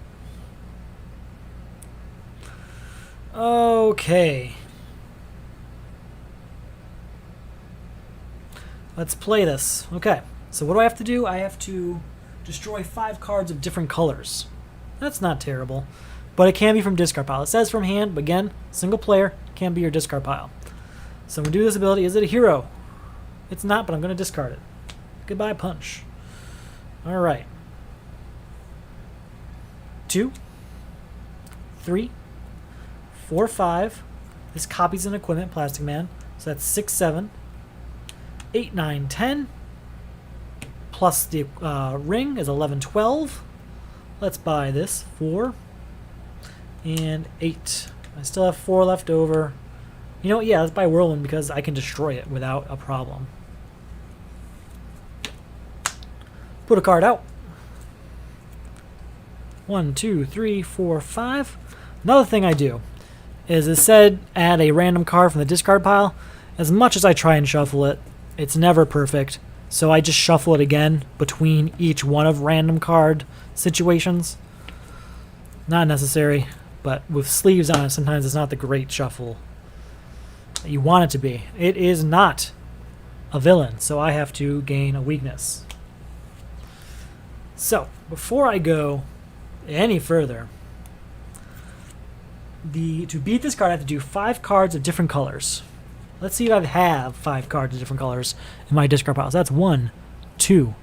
Okay. Let's play this. Okay. So what do I have to do? I have to destroy 5 cards of different colors. That's not terrible, but it can be from discard pile. It says from hand, but again, single player, can be your discard pile. So I'm going to do this ability. Is it a hero? It's not, but I'm going to discard it. Goodbye, punch. All right. 2, 3, 4, 5. This copies an equipment, Plastic Man. So that's 6, 7, 8, 9, 10. Plus the ring is 11, 12. Let's buy this. 4 and 8. I still have 4 left over. You know what? Yeah, let's buy Whirlwind because I can destroy it without a problem. Put a card out. 1, 2, 3, 4, 5. Another thing I do is it said add a random card from the discard pile. As much as I try and shuffle it, it's never perfect. So I just shuffle it again between each one of random card situations. Not necessary, but with sleeves on it, sometimes it's not the great shuffle that you want it to be. It is not a villain, so I have to gain a weakness. So, before I go any further, to beat this card, I have to do 5 cards of different colors. Let's see if I have 5 cards of different colors in my discard pile. So that's 1, 2,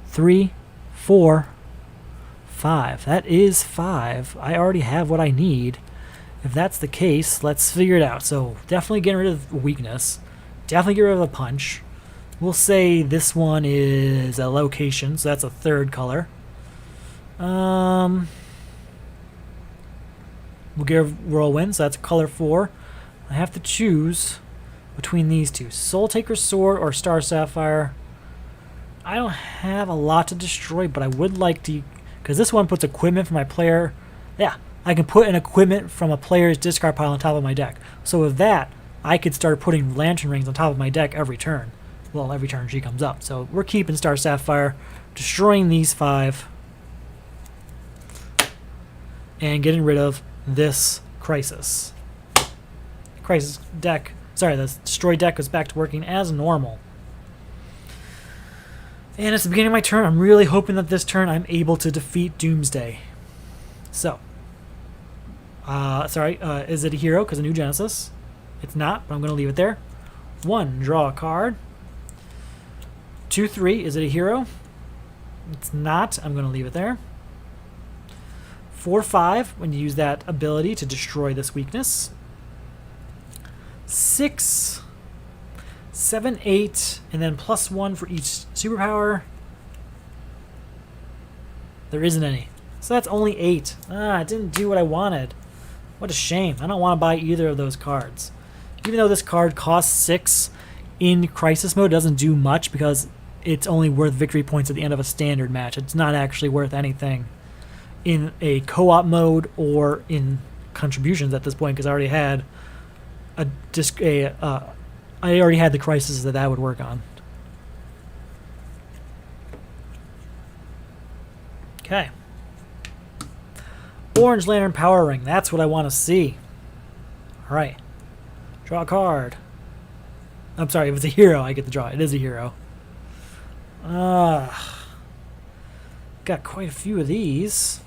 3, 4, 5. That is 5. I already have what I need. If that's the case, let's figure it out. So definitely get rid of weakness. Definitely get rid of the punch. We'll say this one is a location, so that's a 3rd color. We'll give Whirlwind, so that's color 4. I have to choose between these two. Soul Taker's Sword or Star Sapphire. I don't have a lot to destroy, but I would like to, because this one puts equipment from my player. Yeah, I can put an equipment from a player's discard pile on top of my deck. So with that, I could start putting Lantern Rings on top of my deck every turn. Well, every turn she comes up. So we're keeping Star Sapphire, destroying these 5, and getting rid of this Crisis. Crisis deck, sorry, the destroy deck goes back to working as normal. And it's the beginning of my turn. I'm really hoping that this turn I'm able to defeat Doomsday. So, is it a hero? Because a new Genesis. It's not, but I'm going to leave it there. 1, draw a card. 2, 3, is it a hero? It's not. I'm going to leave it there. 4, 5, when you use that ability to destroy this weakness. 6, 7, 8, and then +1 for each superpower. There isn't any. So that's only 8. It didn't do what I wanted. What a shame. I don't want to buy either of those cards. Even though this card costs 6 in Crisis mode, it doesn't do much because it's only worth victory points at the end of a standard match. It's not actually worth anything in a co-op mode or in contributions at this point because I already had I already had the Crisis that would work on. Okay. Orange Lantern Power Ring. That's what I want to see. All right. Draw a card. I'm sorry, if it's a hero, I get to draw. It is a hero. Got quite a few of these.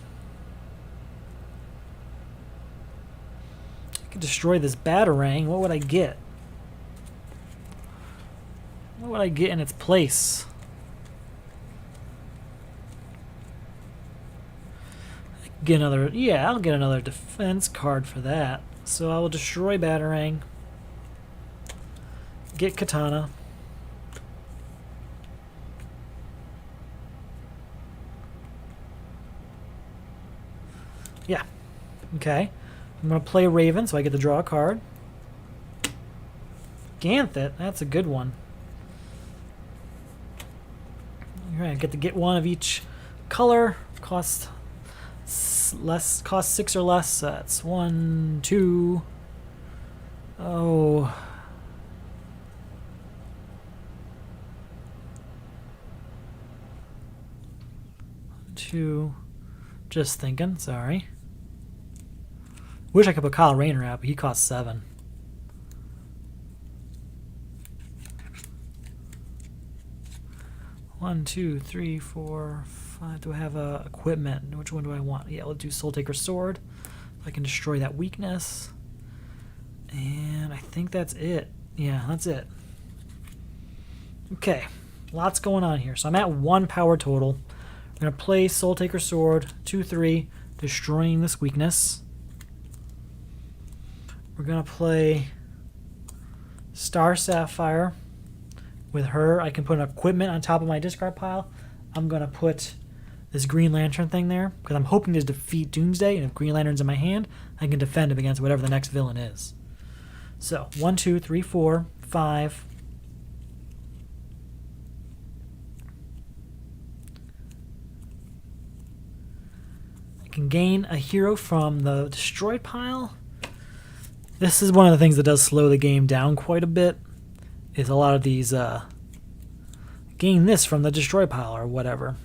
I could destroy this Batarang. What would I get? What would I get in its place? Get another, yeah, I'll get another defense card for that. So I will destroy Batarang. Get Katana. Yeah. Okay. I'm going to play Raven, so I get to draw a card. Ganthet, that's a good one. Alright, I get to get one of each color. Cost 6 or less. That's 1, 2. Oh. 2. Just thinking, sorry. Wish I could put Kyle Rayner out, but he costs 7. One, 2, 3, 4, 5. Do I have equipment? Which one do I want? Yeah, we'll do Soul Taker Sword. I can destroy that weakness. And I think that's it. Yeah, that's it. Okay, lots going on here. So I'm at 1 power total. I'm going to play Soul Taker Sword, 2/3, destroying this weakness. We're going to play Star Sapphire. With her, I can put an equipment on top of my discard pile. I'm going to put this Green Lantern thing there because I'm hoping to defeat Doomsday, and if Green Lantern's in my hand, I can defend him against whatever the next villain is. So, 1, 2, 3, 4, 5. I can gain a hero from the destroyed pile. This is one of the things that does slow the game down quite a bit. Is a lot of these gain this from the destroy pile or whatever.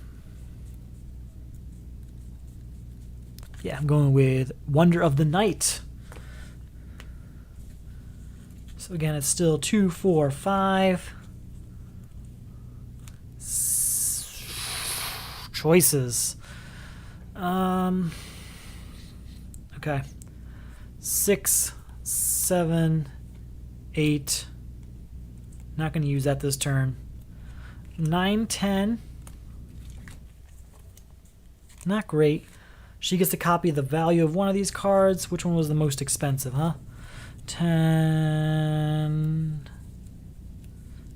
Yeah, I'm going with Wonder of the Night. So again, it's still 2, 4, 5. Choices. Okay. 6, 7, 8. Not going to use that this turn. 9, 10. Not great. She gets to copy the value of one of these cards. Which one was the most expensive, huh? 10.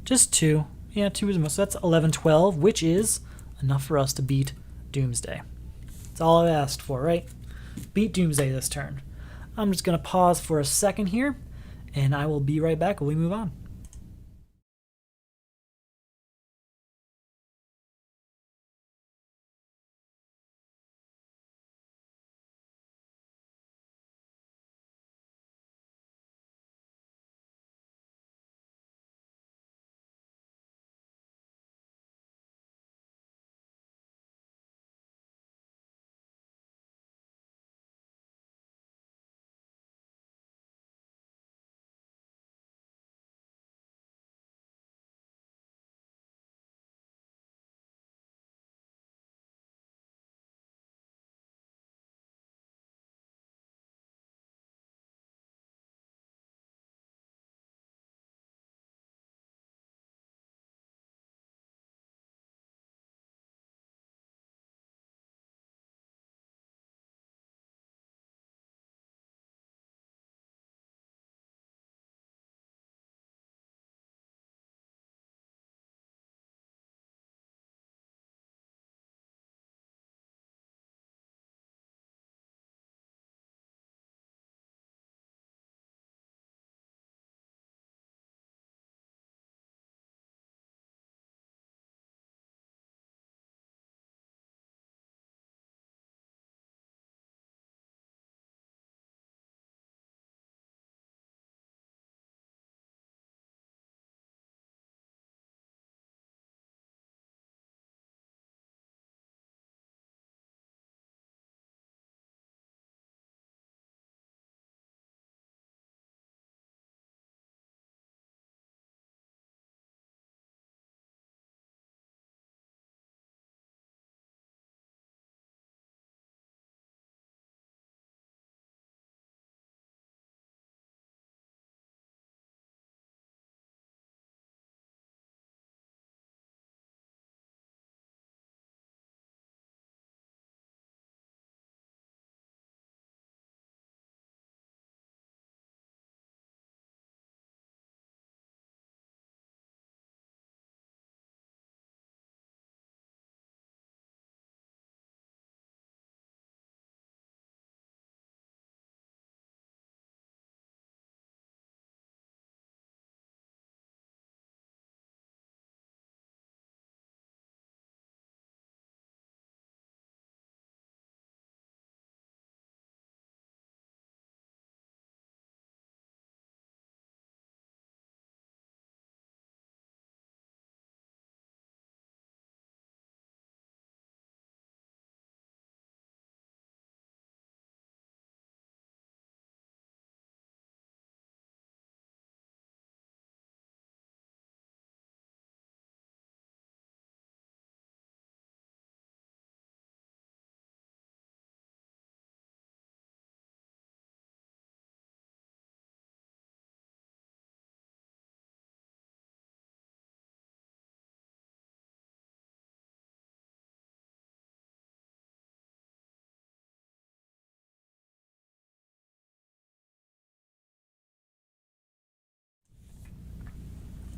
Just 2. Yeah, 2 is the most. So that's 11, 12, which is enough for us to beat Doomsday. That's all I've asked for, right? Beat Doomsday this turn. I'm just going to pause for a second here, and I will be right back when we move on.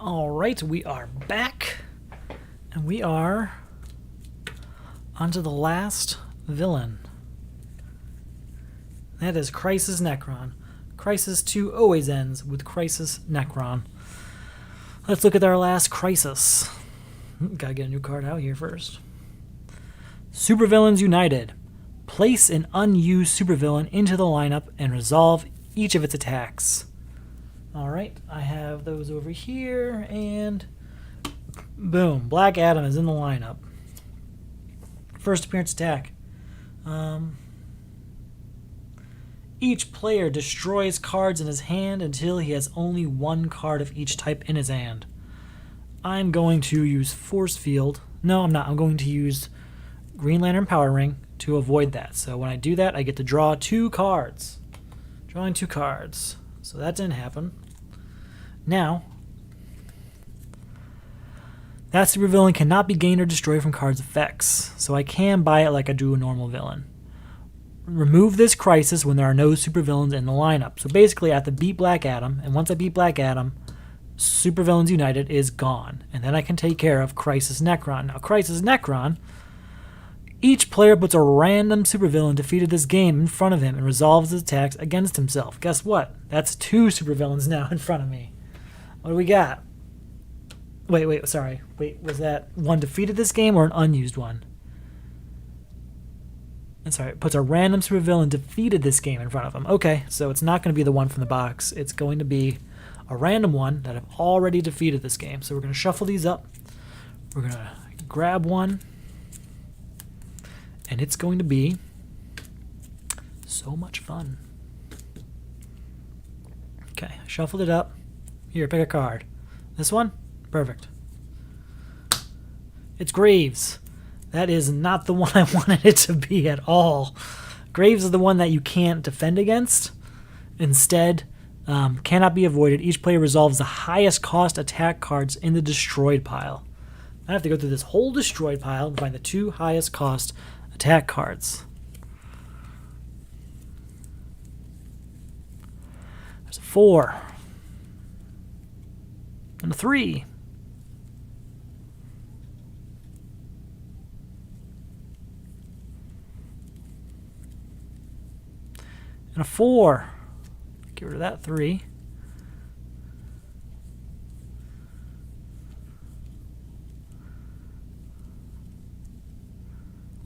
Alright, we are back. And we are onto the last villain. That is Crisis Nekron. Crisis 2 always ends with Crisis Nekron. Let's look at our last Crisis. Gotta get a new card out here first. Supervillains United. Place an unused supervillain into the lineup and resolve each of its attacks. Alright, I have those over here, and boom, Black Adam is in the lineup. First appearance attack. Each player destroys cards in his hand until he has only one card of each type in his hand. I'm going to use Force Field. No, I'm not. I'm going to use Green Lantern Power Ring to avoid that. So when I do that, I get to draw 2 cards. Drawing 2 cards. So that didn't happen. Now, that supervillain cannot be gained or destroyed from cards' effects. So I can buy it like I do a normal villain. Remove this crisis when there are no supervillains in the lineup. So basically I have to beat Black Adam, and once I beat Black Adam, Supervillains United is gone. And then I can take care of Crisis Nekron. Now Crisis Nekron, each player puts a random supervillain defeated this game in front of him and resolves his attacks against himself. Guess what? That's 2 supervillains now in front of me. What do we got? Wait, sorry. Wait, was that one defeated this game or an unused one? I'm sorry, it puts a random supervillain defeated this game in front of him. Okay, so it's not going to be the one from the box. It's going to be a random one that I've already defeated this game. So we're going to shuffle these up. We're going to grab one. And it's going to be so much fun. Okay, I shuffled it up. Here, pick a card. This one? Perfect. It's Graves. That is not the one I wanted it to be at all. Graves is the one that you can't defend against. Instead, cannot be avoided. Each player resolves the highest cost attack cards in the destroyed pile. I have to go through this whole destroyed pile and find the 2 highest cost attack cards. There's a 4. And a 3. And a 4. Get rid of that 3.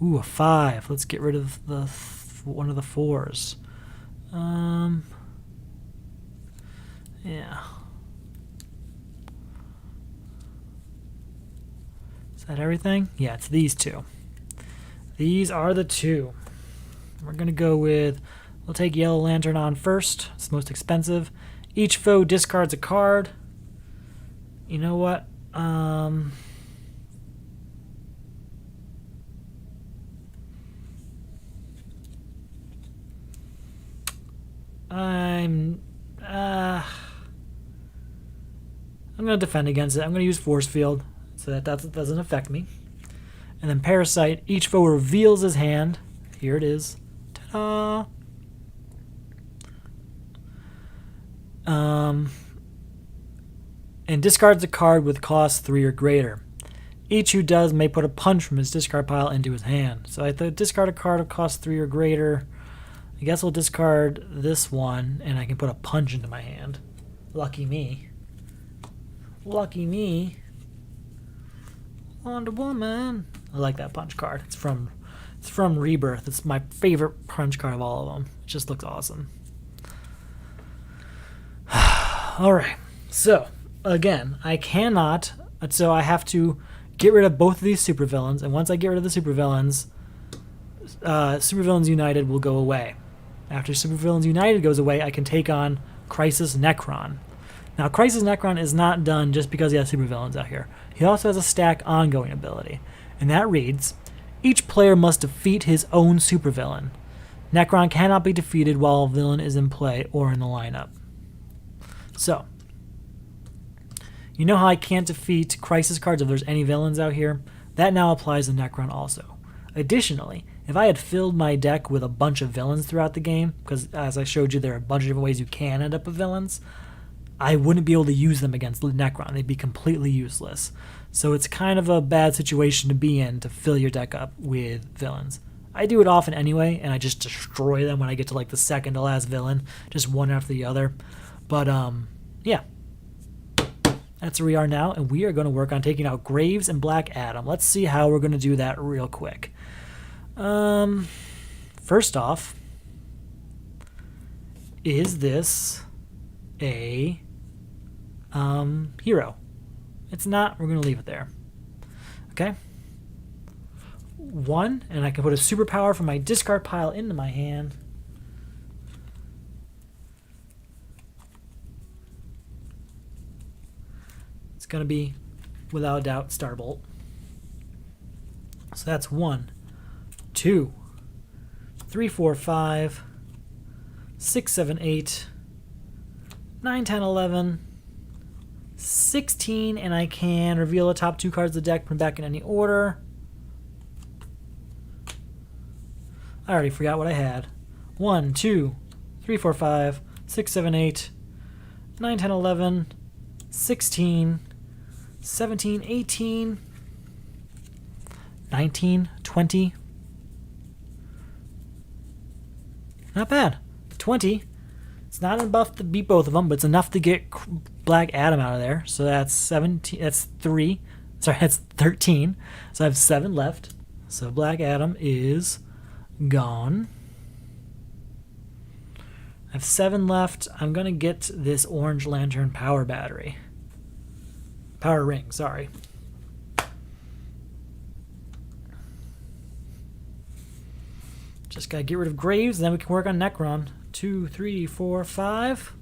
Ooh, a 5. Let's get rid of the one of the 4s. Yeah. Is that everything? Yeah, it's these 2. These are the 2. We're going to go with, we'll take Yellow Lantern on first. It's the most expensive. Each foe discards a card. You know what? I'm going to defend against it. I'm going to use Force Field so that doesn't affect me. And then Parasite. Each foe reveals his hand. Here it is. Ta-da! And discards a card with cost 3 or greater. Each who does may put a punch from his discard pile into his hand. So I discard a card of cost 3 or greater. I guess we'll discard this one, and I can put a punch into my hand. Lucky me. Lucky me. Wonder Woman. I like that punch card. It's from Rebirth. It's my favorite punch card of all of them. It just looks awesome. Alright. So, again, I have to get rid of both of these supervillains, and once I get rid of the supervillains, Supervillains United will go away. After Supervillains United goes away, I can take on Crisis Nekron. Now, Crisis Nekron is not done just because he has supervillains out here. He also has a stack ongoing ability, and that reads, each player must defeat his own supervillain. Nekron cannot be defeated while a villain is in play or in the lineup. So, you know how I can't defeat Crisis cards if there's any villains out here? That now applies to Nekron also. Additionally, if I had filled my deck with a bunch of villains throughout the game, because as I showed you there are a bunch of different ways you can end up with villains, I wouldn't be able to use them against Nekron. They'd be completely useless. So it's kind of a bad situation to be in to fill your deck up with villains. I do it often anyway, and I just destroy them when I get to like the second to last villain, just one after the other. But yeah, that's where we are now, and we are going to work on taking out Graves and Black Adam. Let's see how we're going to do that real quick. First off, is this a hero? It's not. We're going to leave it there. Okay. 1, and I can put a superpower from my discard pile into my hand. It's going to be, without a doubt, Starbolt. So that's 1, 2, 3, 4, 5, 6, 7, 8, 9, 10, 11, 16, and I can reveal the top 2 cards of the deck, put them back in any order. I already forgot what I had. 1, 2, 3, 4, 5, 6, 7, 8, 9, 10, 11, 16, 17, 18, 19, 20. Not bad. 20. It's not enough to beat both of them, but it's enough to get Black Adam out of there. So that's 17. That's 3. Sorry, that's 13. So I have 7 left. So Black Adam is gone. I have 7 left. I'm going to get this Orange Lantern power battery. Power ring, sorry. Just got to get rid of Graves, and then we can work on Nekron. 2, 3, 4, 5.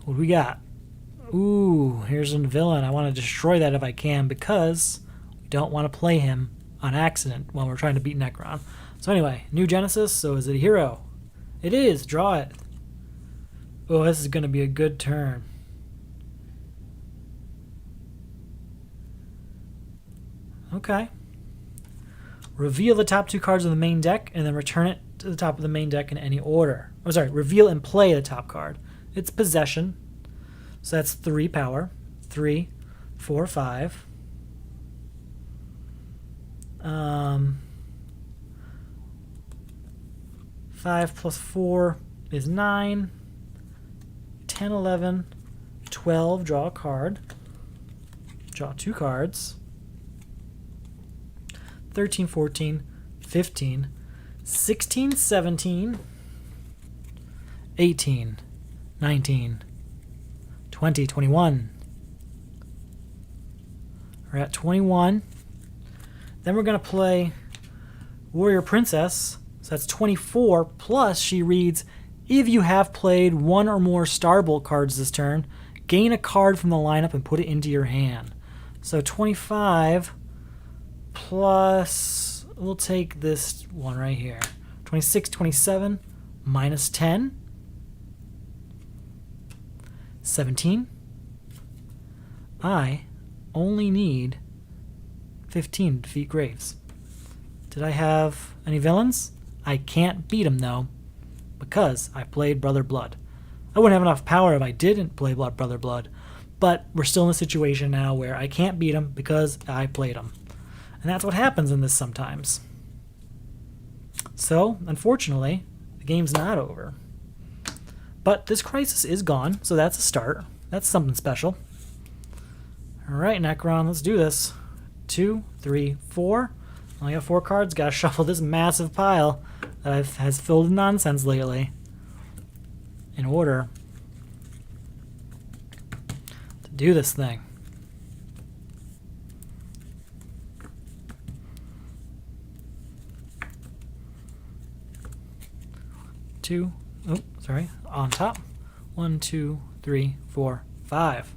What do we got? Ooh, here's a villain. I want to destroy that if I can, because we don't want to play him on accident when we're trying to beat Nekron. So anyway, new Genesis. So is it a hero? It is. Draw it. Oh, this is going to be a good turn. Okay. Reveal the top 2 cards of the main deck and then return it to the top of the main deck in any order. Oh, sorry. Reveal and play the top card. It's possession. So that's 3 power. 3, 4, 5. 5 plus 4 is 9. 10, 11, 12. Draw a card. Draw 2 cards. 13, 14, 15, 16, 17, 18, 19, 20, 21. We're at 21. Then we're going to play Warrior Princess. So that's 24, plus she reads, if you have played 1 or more Starbolt cards this turn, gain a card from the lineup and put it into your hand. So 25 plus, we'll take this one right here. 26, 27, minus 10. 17. I only need 15 to defeat Graves. Did I have any villains? I can't beat him though, because I played Brother Blood. I wouldn't have enough power if I didn't play Brother Blood, but we're still in a situation now where I can't beat him because I played him. And that's what happens in this sometimes. So, unfortunately, the game's not over. But this crisis is gone, so that's a start. That's something special. Alright, Nekron, let's do this. 2, 3, 4. Only got 4 cards. Gotta shuffle this massive pile that has filled with nonsense lately in order to do this thing. Two, oh, sorry, on top. 1, 2, 3, 4, 5.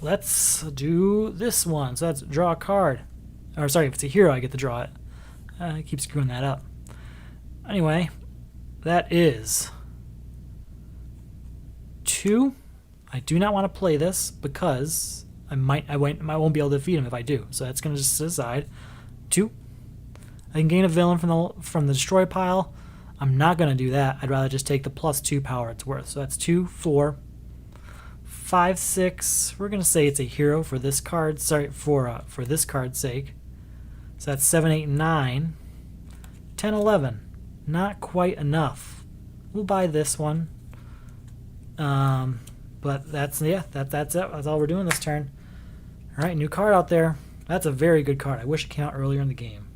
Let's do this one. So that's draw a card. Or sorry, if it's a hero, I get to draw it. I keep screwing that up. Anyway, that is 2. I do not want to play this because I won't be able to defeat him if I do. So that's going to just sit aside. 2. I can gain a villain from the destroy pile. I'm not going to do that. I'd rather just take the +2 power it's worth. So that's 2, 4, 5, 6. We're going to say it's a hero for this card. Sorry, for this card's sake. So that's 7, 8, 9, 10, 11. Not quite enough. We'll buy this one. But that's it. That's all we're doing this turn. All right, new card out there. That's a very good card. I wish it came out earlier in the game.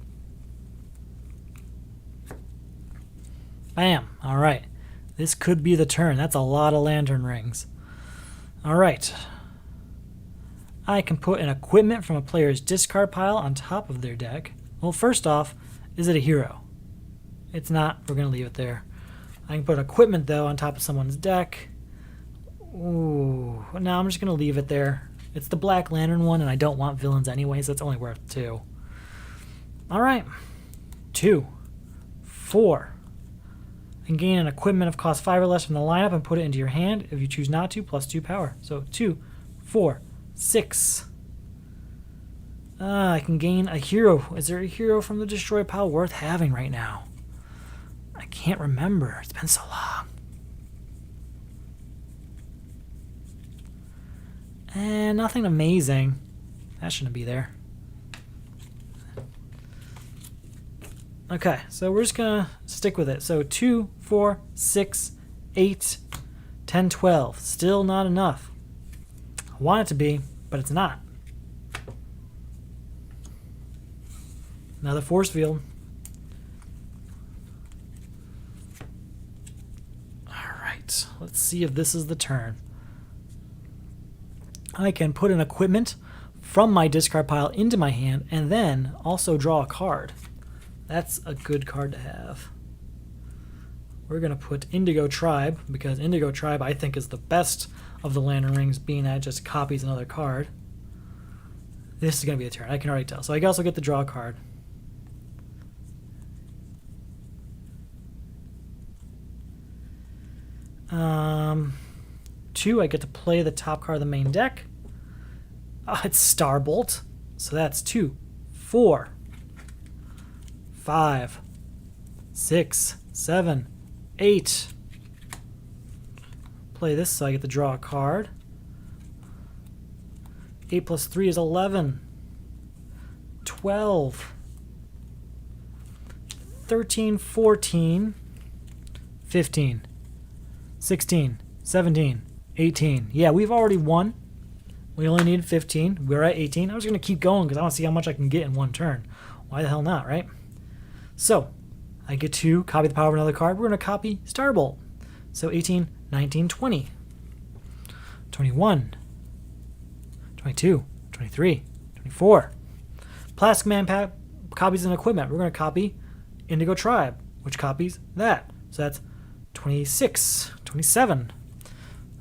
Bam. All right. This could be the turn. That's a lot of lantern rings. All right. I can put an equipment from a player's discard pile on top of their deck. Well, first off, is it a hero? It's not. We're going to leave it there. I can put equipment, though, on top of someone's deck. Ooh. No, I'm just going to leave it there. It's the Black Lantern one, and I don't want villains anyway, so it's only worth 2. All right. 2, 4. And gain an equipment of cost 5 or less from the lineup and put it into your hand. If you choose not to, +2 power. So 2, 4, 6. I can gain a hero. Is there a hero from the destroy pile worth having right now? I can't remember. It's been so long. And nothing amazing. That shouldn't be there. Okay, so we're just going to stick with it. So 2, 4, 6, 8, 10, 12. Still not enough. I want it to be, but it's not. Another force field. Alright, let's see if this is the turn. I can put an equipment from my discard pile into my hand and then also draw a card. That's a good card to have. We're going to put Indigo Tribe, because Indigo Tribe I think is the best of the Lantern Rings, being that it just copies another card. This is going to be a turn, I can already tell. So I also get to draw a card. Two, I get to play the top card of the main deck. Oh, it's Starbolt. So that's 2, 4, 5, 6, 7, 8. Play this so I get to draw a card. 8 plus 3 is 11. 12. 13, 14. 15. 16. 17. 18. Yeah, we've already won. We only need 15. We're at 18. I was going to keep going because I want to see how much I can get in one turn. Why the hell not, right? So, I get to copy the power of another card. We're going to copy Starbolt. So 18, 19, 20. 21. 22. 23. 24. Plastic Man copies an equipment. We're going to copy Indigo Tribe, which copies that. So that's 26, 27,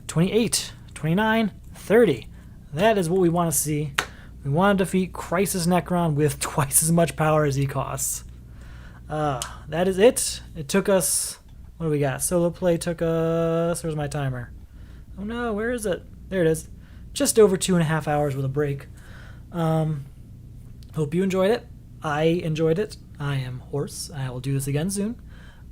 28, 29, 30. That is what we want to see. We want to defeat Crisis Nekron with twice as much power as he costs. That is it. It took us... What do we got? Solo play took us... Where's my timer? Oh no, where is it? There it is. Just over 2.5 hours with a break. Hope you enjoyed it. I enjoyed it. I am Horse. I will do this again soon.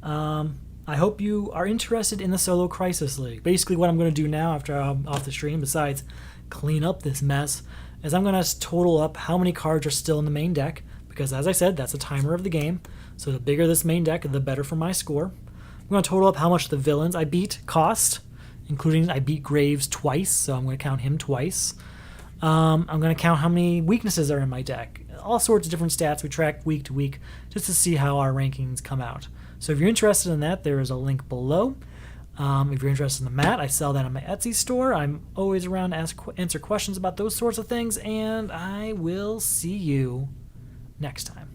I hope you are interested in the Solo Crisis League. Basically what I'm going to do now after I'm off the stream, besides clean up this mess, is I'm going to total up how many cards are still in the main deck, because as I said, that's a timer of the game. So the bigger this main deck, the better for my score. I'm going to total up how much the villains I beat cost, including I beat Graves twice, so I'm going to count him twice. I'm going to count how many weaknesses are in my deck. All sorts of different stats we track week to week just to see how our rankings come out. So if you're interested in that, there is a link below. If you're interested in the mat, I sell that on my Etsy store. I'm always around to answer questions about those sorts of things, and I will see you next time.